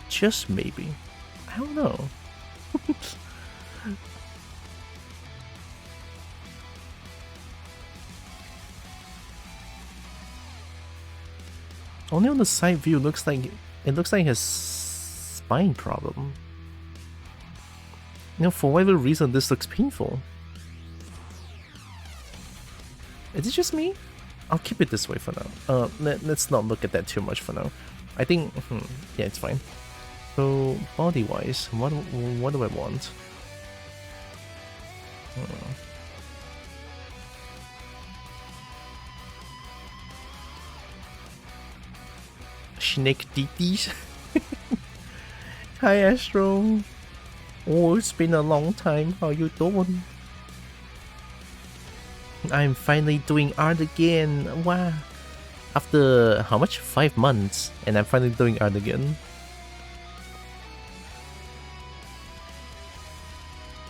Just maybe. I don't know. Only on the side view looks like it looks like it has spine problem. You know, for whatever reason this looks painful. Is it just me? I'll keep it this way for now. Let's not look at that too much for now. I think yeah, it's fine. So body wise, what do I want? Snek DDs. Hi Astro. Oh, it's been a long time. How you doing? I'm finally doing art again. Wow. After how much? 5 months, and I'm finally doing art again.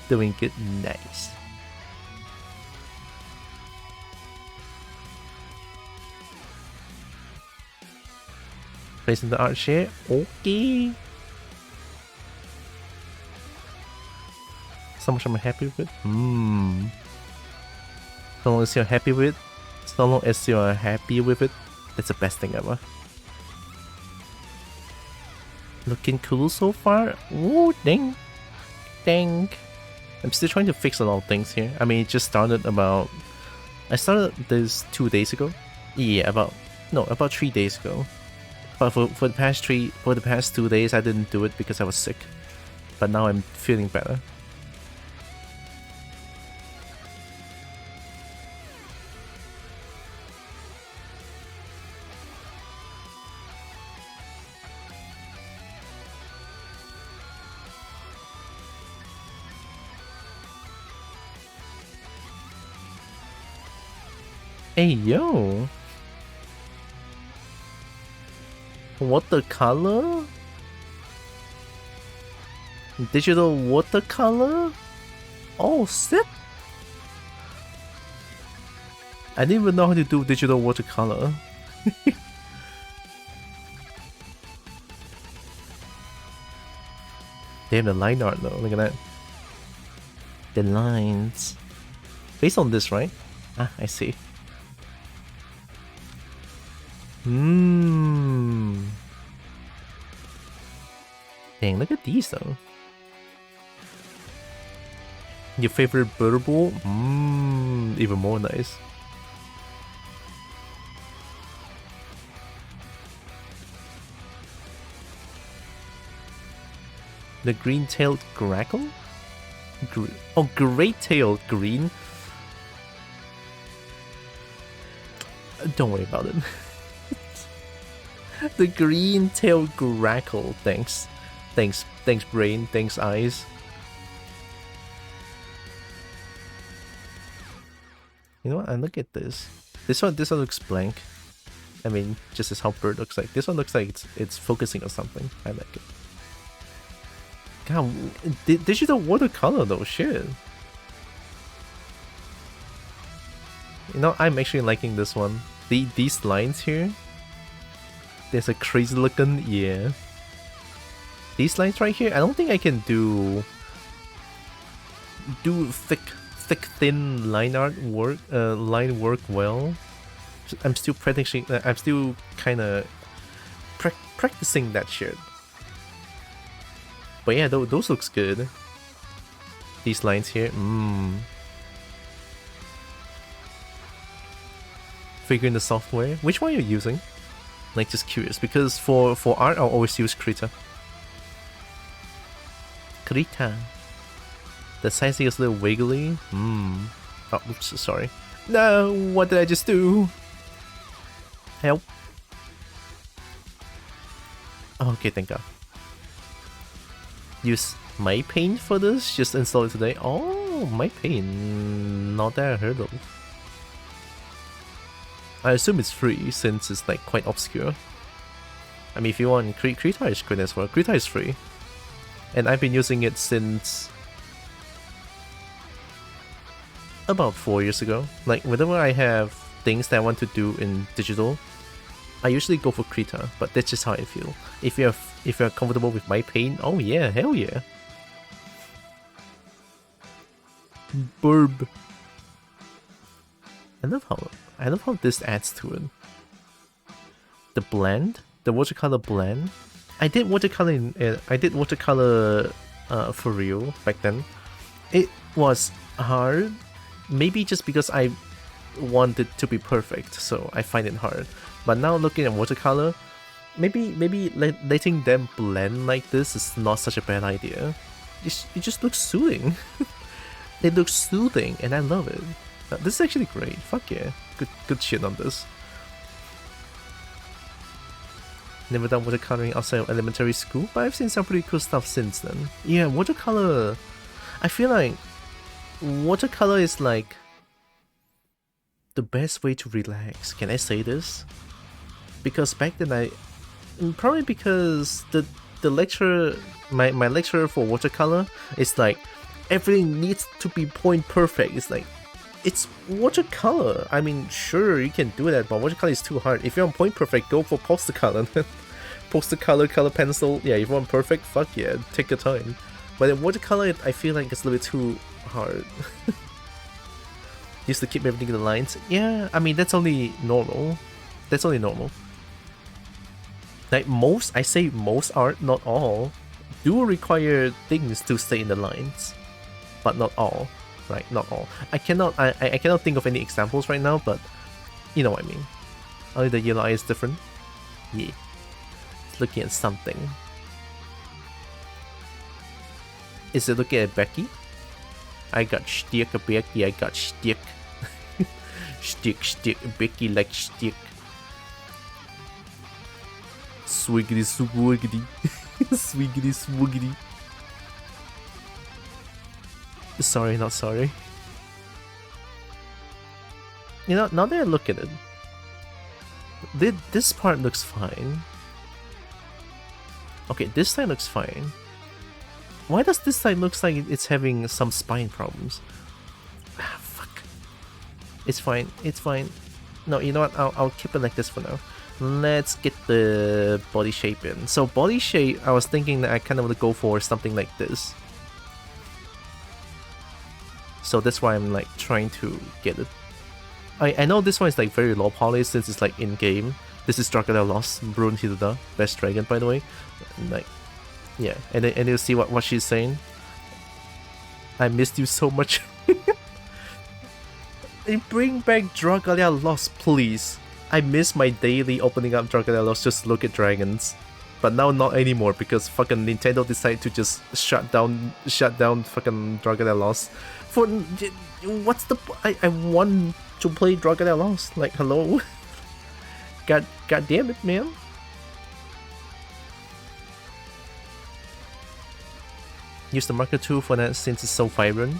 Doing good, nice. Placing the art share, okay. So much I'm happy with. So long as you're happy with it, so long as you're happy with it, that's the best thing ever. Looking cool so far. Ooh, dang. I'm still trying to fix a lot of things here. I mean, it just started about... I started this 2 days ago. Yeah, about 3 days ago. But for the past 2 days, I didn't do it because I was sick. But now I'm feeling better. Hey yo! Watercolor? Digital watercolor? Oh, sick! I didn't even know how to do digital watercolor. They have the line art though, look at that. The lines. Based on this, right? Ah, I see. Dang, look at these though. Your favorite burble? Even more nice. The green-tailed grackle? Oh, great-tailed green. Don't worry about it. The green tail grackle. Thanks, brain. Thanks, eyes. You know what? I look at this. This one looks blank. I mean, just as how bird looks like. This one looks like it's focusing on something. I like it. God, digital watercolor though, shit. You know, I'm actually liking this one. These lines here. There's a crazy looking, yeah. These lines right here, I don't think I can do thick, thin line work well. I'm still practicing. I'm still kind of practicing that shit. But yeah, those looks good. These lines here, Figuring the software. Which one are you using? Like, just curious, because for art I'll always use Krita. The sizing is a little wiggly. Oh, oops, sorry. No, what did I just do? Help. Okay, thank God. Use my paint for this? Just install it today? Oh, my paint. Not that I heard of. I assume it's free since it's like quite obscure. I mean, if you want, Krita is good as well. Krita is free. And I've been using it since about 4 years ago. Like, whenever I have things that I want to do in digital, I usually go for Krita, but that's just how I feel. If you're comfortable with my paint, oh yeah, hell yeah. Burb. I love how this adds to it. The blend, the watercolor blend. I did watercolor for real back then. It was hard, maybe just because I want it to be perfect, so I find it hard. But now looking at watercolor, maybe letting them blend like this is not such a bad idea. It just looks soothing. It looks soothing, and I love it. This is actually great. Fuck yeah, good shit on this. Never done watercoloring outside of elementary school, but I've seen some pretty cool stuff since then. Yeah, watercolor. I feel like watercolor is like the best way to relax. Can I say this? Because back then probably because the lecturer, my lecturer for watercolor is like, everything needs to be point perfect. It's like, it's watercolor. I mean, sure, you can do that, but watercolor is too hard. If you want point perfect, go for poster color. Poster color, color pencil. Yeah, if you want perfect, fuck yeah, take your time. But in watercolor, I feel like it's a little bit too hard. Used to keep everything in the lines. Yeah, I mean, that's only normal. That's only normal. Like I say most art, not all, do require things to stay in the lines, but not all. Right, not all. I cannot think of any examples right now, but you know what I mean. Only the yellow eye is different. Yeah. It's looking at something. Is it looking at Becky? I got stick, Becky, I got stick. Stick, Becky like stick. Swiggity swiggity. Swiggity swiggity. Sorry, not sorry. You know, now that I look at it, this part looks fine. Okay, this side looks fine. Why does this side looks like it's having some spine problems? Ah, fuck. It's fine, it's fine. No, you know what, I'll keep it like this for now. Let's get the body shape in. So body shape, I was thinking that I kind of want to go for something like this. So that's why I'm like trying to get it. I know this one is like very low poly since it's like in game. This is Dracula Lost, Brunhilda, best dragon by the way. And like, yeah, and you'll see what she's saying. I missed you so much. Bring back Dracula Lost, please. I miss my daily opening up Dracula Lost just to look at dragons. But now not anymore because fucking Nintendo decided to just shut down fucking Dracula Lost. For what's the I want to play Dracula Lost, like hello. God damn it, man. Use the marker tool for that since it's so vibrant.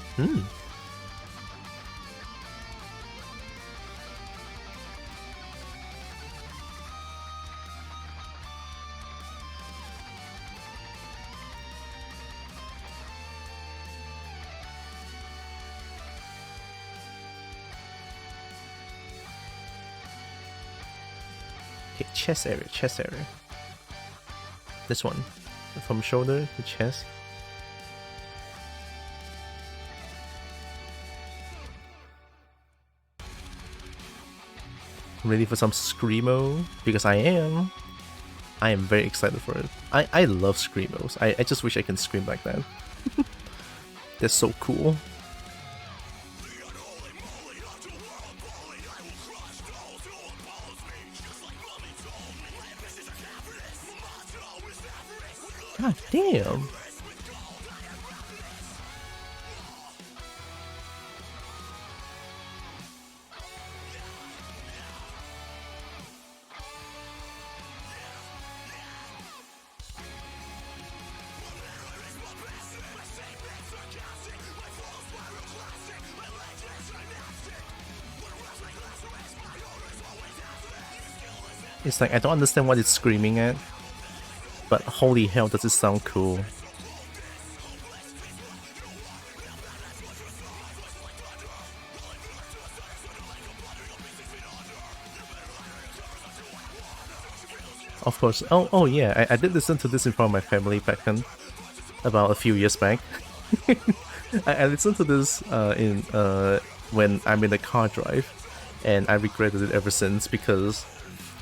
Okay, chest area. This one. From shoulder to chest. Ready for some screamo? Because I am. I am very excited for it. I love screamos. I just wish I can scream like that. That's so cool. God damn. It's like, I don't understand what it's screaming at, but holy hell does it sound cool. Of course. Oh yeah, I did listen to this in front of my family back then, about a few years back. I listened to this when I'm in a car drive, and I regretted it ever since because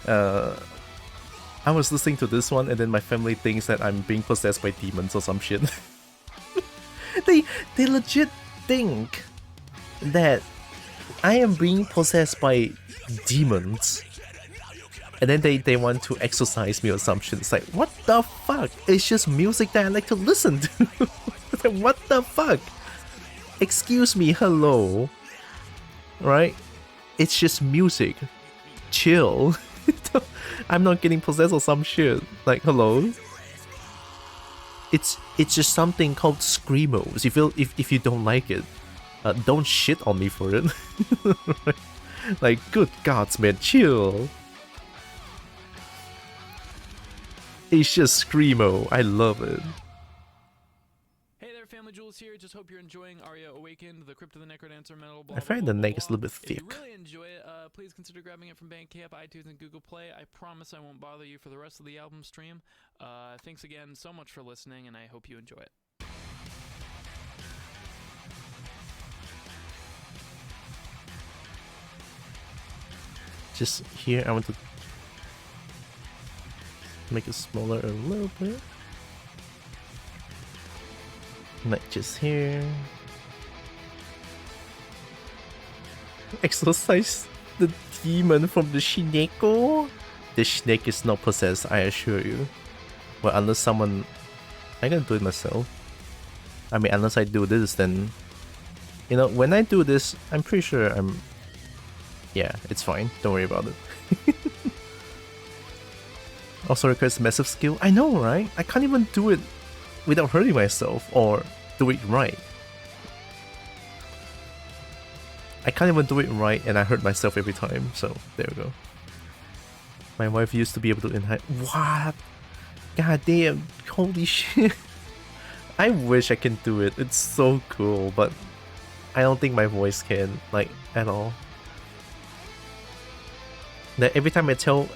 I was listening to this one and then my family thinks that I'm being possessed by demons or some shit. They legit think that I am being possessed by demons. And then they want to exorcise me or some shit. It's like, what the fuck? It's just music that I like to listen to. It's like, what the fuck? Excuse me, hello. Right? It's just music. Chill. I'm not getting possessed or some shit. Like, hello? It's just something called screamos. If you don't like it, don't shit on me for it. Like, good gods, man, chill. It's just screamo. I love it. Hey there, Family Jules here. Just hope you're enjoying Aria Awakened, the Crypt of the Necrodancer metal. I find the neck is a little bit thick. If you really enjoy it, please consider grabbing it from Bandcamp, iTunes, and Google Play. I promise I won't bother you for the rest of the album stream. Thanks again so much for listening, and I hope you enjoy it. Just here, I want to make it smaller a little bit. Like just here. Exorcise the demon from the Shneko. The snake is not possessed, I assure you. Well, unless someone... I can do it myself. I mean, unless I do this, then... You know, when I do this, I'm pretty sure I'm... Yeah, it's fine. Don't worry about it. Also requires massive skill. I know, right? I can't even do it without hurting myself or do it right. I can't even do it right and I hurt myself every time, so there we go. My wife used to be able to inhale. What? God damn, holy shit. I wish I can do it. It's so cool, but I don't think my voice can, like, at all. That every time I tell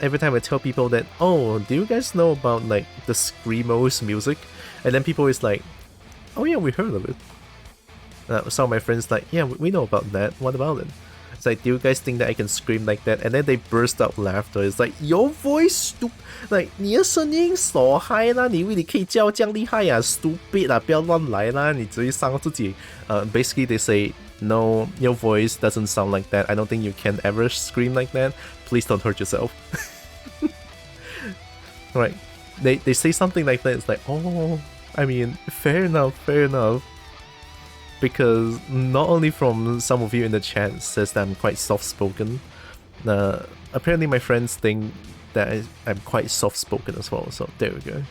people that, oh, do you guys know about like the screamos music? And then people is like, oh yeah, we heard of it. Some of my friends like, yeah, we know about that. What about it? It's like, do you guys think that I can scream like that? And then they burst out laughter. It's like, your voice like 你的声音傻嗨啦，你以为你可以叫这样厉害啊 ？Stupid 啊，不要乱来啦，你只会伤自己。Basically they say, no, your voice doesn't sound like that. I don't think you can ever scream like that. Please don't hurt yourself. Right. They say something like that. It's like, oh, I mean, fair enough. Because not only from some of you in the chat says that I'm quite soft-spoken. A apparently my friends think that I'm quite soft-spoken as well, so there we go.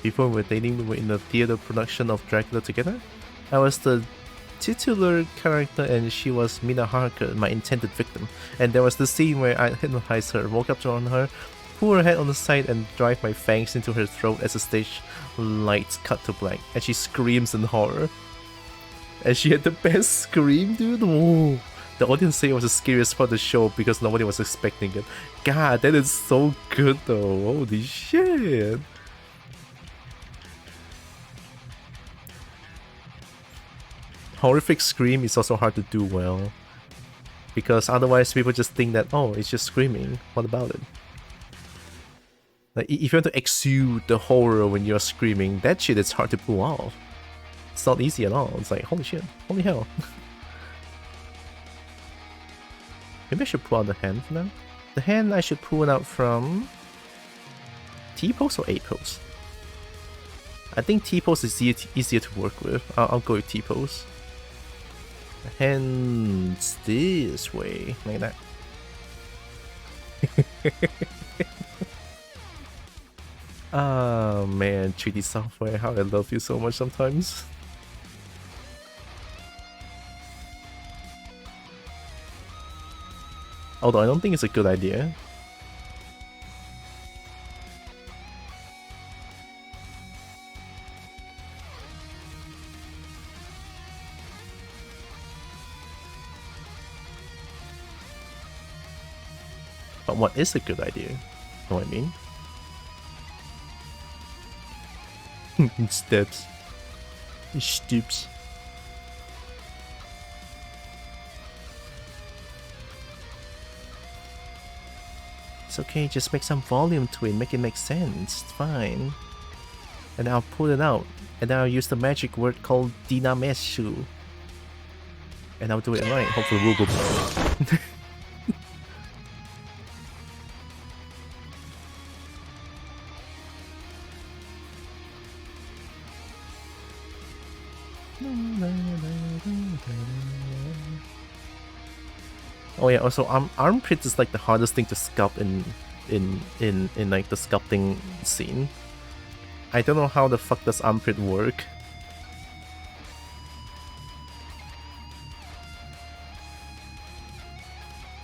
Before we were dating, we were in the theater production of Dracula together. I was the titular character and she was Mina Harker, my intended victim. And there was the scene where I hypnotized her, walk up on her, pull her head on the side and drive my fangs into her throat as the stage lights cut to black. And she screams in horror. And she had the best scream, dude. Whoa. The audience said it was the scariest part of the show because nobody was expecting it. God, that is so good though. Holy shit. Horrific scream is also hard to do well, because otherwise people just think that, oh, it's just screaming, what about it? Like, if you want to exude the horror when you're screaming, that shit is hard to pull off. It's not easy at all. It's like, holy shit, holy hell. Maybe I should pull out the hand for now. The hand I should pull it out from T-pose or A-pose? I think T-pose is easier to work with. I'll go with T-pose. Hands this way, like that. Ah man, 3D software, how I love you so much sometimes. Although I don't think it's a good idea. But what is a good idea? Know what I mean? Steps. Stoops. It's okay, just make some volume to it, make it make sense. It's fine. And I'll pull it out. And then I'll use the magic word called Dinameshu. And I'll do it right. Hopefully we'll go. Oh yeah, also armpits is like the hardest thing to sculpt in like the sculpting scene. I don't know how the fuck does armpit work.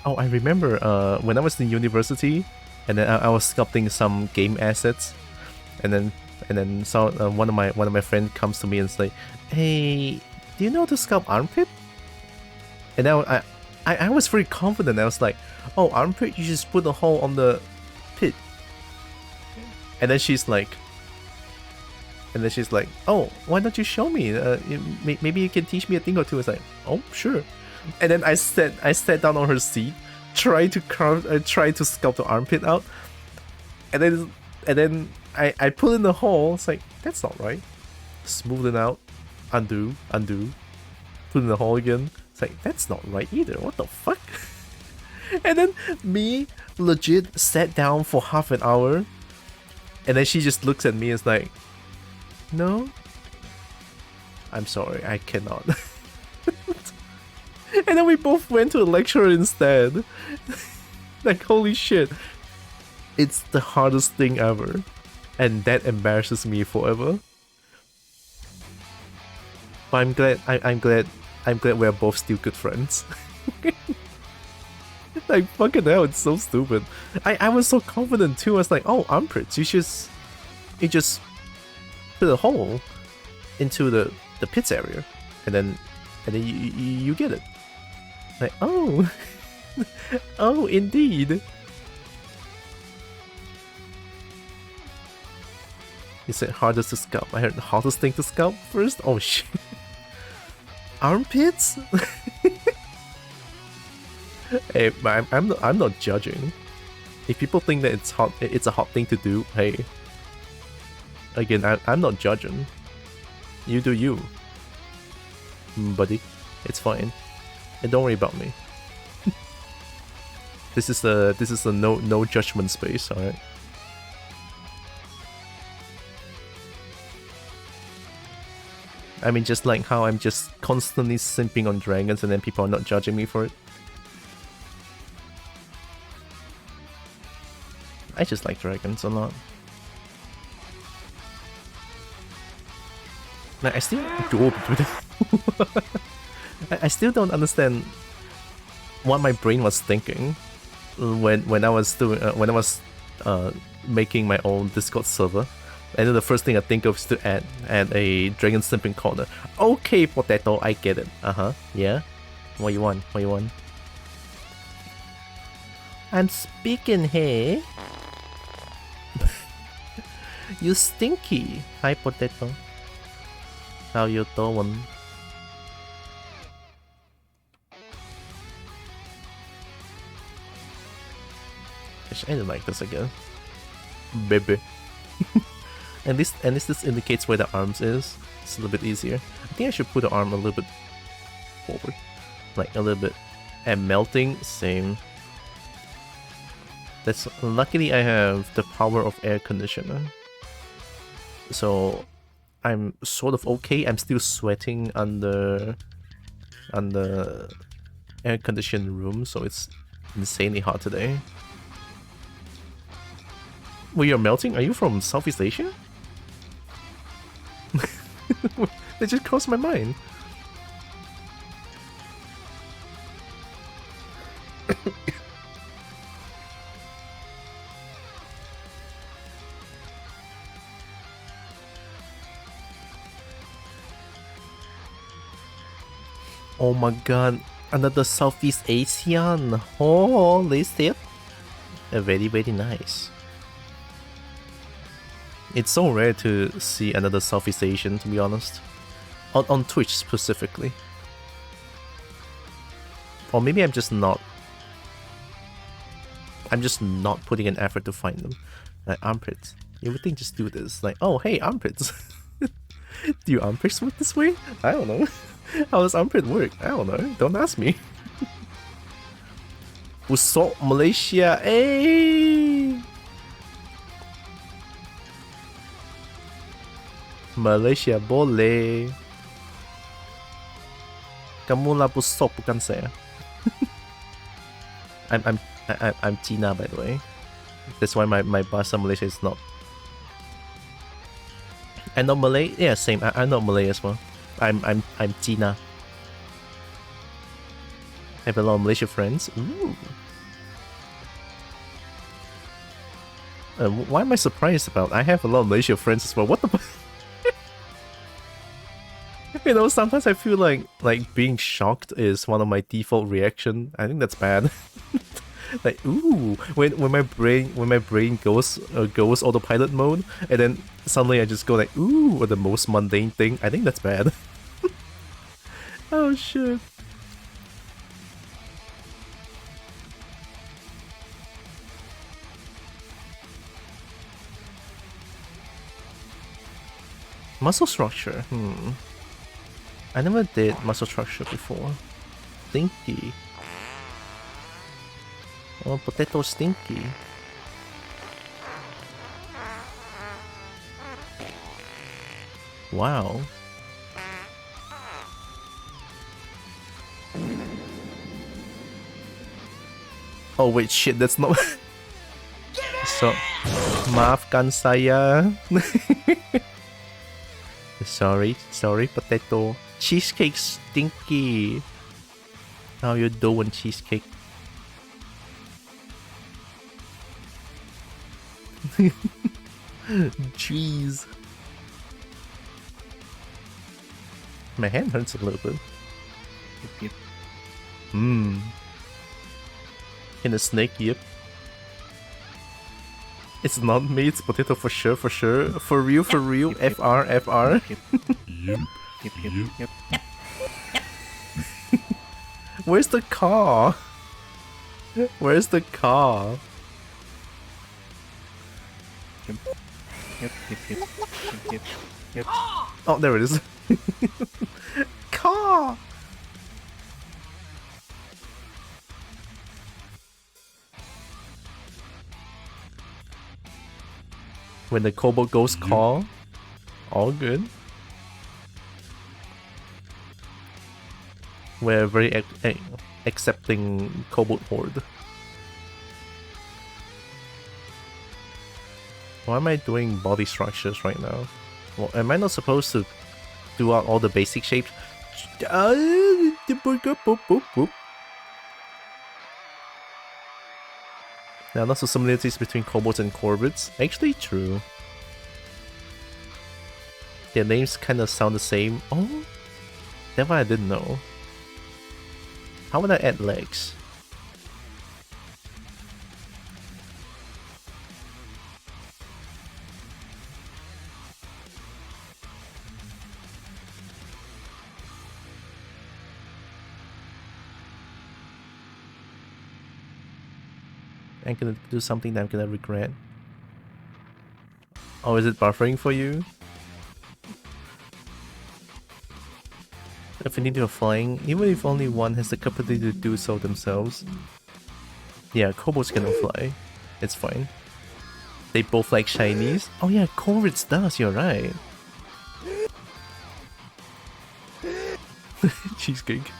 Oh, I remember when I was in university, and then I was sculpting some game assets, and then so one of my friends comes to me and say, "Hey, do you know how to sculpt armpit?" And now I was very confident. I was like, "Oh, armpit, you just put a hole on the pit." And then she's like, "Oh, why don't you show me? Maybe you can teach me a thing or two." I was like, "Oh, sure." And then I sat down on her seat, tried to sculpt the armpit out, and then I put in the hole. It's like, that's not right. Smooth it out, undo, put in the hole again. It's like, that's not right either. What the fuck? And then me legit sat down for half an hour, and then she just looks at me and is like, "No, I'm sorry, I cannot." And then we both went to a lecturer instead. Like, holy shit. It's the hardest thing ever. And that embarrasses me forever. But I'm glad we're both still good friends. Like, fucking hell, it's so stupid. I was so confident too. I was like, oh, armpits, you just put a hole into the pits area, and then you get it. Like, oh, oh, indeed. You said hardest to sculpt. I heard the hardest thing to sculpt first. Oh shit. Armpits? Hey, I'm not judging. If people think that it's a hot thing to do, hey. Again, I'm not judging. You do you, buddy. It's fine. And don't worry about me. This is a no judgment space, alright? I mean, just like how I'm just constantly simping on dragons and then people are not judging me for it. I just like dragons a lot. Like, I still I still don't understand what my brain was thinking when I was doing making my own Discord server. And then the first thing I think of is to add a dragon simping corner. Okay, potato, I get it. Yeah. What you want? What you want? I'm speaking here. You stinky. Hi, potato. How you doing? I don't like this again. Baby. And this indicates where the arms is. It's a little bit easier. I think I should put the arm a little bit forward. Like a little bit. And melting, same. That's luckily I have the power of air conditioner. So I'm sort of okay. I'm still sweating under air conditioned room, so it's insanely hot today. Well, you're melting? Are you from Southeast Asia? That just crossed my mind. Oh my god, another Southeast Asian. Holy shit. Very, very nice. It's so rare to see another Southeast Asian, to be honest. On Twitch specifically. Or maybe I'm just not putting an effort to find them. Like armpits. You would think just do this. Like, oh hey, armpits. Do your armpits work this way? I don't know. How does armpit work? I don't know. Don't ask me. Usok Malaysia. Hey! Malaysia boleh. Kamu lah busok, bukan saya. I'm Cina, by the way. That's why my bahasa Malaysia is not. I know Malay. Yeah, same. I know Malay as well. I'm Cina. I have a lot of Malaysia friends. Ooh. Why am I surprised about? I have a lot of Malaysia friends as well. What the? You know, sometimes I feel like being shocked is one of my default reaction. I think that's bad. Like, ooh, when my brain goes autopilot mode, and then suddenly I just go like, ooh, the most mundane thing. I think that's bad. Oh shit. Muscle structure. I never did muscle structure before. Stinky. Oh, potato stinky. Wow. Oh wait, shit, that's not... So, maafkan saya. Sorry, potato. Cheesecake stinky. How you doing, cheesecake? Jeez. My hand hurts a little bit. Yep. In a snake, yep. It's not me, it's potato for sure. For real, Yep. FR. Yep. Where's the car? Where's the car? Yep. Oh, there it is. Car! When the kobold ghosts call, all good. We're very accepting kobold horde. Why am I doing body structures right now? Well, am I not supposed to do out all the basic shapes? There are lots of similarities between kobolds and corvids. Actually, true. Their names kind of sound the same. Oh, that one I didn't know. How would I add legs? I'm gonna do something that I'm gonna regret. Oh, is it buffering for you? Affinity of flying, even if only one has the capacity to do so themselves. Yeah, kobolds cannot fly. It's fine. They both like shinies. Oh yeah, corvids does, you're right. Cheesecake.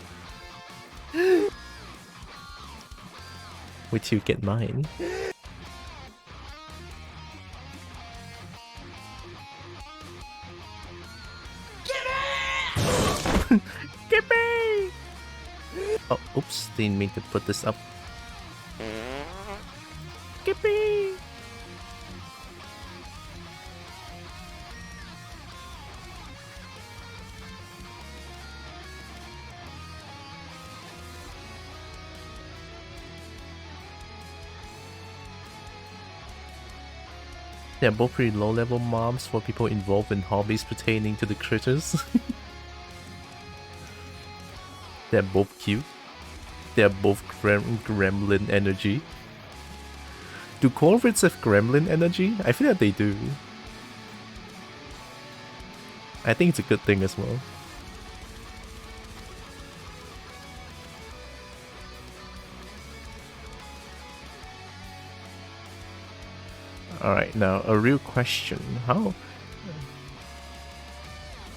Wait till you get mine. Gimme! Oh, oops, didn't mean to put this up. Gimme! They're both pretty low-level mobs for people involved in hobbies pertaining to the critters. They're both cute. They're both gremlin energy. Do corvids have gremlin energy? I feel like they do. I think it's a good thing as well. Alright, now a real question. How?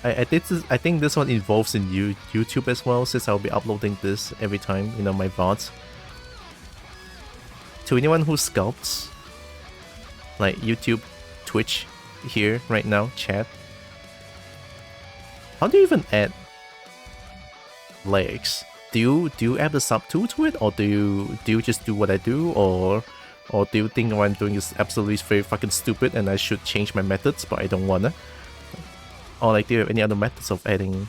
I think this one involves in YouTube as well, since I'll be uploading this every time, you know, my VODs. To anyone who sculpts, like YouTube, Twitch, here, right now, chat. How do you even add legs? Do you add a subtool to it, or do you just do what I do, or do you think what I'm doing is absolutely very fucking stupid and I should change my methods, but I don't wanna? Or like, do you have any other methods of adding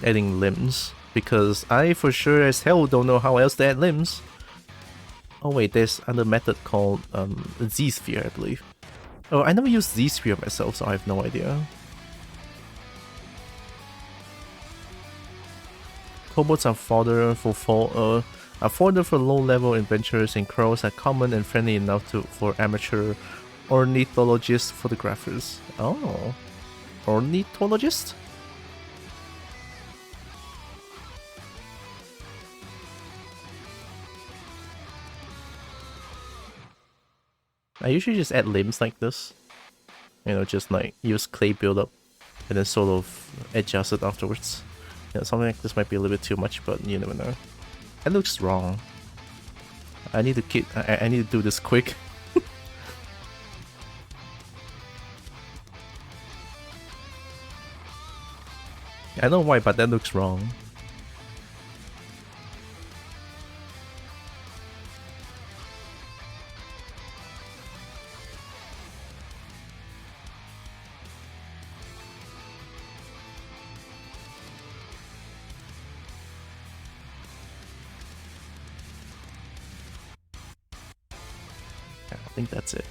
limbs? Because I for sure as hell don't know how else to add limbs. Oh wait, there's another method called Z-sphere, I believe. Oh, I never used Z-sphere myself, so I have no idea. Kobolds are fodder for low-level adventurers, and crows are common and friendly enough for amateur ornithologist photographers. Oh, ornithologist? I usually just add limbs like this. You know, just like use clay build-up and then sort of adjust it afterwards. You know, something like this might be a little bit too much, but you never know. That looks wrong. I need to I need to do this quick. I don't know why, but that looks wrong. I think that's it.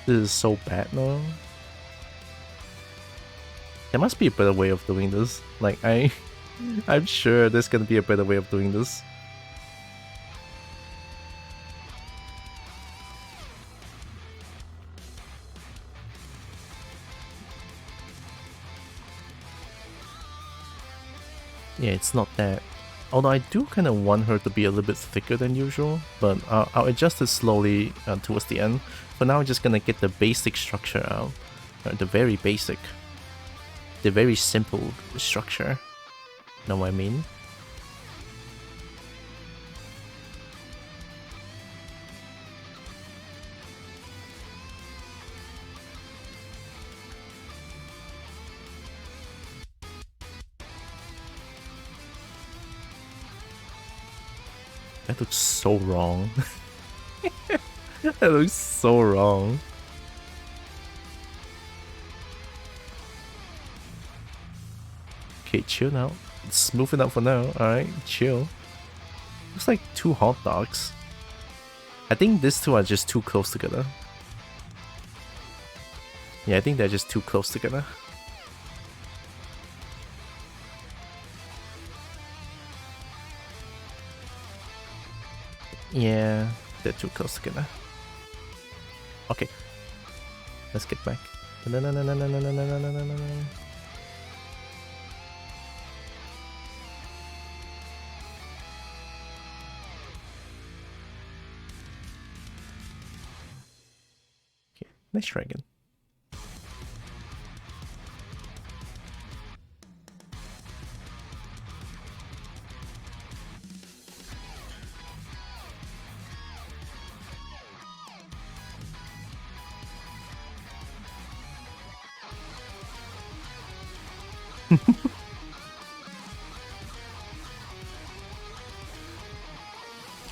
This is so bad now. There must be a better way of doing this. Like, I'm sure there's gonna be a better way of doing this. Yeah, it's not that. Although I do kind of want her to be a little bit thicker than usual, but I'll adjust it slowly towards the end. For now, I'm just gonna get the basic structure out. The very basic. The very simple structure. Know what I mean? That looks so wrong. That looks so wrong. Okay, chill now. Smooth it out for now. Alright, chill. Looks like two hot dogs. I think these two are just too close together. Yeah, I think they're just too close together. Yeah, they're too close together. Okay. Let's get back. Okay, let's try again.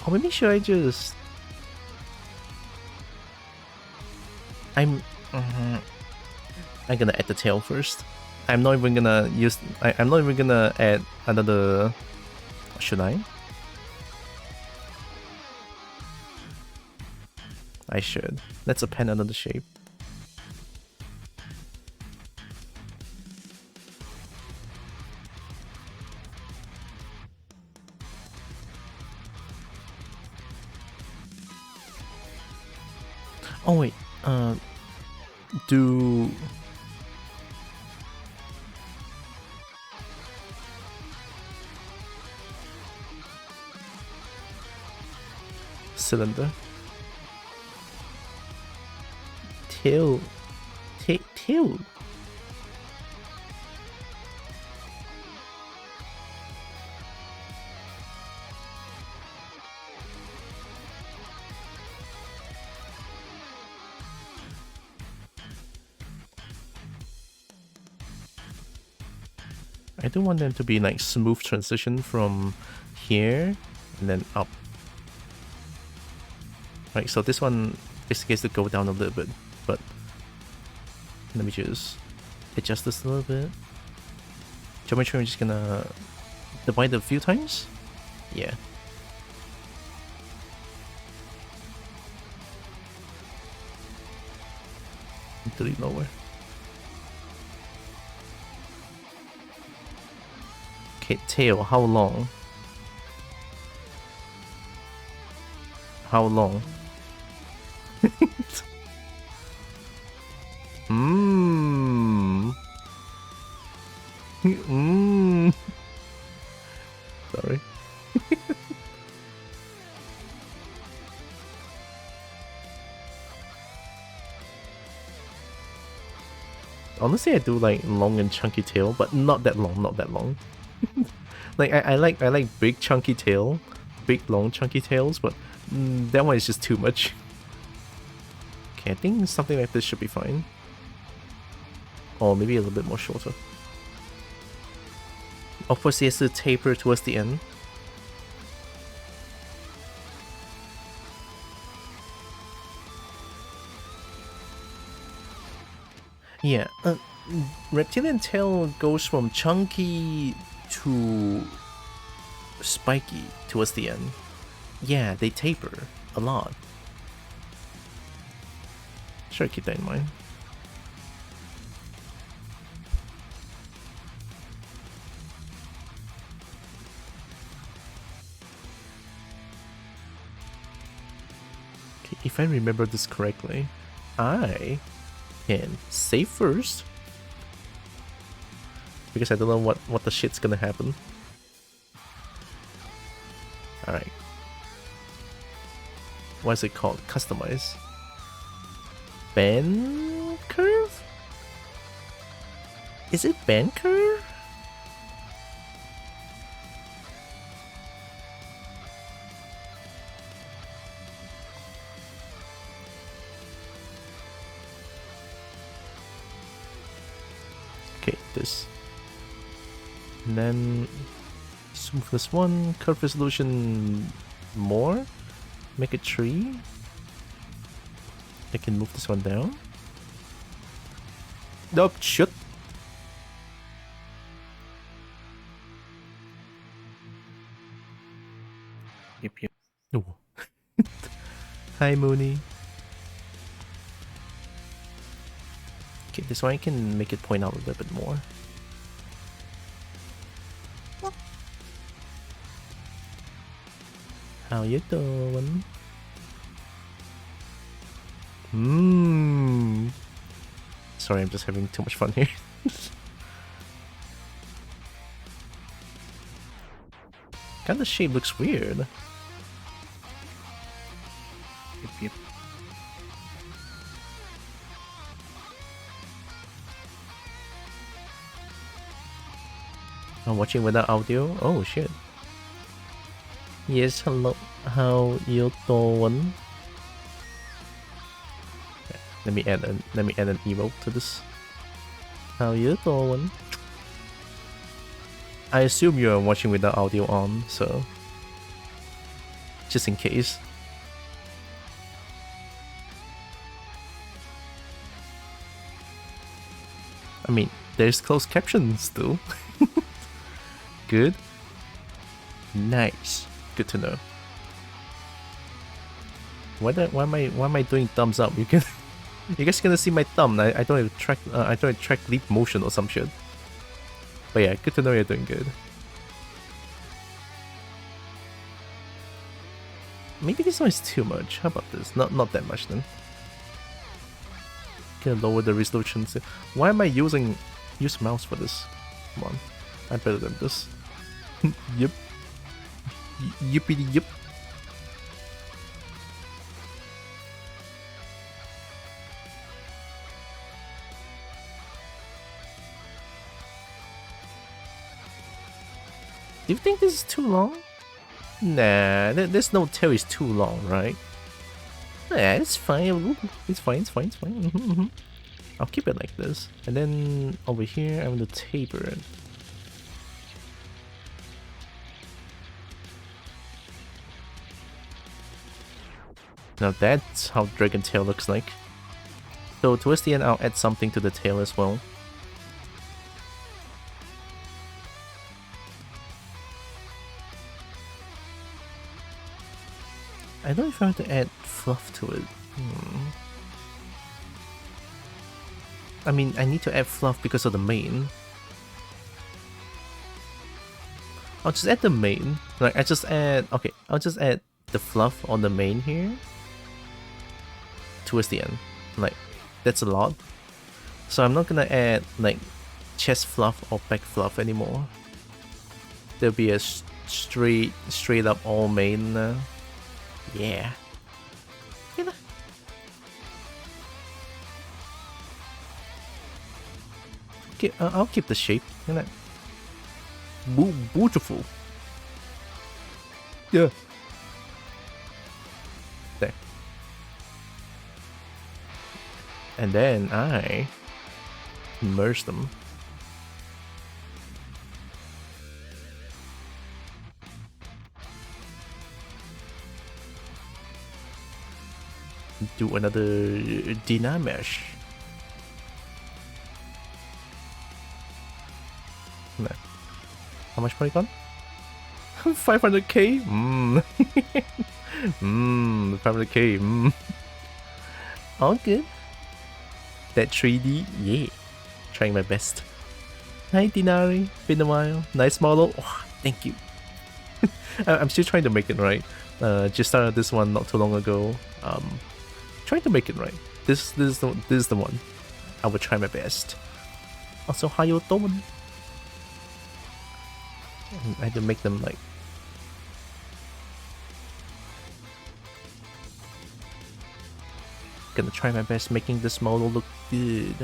Or maybe should I just... I'm gonna add the tail first. I'm not even gonna use... I'm not even gonna add another... Should I? I should. Let's append another shape. Oh wait, do... Cylinder. Tail. Tail. I do want them to be like smooth transition from here and then up. Right, so this one basically has to go down a little bit, but let me just adjust this a little bit. Geometry, I'm just gonna divide it a few times. Yeah. A little lower. Okay, tail, how long? How long? Sorry. Honestly, I do like long and chunky tail, but not that long, not that long. Like I like big chunky tail, big long chunky tails, but that one is just too much. Okay, I think something like this should be fine. Or maybe a little bit more shorter. Of course, he has to taper towards the end. Yeah, reptilian tail goes from chunky to spiky towards the end. Yeah, they taper a lot. Should keep that in mind. if I remember this correctly, I can save first. Because I don't know what the shit's gonna happen. Alright. What is it called? Customize. Bend curve? Is it bend curve? Okay, this. And then smoothness 1, curve resolution more. Make it 3. I can move this one down. Nope, shit. Yep, yep. Oh. Hi, Mooney. Okay, this one I can make it point out a little bit more. How you doing? Sorry, I'm just having too much fun here. God, the shape looks weird. Yep, yep. I'm watching without audio. Oh shit. Yes, hello. How you doing? Let me add an emote to this. How you doing? I assume you are watching without audio on, so just in case. I mean, there's closed captions still. Good. Nice. Good to know. Why am I doing thumbs up? You can, you guys gonna see my thumb. I don't have track. I don't have track leap motion or some shit. But yeah, good to know you're doing good. Maybe this one is too much. How about this? Not that much then. Can lower the resolution. Why am I use mouse for this? Come on, I'm better than this. Yep. Yippity yip. Do you think this is too long? Nah, there's no tail is too long, right? Yeah, it's fine. It's fine. I'll keep it like this. And then over here, I'm gonna taper it. Now that's how dragon tail looks like. So towards the end, I'll add something to the tail as well. I don't know if I want to add fluff to it. I mean, I need to add fluff because of the mane. I'll just add the mane. Like, I'll just add the fluff on the mane here. Towards the end. Like, that's a lot. So I'm not gonna add, like, chest fluff or back fluff anymore. There'll be a straight up all mane now. Yeah. Okay, I'll keep the shape. Beautiful. Yeah. There. And then I merge them. Do another dynamesh. No. How much polygon? 500k? 500k. All good. That 3D, yeah. Trying my best. Hi Dinari, been a while. Nice model. Oh, thank you. I'm still trying to make it right. Just started this one not too long ago. trying to make it right. This is the one. I will try my best. Also, how you doing? I had to make them like. Gonna try my best making this model look good.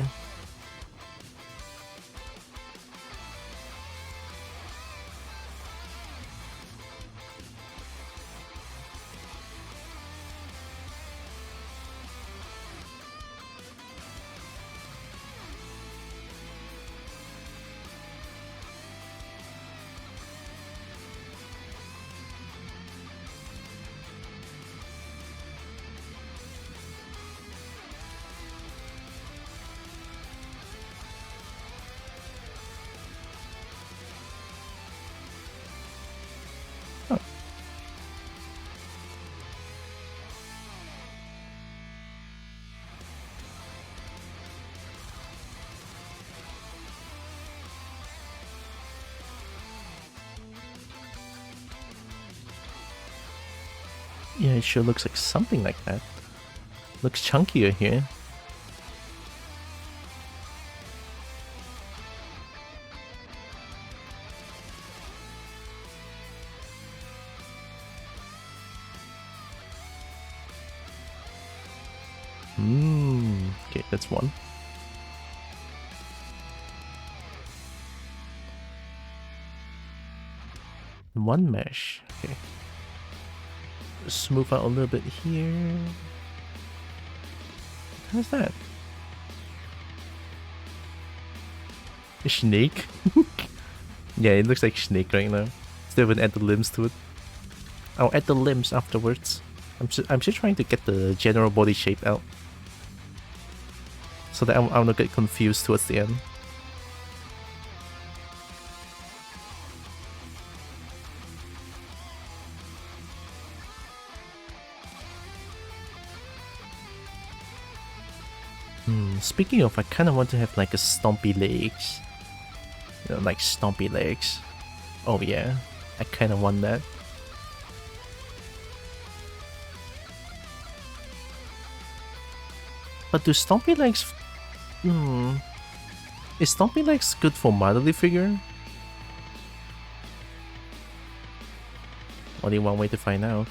Yeah, it sure looks like something like that. Looks chunkier here. Okay, that's one. One mesh. Okay. Smooth out a little bit here. How's that? A snake? Yeah, it looks like snake right now. Still haven't add the limbs to it. I'll add the limbs afterwards. I'm just trying to get the general body shape out, so that I'll not get confused towards the end. Speaking of, I kind of want to have like a stompy legs. You know, like stompy legs. Oh yeah, I kind of want that. But do stompy legs... Is stompy legs good for motherly figure? Only one way to find out.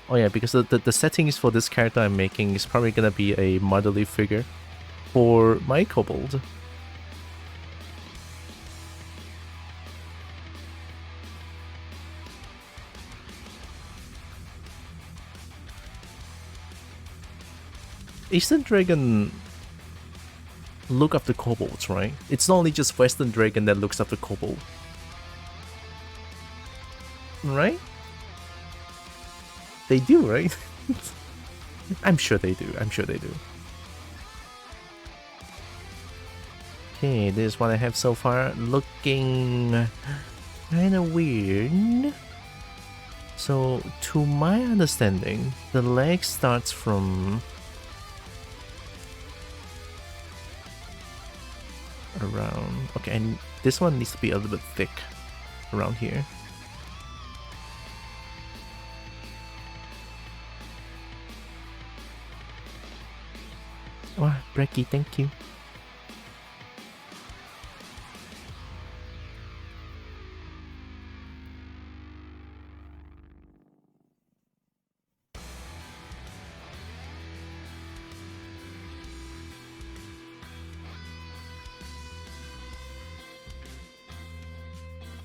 Oh yeah, because the settings for this character I'm making is probably gonna be a motherly figure for my kobold. Eastern Dragon look after kobolds, right? It's not only just Western Dragon that looks after kobold. Right? They do, right? I'm sure they do. I'm sure they do. Okay, this is what I have so far. Looking kinda weird. So, to my understanding, the leg starts from around... Okay, and this one needs to be a little bit thick around here. Wow, Brecky, thank you.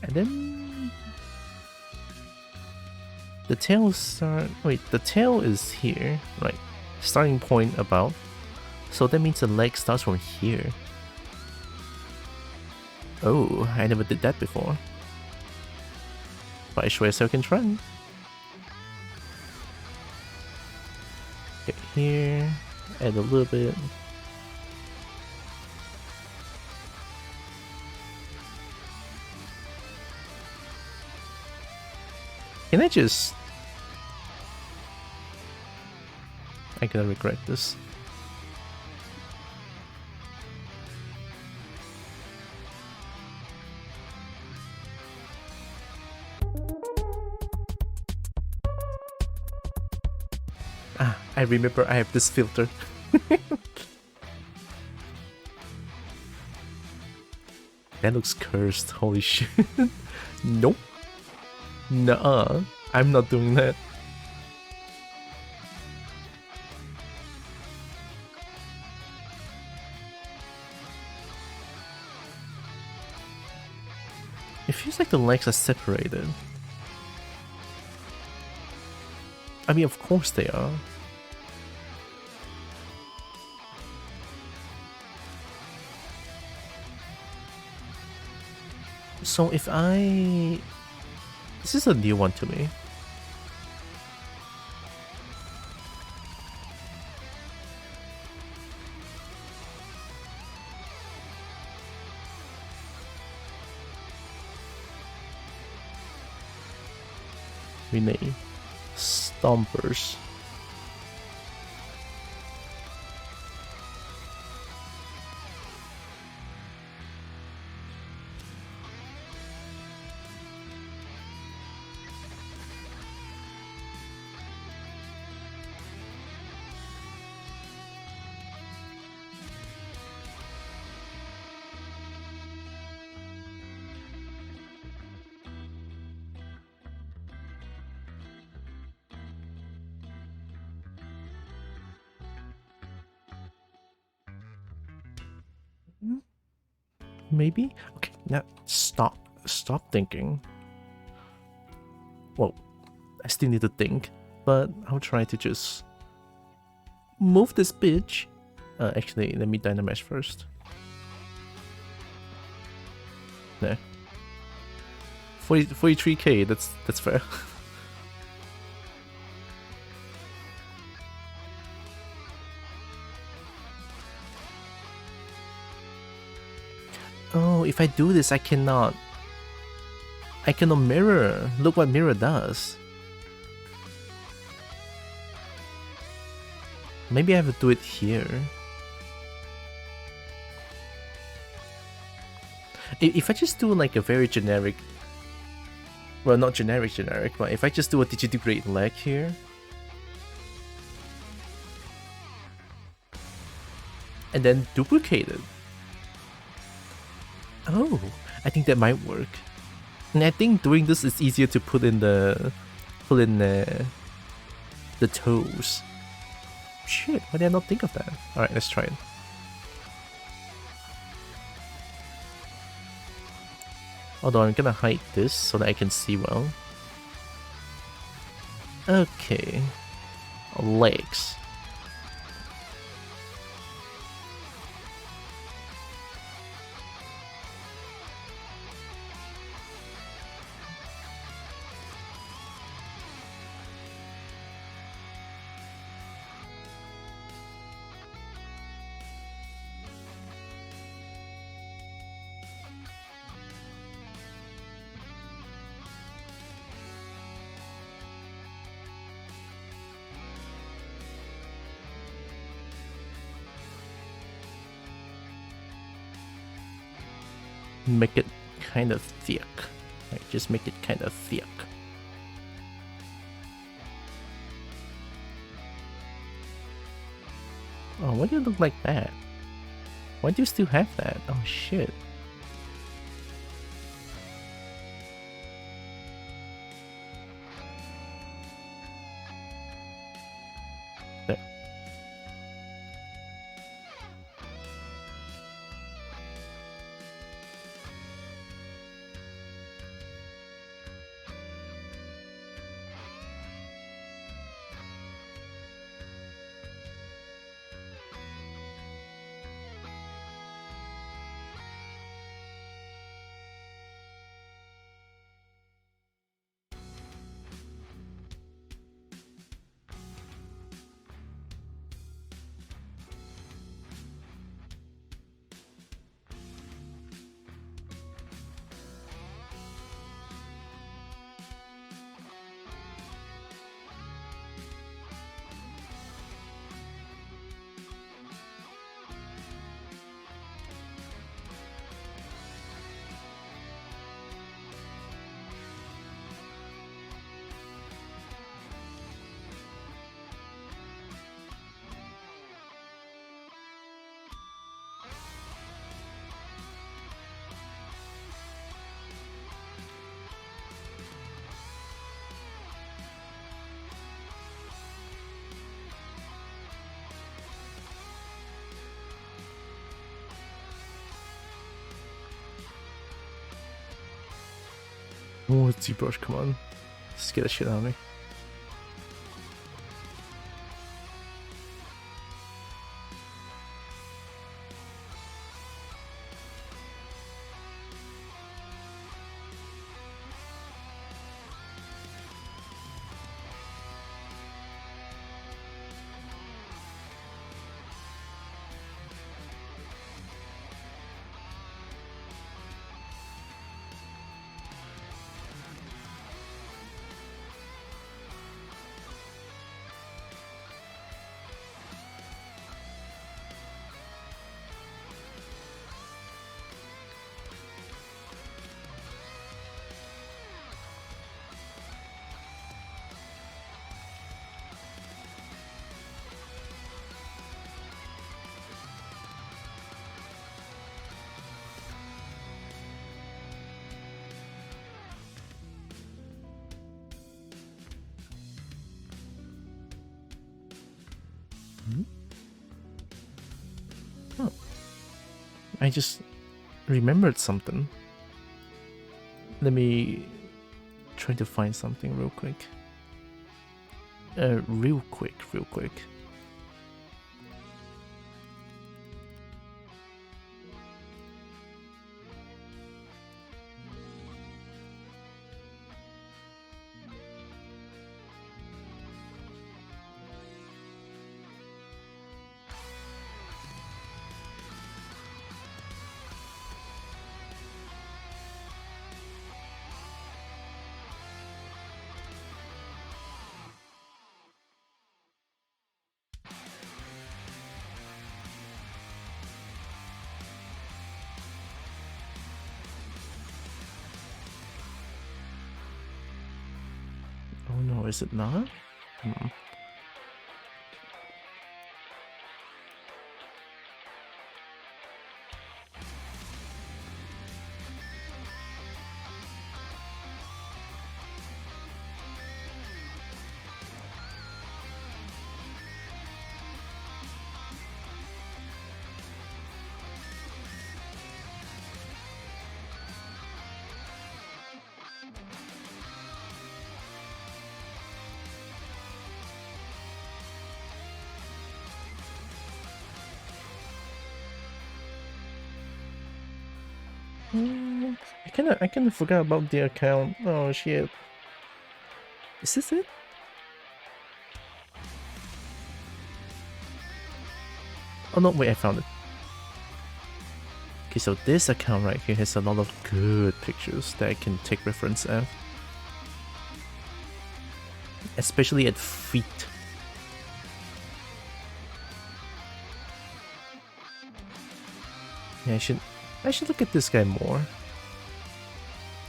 And then the tail start... Wait, the tail is here, right? Starting point about. So that means the leg starts from here. Oh, I never did that before. But I sure as hell can try. Get here, add a little bit. Can I just... I'm gonna regret this. Ah, I remember I have this filter. That looks cursed, holy shit. Nope. Nuh-uh. I'm not doing that. It feels like the legs are separated. I mean, of course they are. So if I... This is a new one to me. Rename. Stompers. Maybe? Okay, now stop. Stop thinking. Well, I still need to think, but I'll try to just move this bitch. Actually, let me dynamesh first. Nah. 43k, that's fair. Oh, if I do this, I cannot mirror. Look what mirror does. Maybe I have to do it here. If I just do like a very generic, well, not generic, but if I just do a digidegrade leg here, and then duplicate it. Oh, I think that might work. And I think doing this is easier to put in the toes. Shit, why did I not think of that? Alright, let's try it. Although I'm gonna hide this so that I can see well. Okay. Legs. Make it kind of thick. Like, just make it kind of thick. Oh, why do you look like that? Why do you still have that? Oh shit. There. Oh, ZBrush, come on. Scare the shit out of me. Oh. I just remembered something. Let me try to find something real quick. Real quick. Oh no, is it not? I kinda forgot about the account. Oh shit. Is this it? Oh no, wait, I found it. Okay, so this account right here has a lot of good pictures that I can take reference at. Especially at feet. Yeah, I should look at this guy more.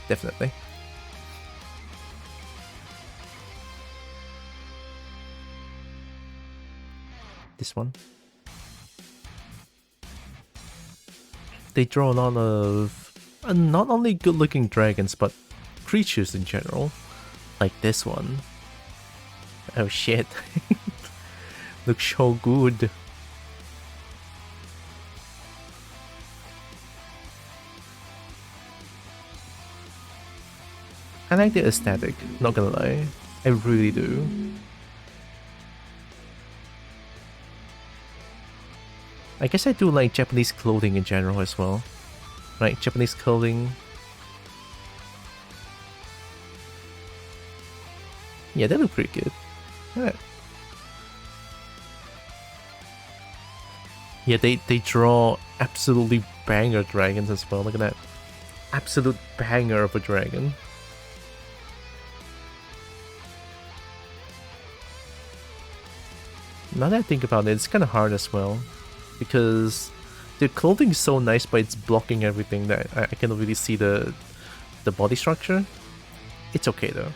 Definitely. This one. They draw a lot of not only good-looking dragons, but creatures in general. Like this one. Oh shit. Looks so good. I like the aesthetic, not gonna lie. I really do. I guess I do like Japanese clothing in general as well. Right, Japanese clothing. Yeah, they look pretty good. Yeah. Yeah, they draw absolutely banger dragons as well. Look at that. Absolute banger of a dragon. Now that I think about it, it's kind of hard as well. Because the clothing is so nice, but it's blocking everything that I can't really see the body structure. It's okay though.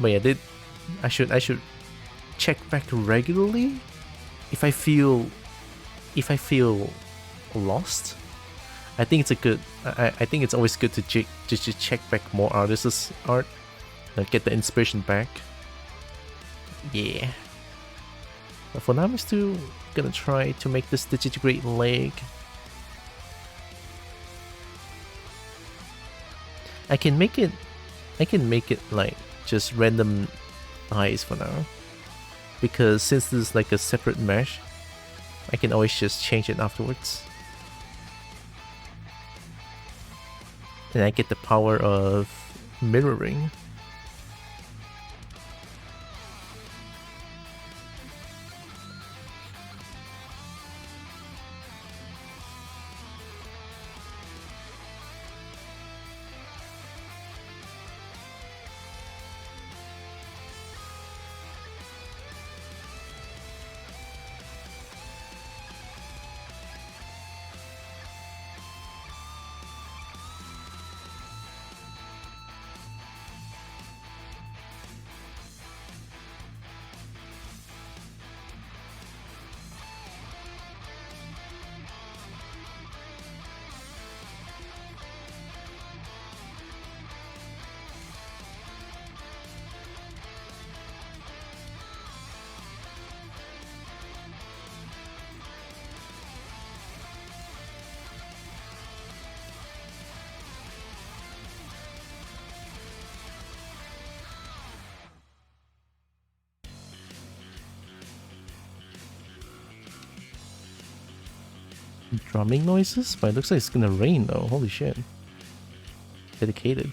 But yeah, I should check back regularly if I feel lost. I think it's a good. I think it's always good to just check back more artists' art, get the inspiration back. Yeah. But for now, I'm still gonna try to make this disintegrate leg. I can make it like just random eyes for now, because since this is like a separate mesh, I can always just change it afterwards. And I get the power of mirroring. Drumming noises? But it looks like it's gonna rain though. Holy shit. Dedicated.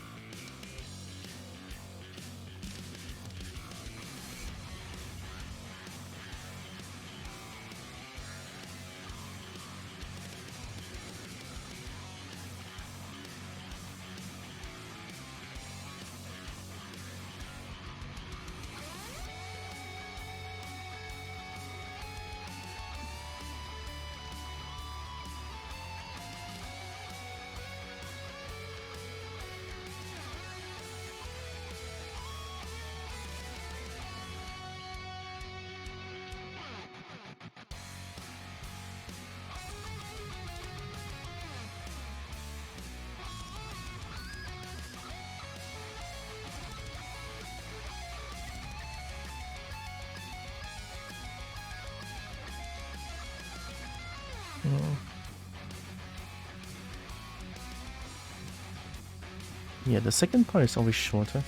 Yeah, the second part is always shorter.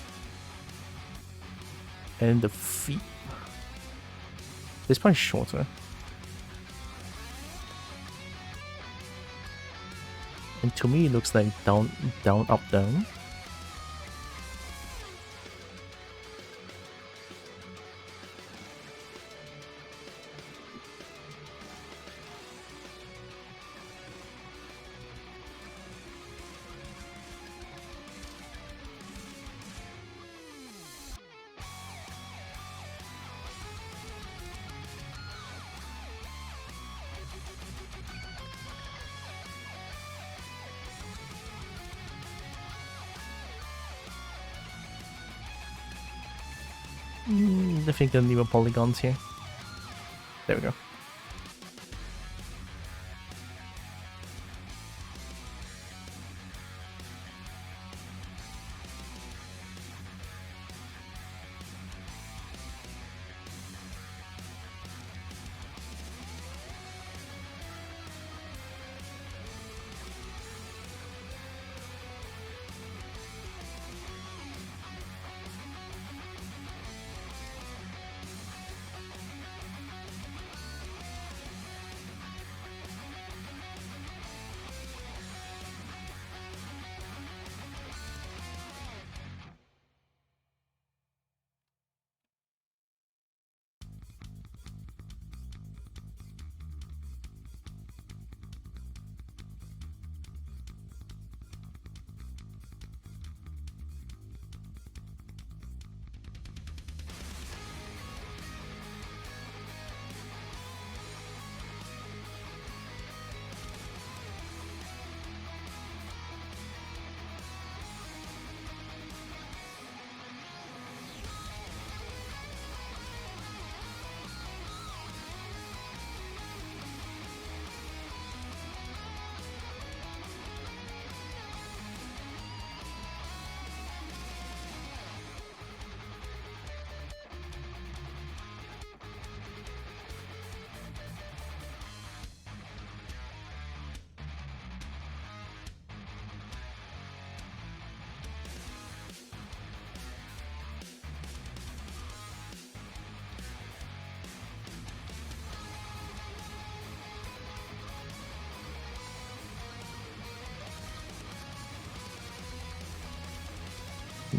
And the feet. This part is shorter. And to me it looks like down, down, up, down. Definitely gonna need more polygons here. There we go.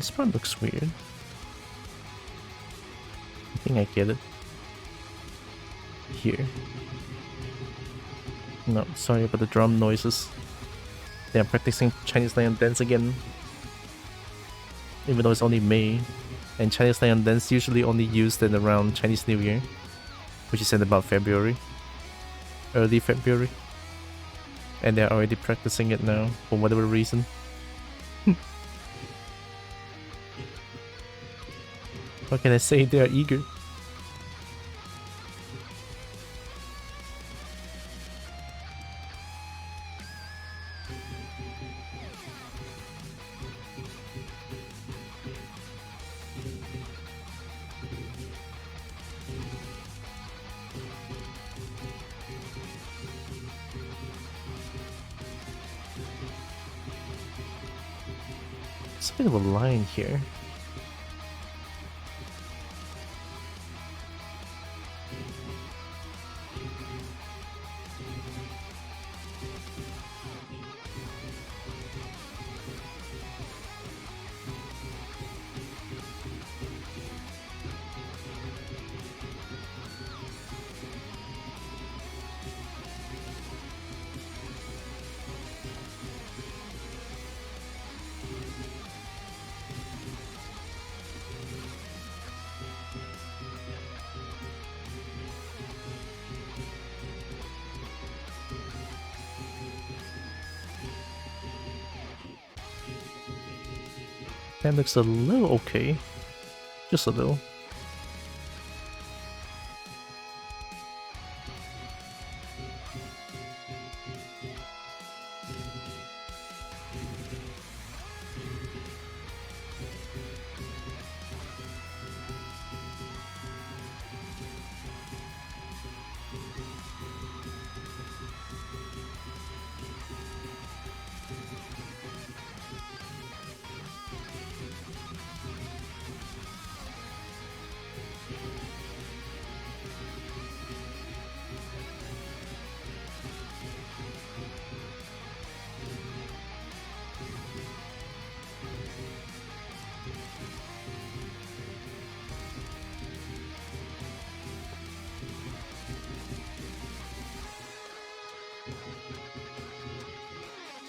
This part looks weird. I think I get it. Here. No, sorry about the drum noises. They are practicing Chinese lion dance again. Even though it's only May. And Chinese lion dance usually only used in around Chinese New Year. Which is in about February. Early February. And they're already practicing it now, for whatever reason. What can I say? They are eager. It's a bit of a line here. That looks a little okay. Just a little.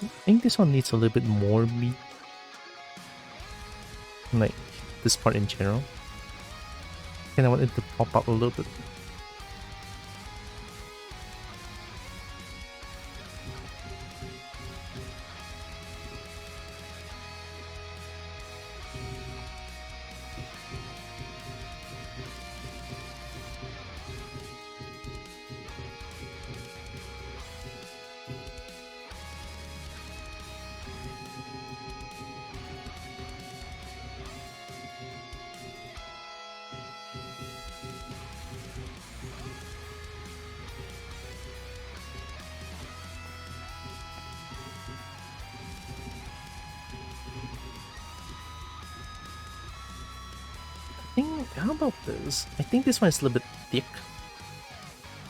I think this one needs a little bit more meat. Like, this part in general. And I want it to pop up a little bit. How about this? I think this one is a little bit thick.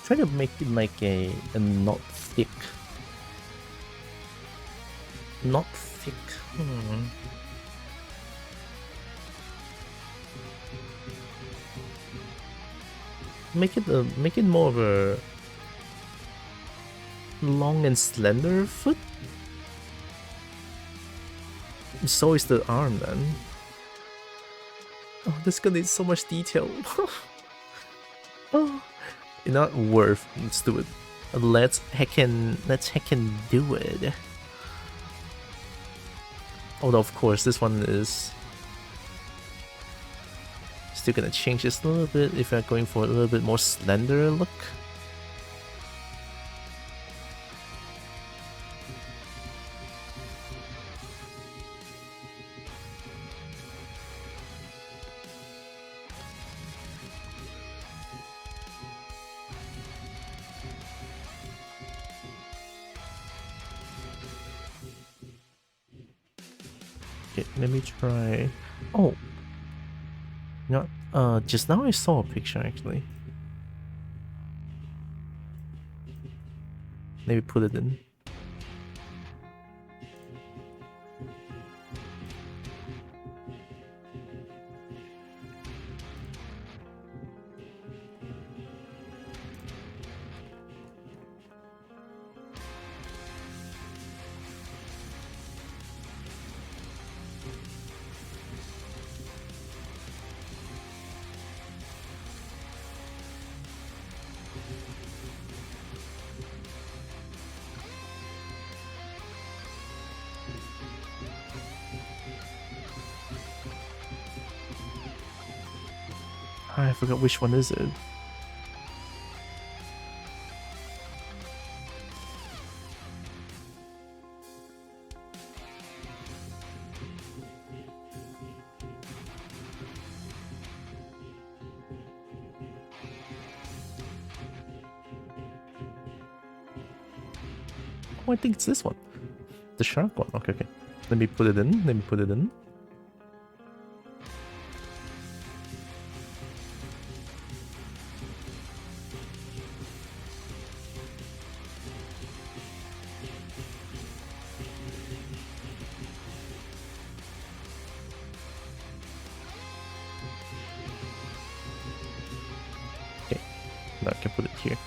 Try to make it like a not thick. Not thick. Make it more of a long and slender foot. So is the arm then. Oh, this gonna need so much detail. Oh, it's not worth. Let's do it. Let's heckin' do it. Although of course this one is still gonna change this a little bit if we're going for a little bit more slender look. Okay, let me try. Oh, you know, just now I saw a picture actually. Maybe put it in. I forgot which one is it. Oh, I think it's this one. The shark one. Okay, okay. Let me put it in. Let me put it in. Okay. Now I can put it here.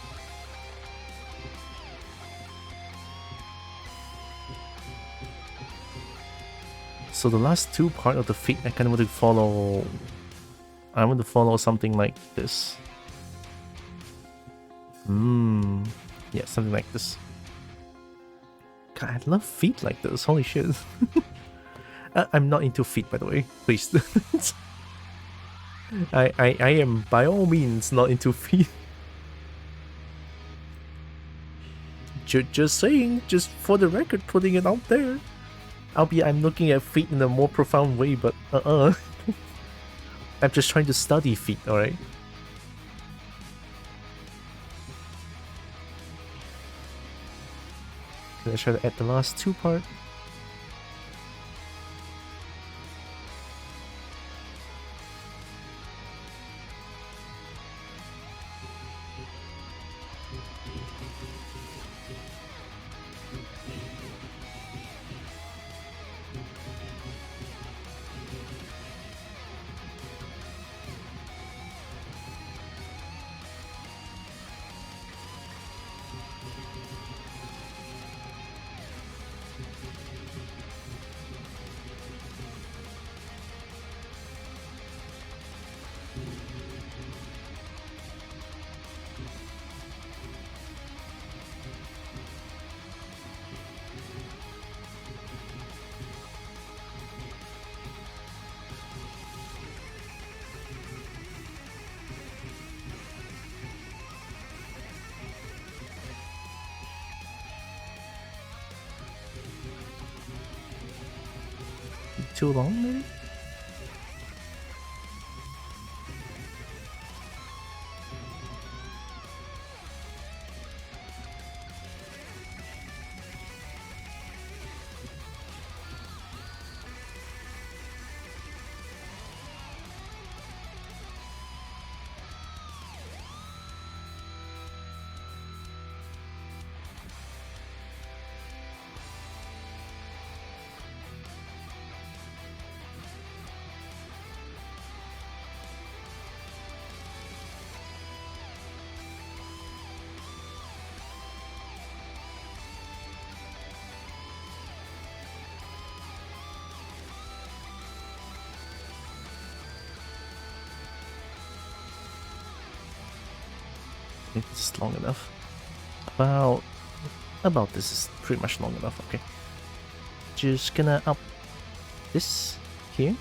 So the last two part of the feet, I kind of want to follow. I want to follow something like this. Yeah, something like this. God, I love feet like this. Holy shit! I'm not into feet, by the way. Please. I am by all means not into feet. Just saying, just for the record, putting it out there. Albeit I'm looking at feet in a more profound way, but I'm just trying to study feet, alright? Let's try to add the last two part. Too long, maybe? It's long enough. About this is pretty much long enough. Okay. Just gonna up this here.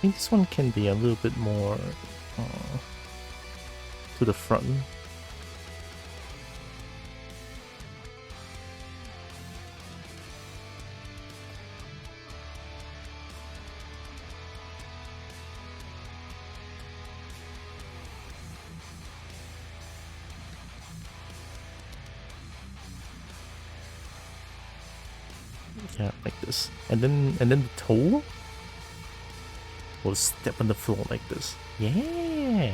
think this one can be a little bit more to the front. Yeah, like this. And then the toe will step on the floor like this. Yeah.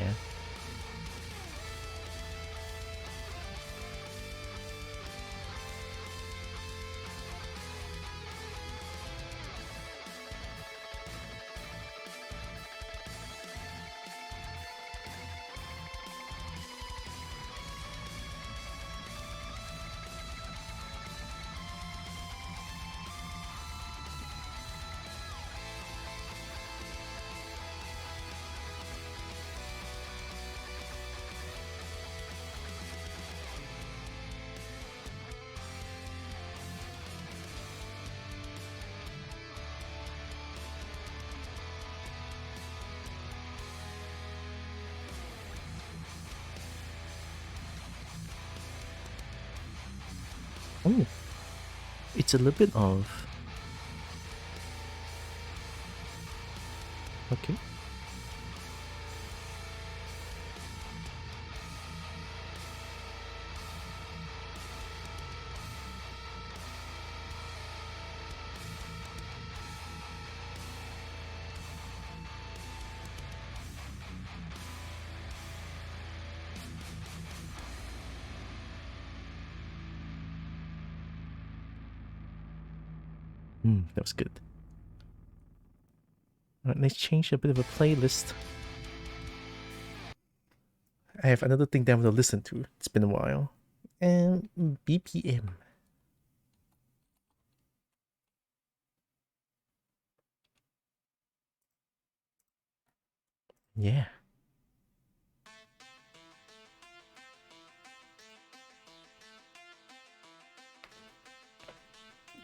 Oh, it's a little bit of... Okay. That was good. Alright, let's change a bit of a playlist. I have another thing that I want to listen to. It's been a while. And BPM. Yeah.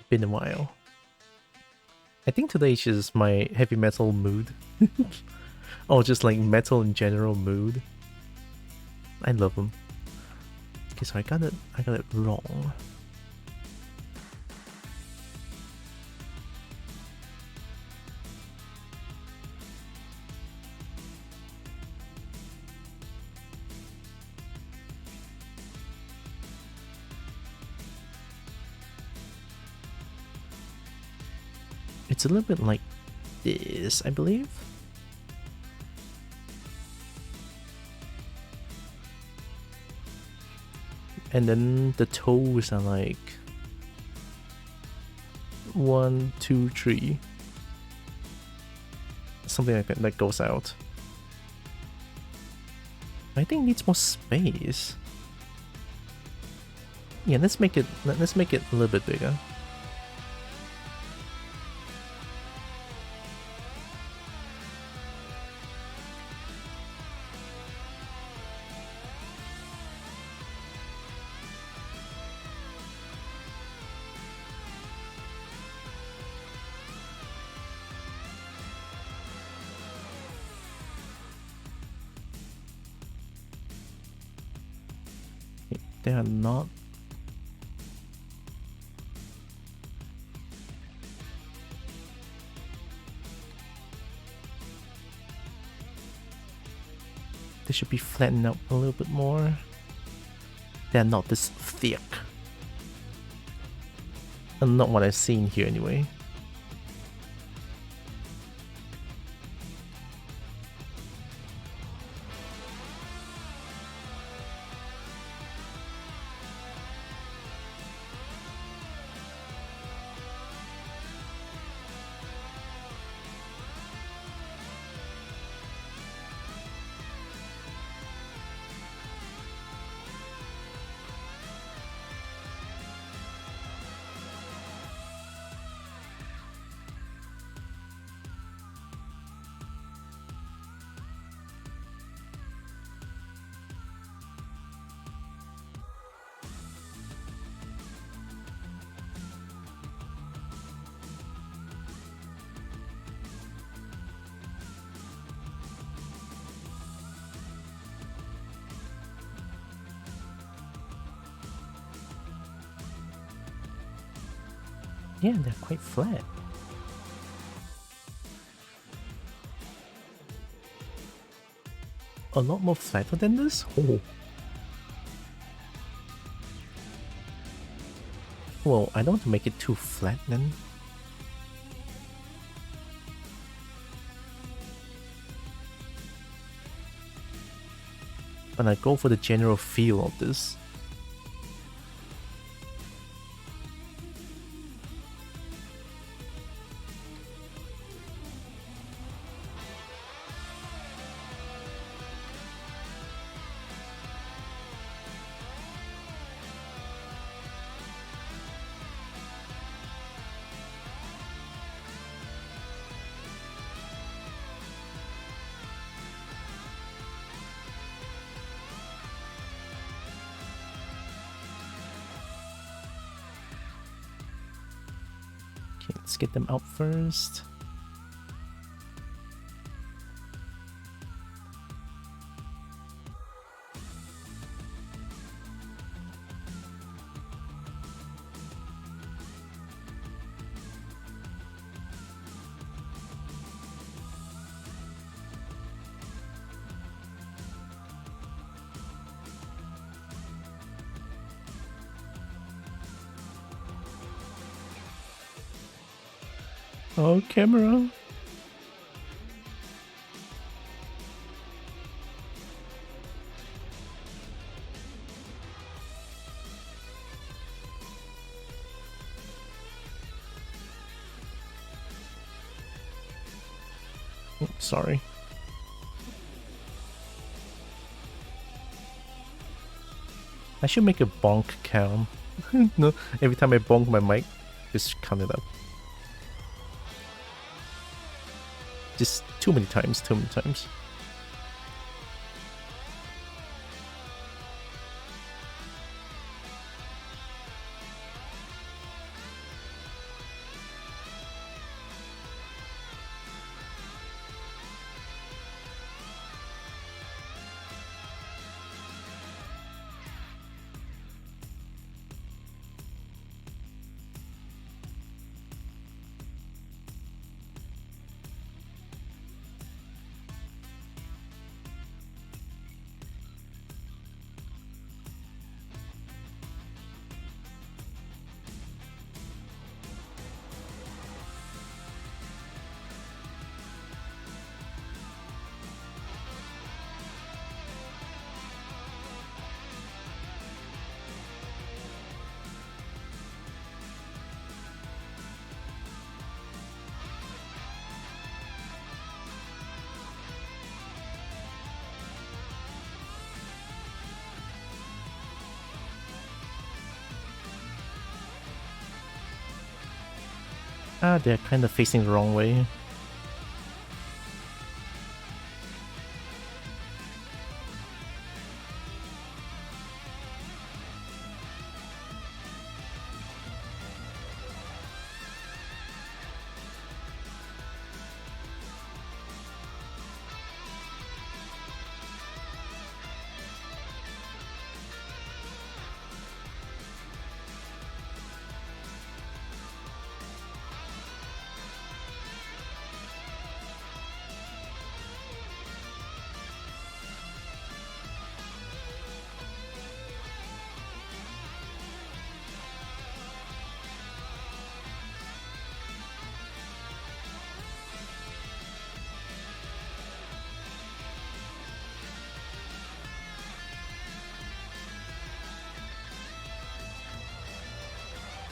Been a while. I think today is just my heavy metal mood. Or just like metal in general mood. I love them. Okay, so I got it wrong. It's a little bit like this, I believe. And then the toes are like 1, 2, 3. Something like that goes out. I think it needs more space. Yeah, let's make it a little bit bigger. They are not. They should be flattened out a little bit more. They're not this thick. And not what I've seen here anyway. Yeah, they're quite flat. A lot more flatter than this? Oh. Well, I don't want to make it too flat then. But I go for the general feel of this. Let's get them out first. Oh, camera. Oh, sorry. I should make a bonk count. No, every time I bonk my mic, just count it up. Just too many times, too many times. Ah, they're kind of facing the wrong way.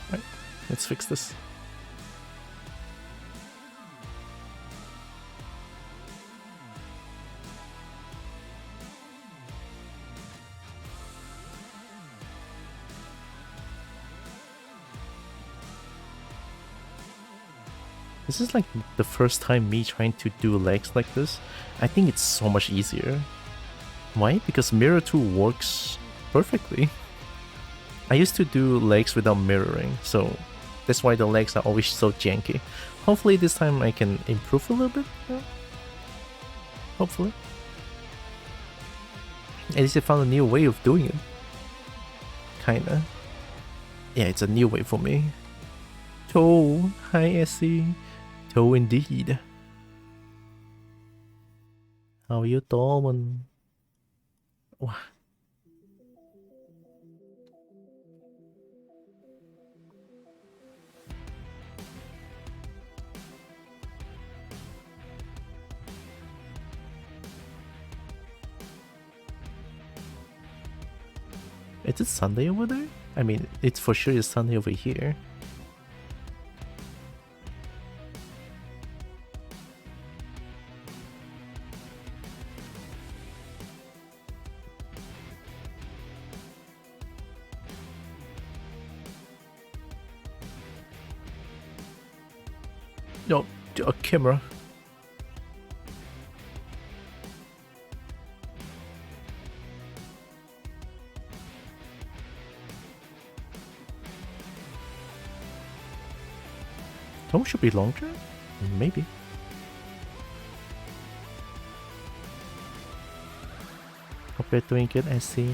Right, let's fix this. This is like the first time me trying to do legs like this. I think it's so much easier. Why? Because mirror tool works perfectly. I used to do legs without mirroring, so that's why the legs are always so janky. Hopefully this time I can improve a little bit. Yeah. Hopefully. At least I found a new way of doing it. Kinda. Yeah, it's a new way for me. Toe. Hi, Essie. Toe indeed. How you doing? Wow. Is it Sunday over there? I mean, it's for sure it's Sunday over here. No, a camera. Tom should be longer? Maybe. Hope you're doing good, I see.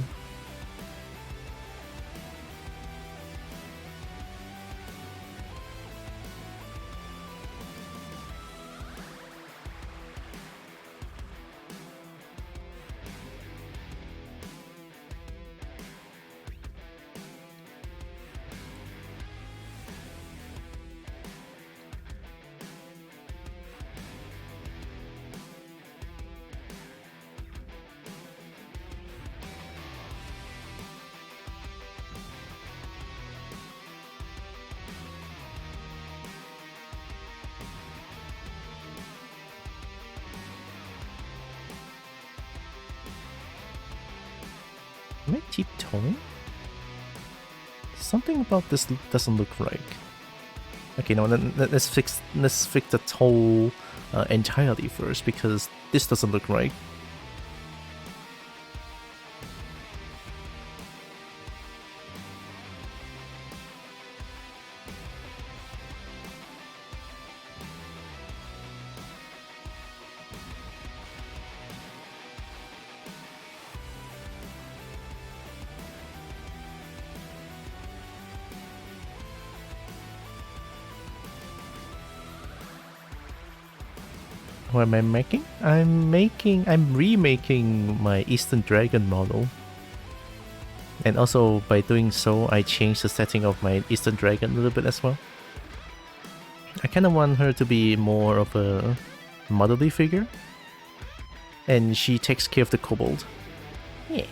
Am I tiptoeing? Something about this doesn't look right. Okay, no, let's fix the toe entirely first, because this doesn't look right. What am I making? I'm remaking my Eastern Dragon model. And also, by doing so, I changed the setting of my Eastern Dragon a little bit as well. I kind of want her to be more of a motherly figure. And she takes care of the kobold. Yeah.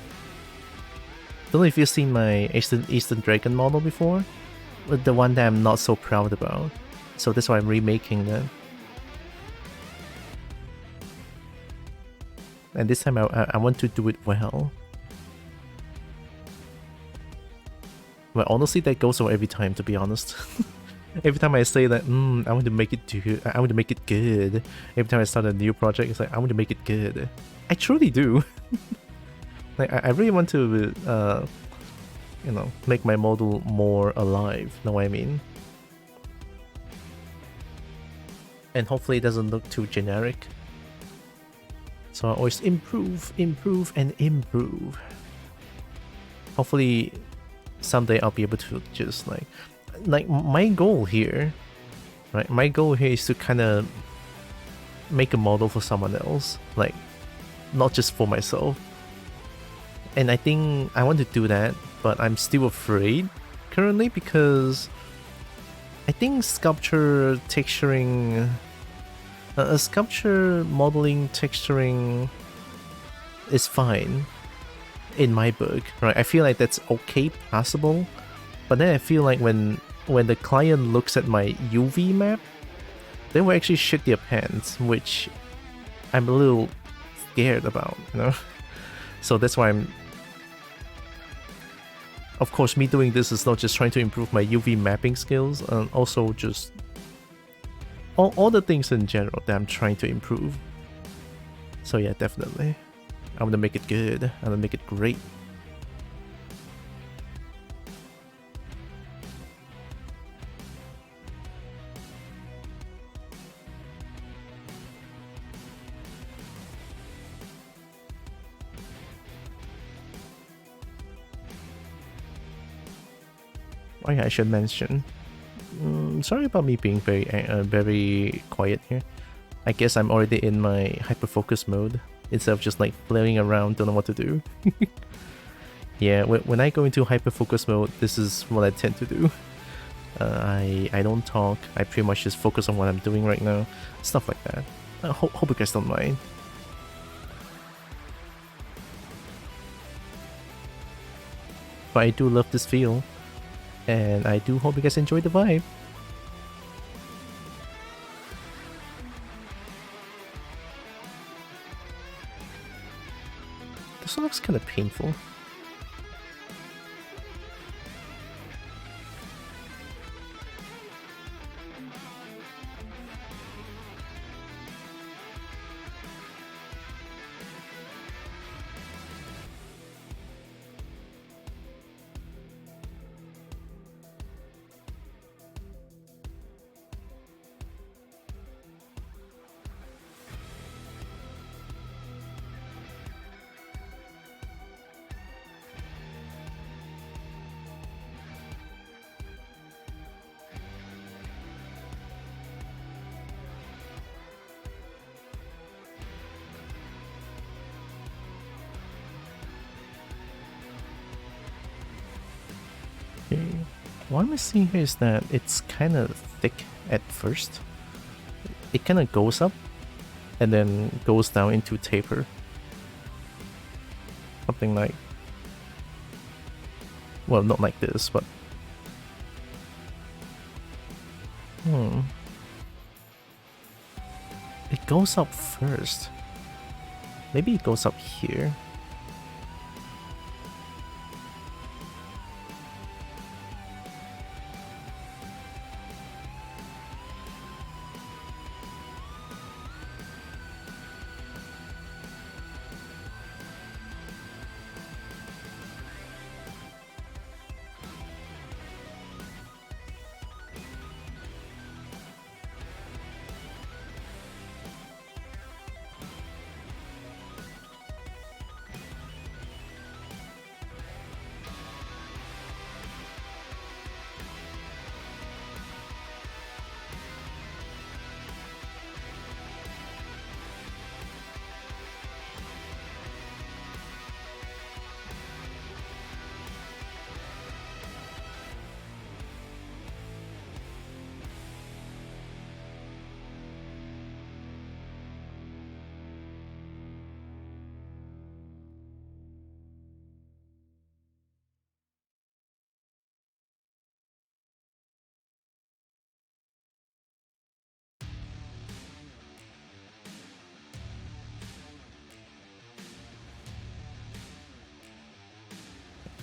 Don't know if you've seen my Eastern Dragon model before. But the one that I'm not so proud about. So that's why I'm remaking that. And this time I want to do it well. Well, honestly, that goes on every time, to be honest. Every time I say that, I want to make it I want to make it good. Every time I start a new project, it's like, I want to make it good. I truly do. Like, I really want to, you know, make my model more alive. Know what I mean? And hopefully it doesn't look too generic. So I always improve, and improve. Hopefully someday I'll be able to just like my goal here, right? My goal here is to kind of make a model for someone else, like not just for myself. And I think I want to do that, but I'm still afraid currently because I think sculpture texturing, sculpture modeling texturing is fine in my book, right? I feel like that's okay, possible, but then I feel like when the client looks at my UV map, they will actually shit their pants, which I'm a little scared about, you know? So that's why of course, me doing this is not just trying to improve my UV mapping skills, and also just all the things in general that I'm trying to improve. So yeah, definitely. I want to make it good. I want to make it great. Oh yeah, I should mention. sorry about me being very quiet here. I guess I'm already in my hyper-focus mode instead of just like flailing around, don't know what to do. Yeah, when I go into hyper-focus mode, this is what I tend to do. I don't talk, I pretty much just focus on what I'm doing right now, stuff like that. I hope you guys don't mind. But I do love this feel, and I do hope you guys enjoy the vibe. This one looks kind of painful. What I'm seeing here is that it's kind of thick at first. It kind of goes up and then goes down into taper. Something like, well, not like this, but it goes up first. Maybe it goes up here.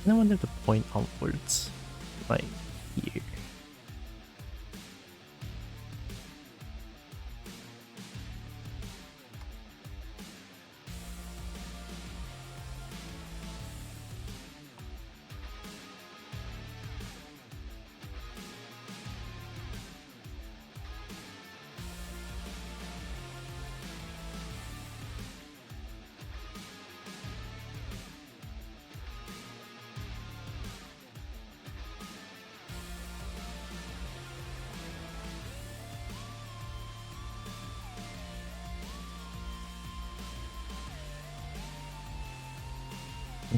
I wanted to point outwards, like here.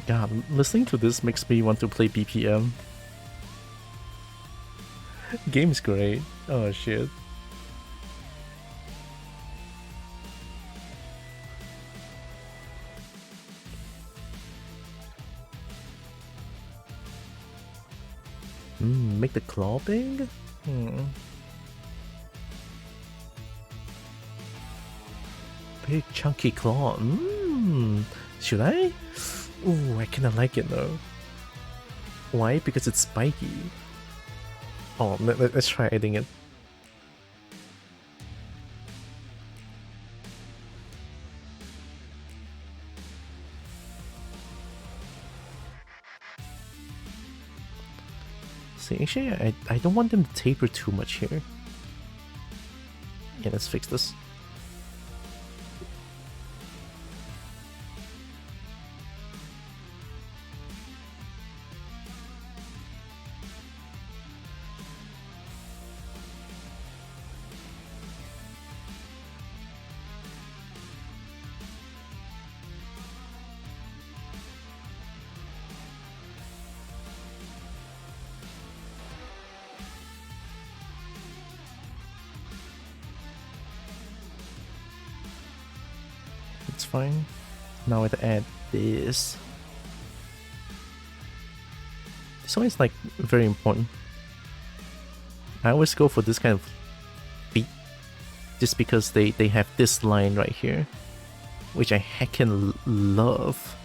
God, listening to this makes me want to play BPM. Game's great. Oh shit. Make the claw big? Big chunky claw. Should I? Ooh, I kinda like it though. Why? Because it's spiky. Oh, let's try adding it. See, actually, I don't want them to taper too much here. Yeah, let's fix this. That's fine. Now I have to add this. This one is like very important. I always go for this kind of feet just because they have this line right here, which I heckin' love.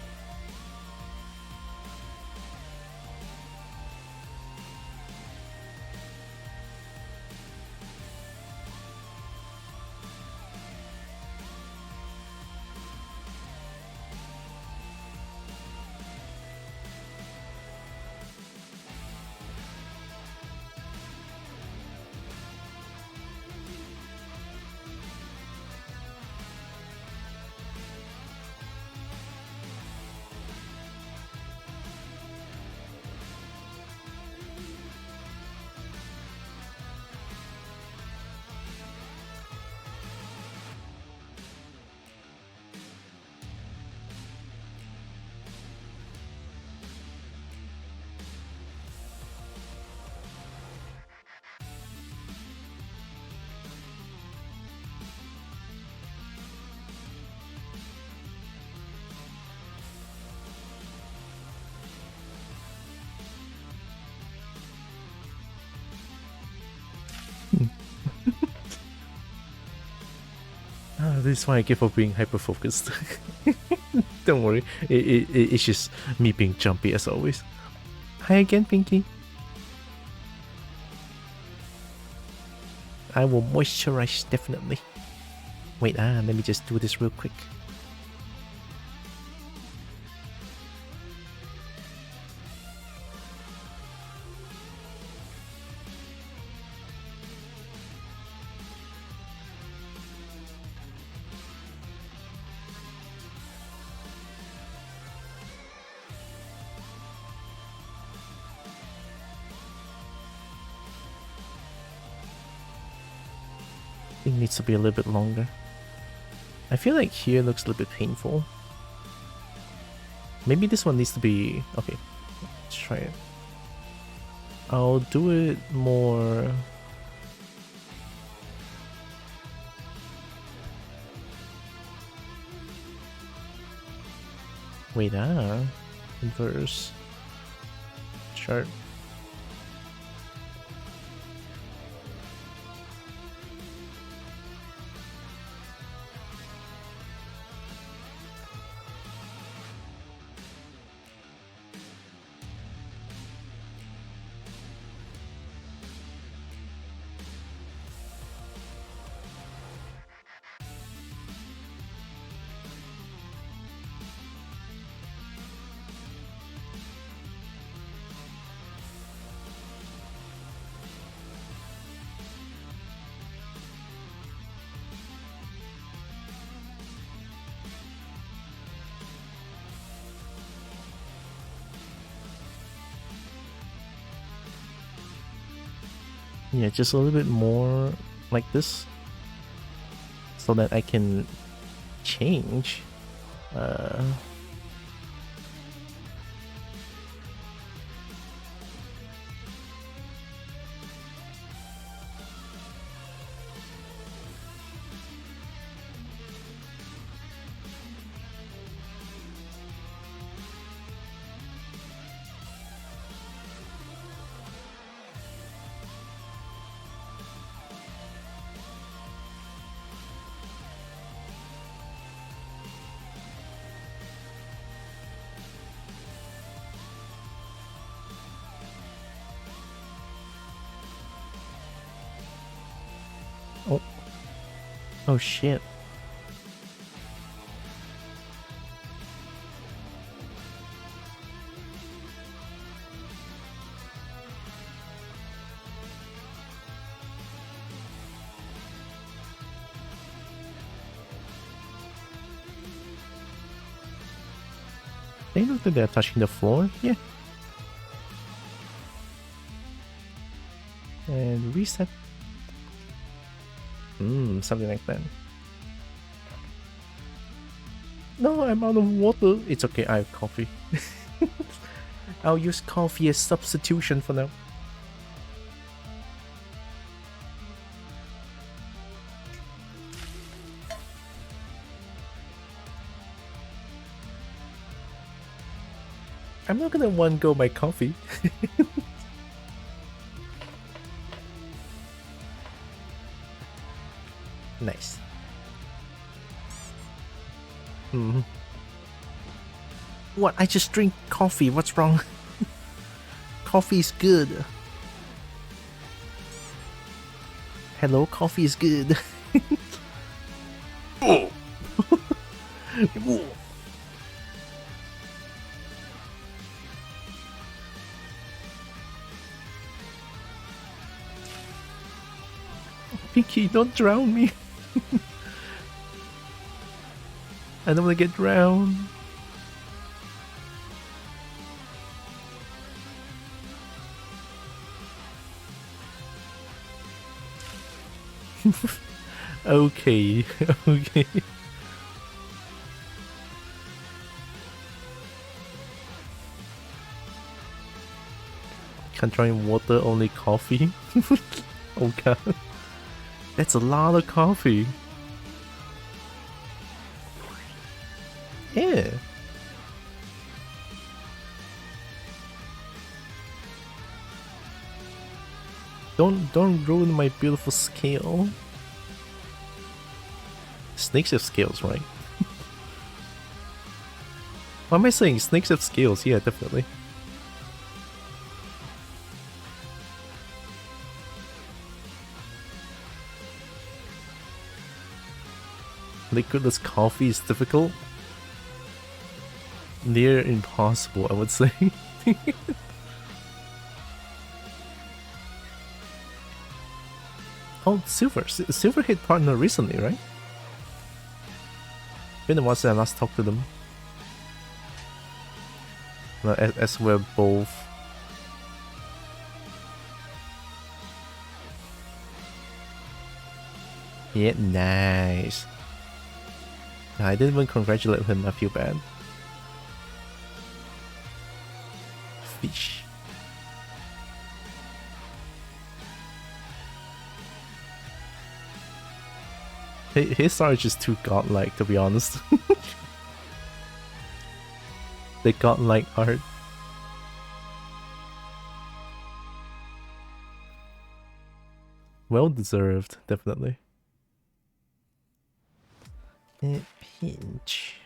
This is why I give up being hyper focused. Don't worry, it's just me being jumpy as always. Hi again, Pinky. I will moisturize definitely. Wait, let me just do this real quick. It needs to be a little bit longer. I feel like here looks a little bit painful. Maybe this one needs to be... Okay, let's try it. I'll do it more... Wait, inverse. Chart. Yeah, just a little bit more like this so that I can change. Oh shit. They look like they're touching the floor. Yeah. And reset. Something like that. No, I'm out of water. It's okay, I have coffee. I'll use coffee as substitution for now. gonna one go my coffee. Nice. What? I just drink coffee. What's wrong? Coffee is good. Hello, coffee is good. Oh. Pinky, don't drown me. I don't want to get drowned. Okay, okay. Can't drink water, only coffee. Oh god. That's a lot of coffee. Yeah. Don't ruin my beautiful scale. Snakes have scales, right? What am I saying? Snakes have scales, yeah, definitely. Liquidless coffee is difficult. Near impossible, I would say. Oh, Silver hit partner recently, right? Been a while since I last talked to them. Well, as we're both. Yeah, nice. I didn't even congratulate him, I feel bad. Fish. His are just too godlike, to be honest. The godlike art. Well deserved, definitely. Pinch.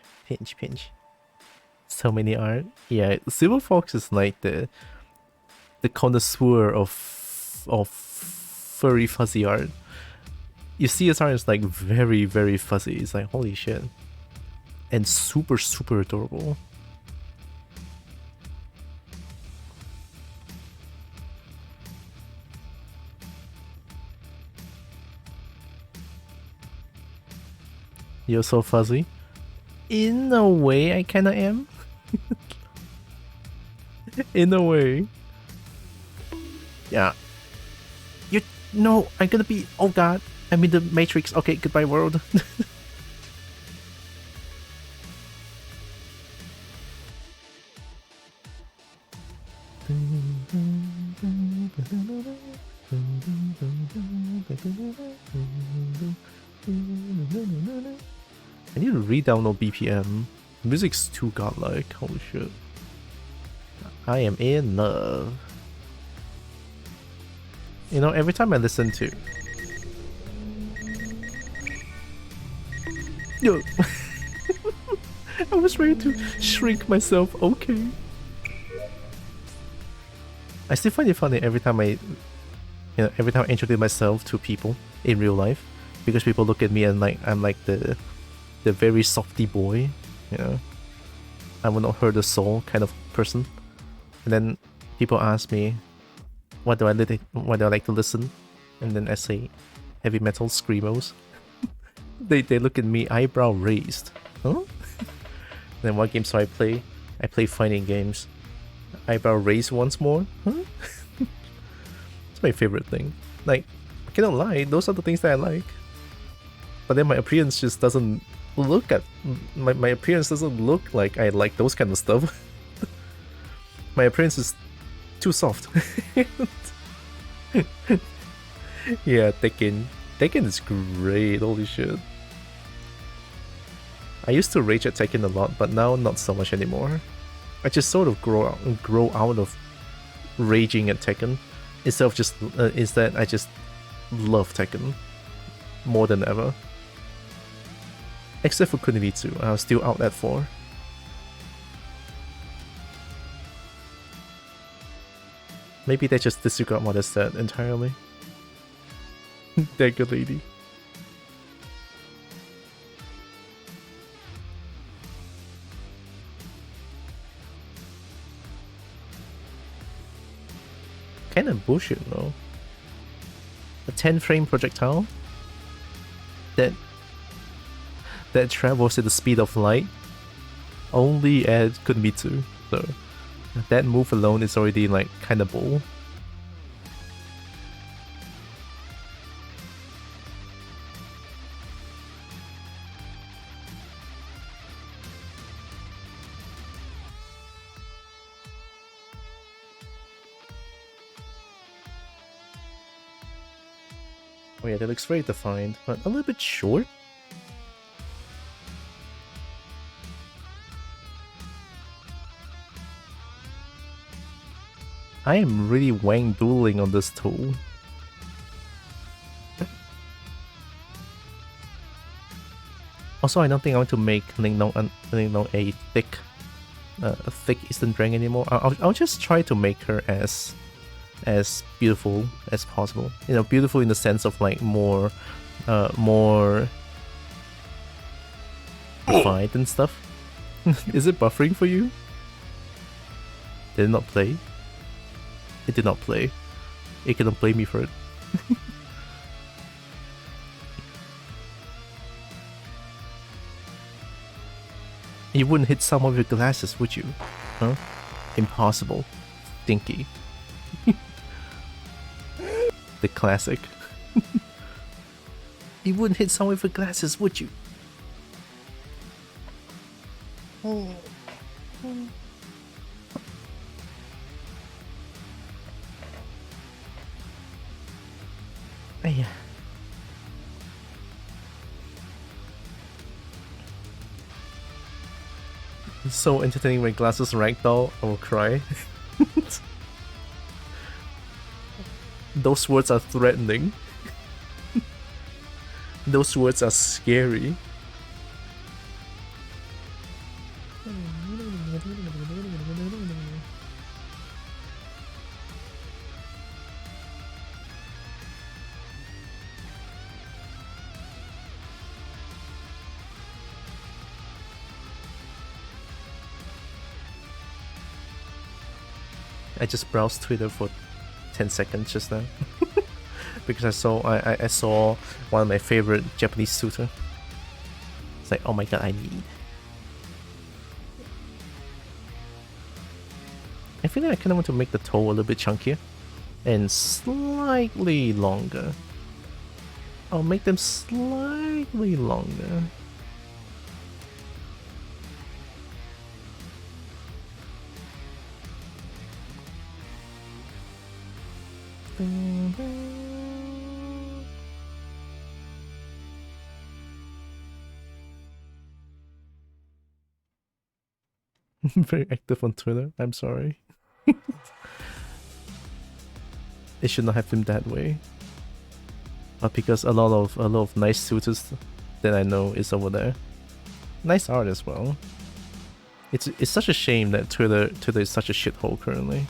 So many art. Yeah, Silver Fox is like the connoisseur of furry fuzzy art. You see his art is like very, very fuzzy. It's like holy shit. And super, super adorable. You're so fuzzy. In a way, I kinda am. In a way. Yeah. No, I'm gonna be. Oh god. I'm in the Matrix. Okay, goodbye, world. I need to re-download BPM. Music's too godlike. Holy shit. I am in love. You know, every time I listen to... Yo! I was ready to shrink myself, okay. I still find it funny every time I introduce myself to people in real life. Because people look at me and like, I'm like the very softy boy, you know. I will not hurt a soul kind of person. And then people ask me, what do I like to listen? And then I say, heavy metal screamos. they look at me, eyebrow raised. Huh? Then what games do I play? I play fighting games. Eyebrow raised once more? Huh? It's my favorite thing. Like, I cannot lie, those are the things that I like. But then my appearance just doesn't look at... My appearance doesn't look like I like those kind of stuff. My appearance is too soft. Yeah, Tekken. Tekken is great, holy shit. I used to rage at Tekken a lot, but now not so much anymore. I just sort of grow out of raging at Tekken, instead of just instead I just love Tekken more than ever. Except for Kunitsu, I was still out at 4. Maybe they just disregard what I said entirely. That good lady. Kinda bullshit though. A 10-frame projectile that travels at the speed of light only at Kunitsu, so that move alone is already like kinda bull. Oh yeah, that looks very defined, but a little bit short. I am really wang doodling on this tool. Also, I don't think I want to make Lingnong a thick Eastern Dragon anymore. I'll just try to make her as beautiful as possible. You know, beautiful in the sense of like more defined and stuff. Is it buffering for you? Did it not play? It did not play. It cannot blame me for it. You wouldn't hit someone with glasses, would you? Huh? Impossible. Stinky. The classic. You wouldn't hit someone with glasses, would you? Yeah. It's so entertaining when glasses ragdoll. I will cry. Those words are threatening. Those words are scary. I just browsed Twitter for 10 seconds just now. Because I saw one of my favorite Japanese suitor. It's like, oh my god, I need. I feel like I kinda want to make the toe a little bit chunkier and slightly longer. I'll make them slightly longer. Very active on Twitter. I'm sorry. It should not have been that way. But because a lot of nice suitors that I know is over there. Nice art as well. It's such a shame that Twitter is such a shithole currently.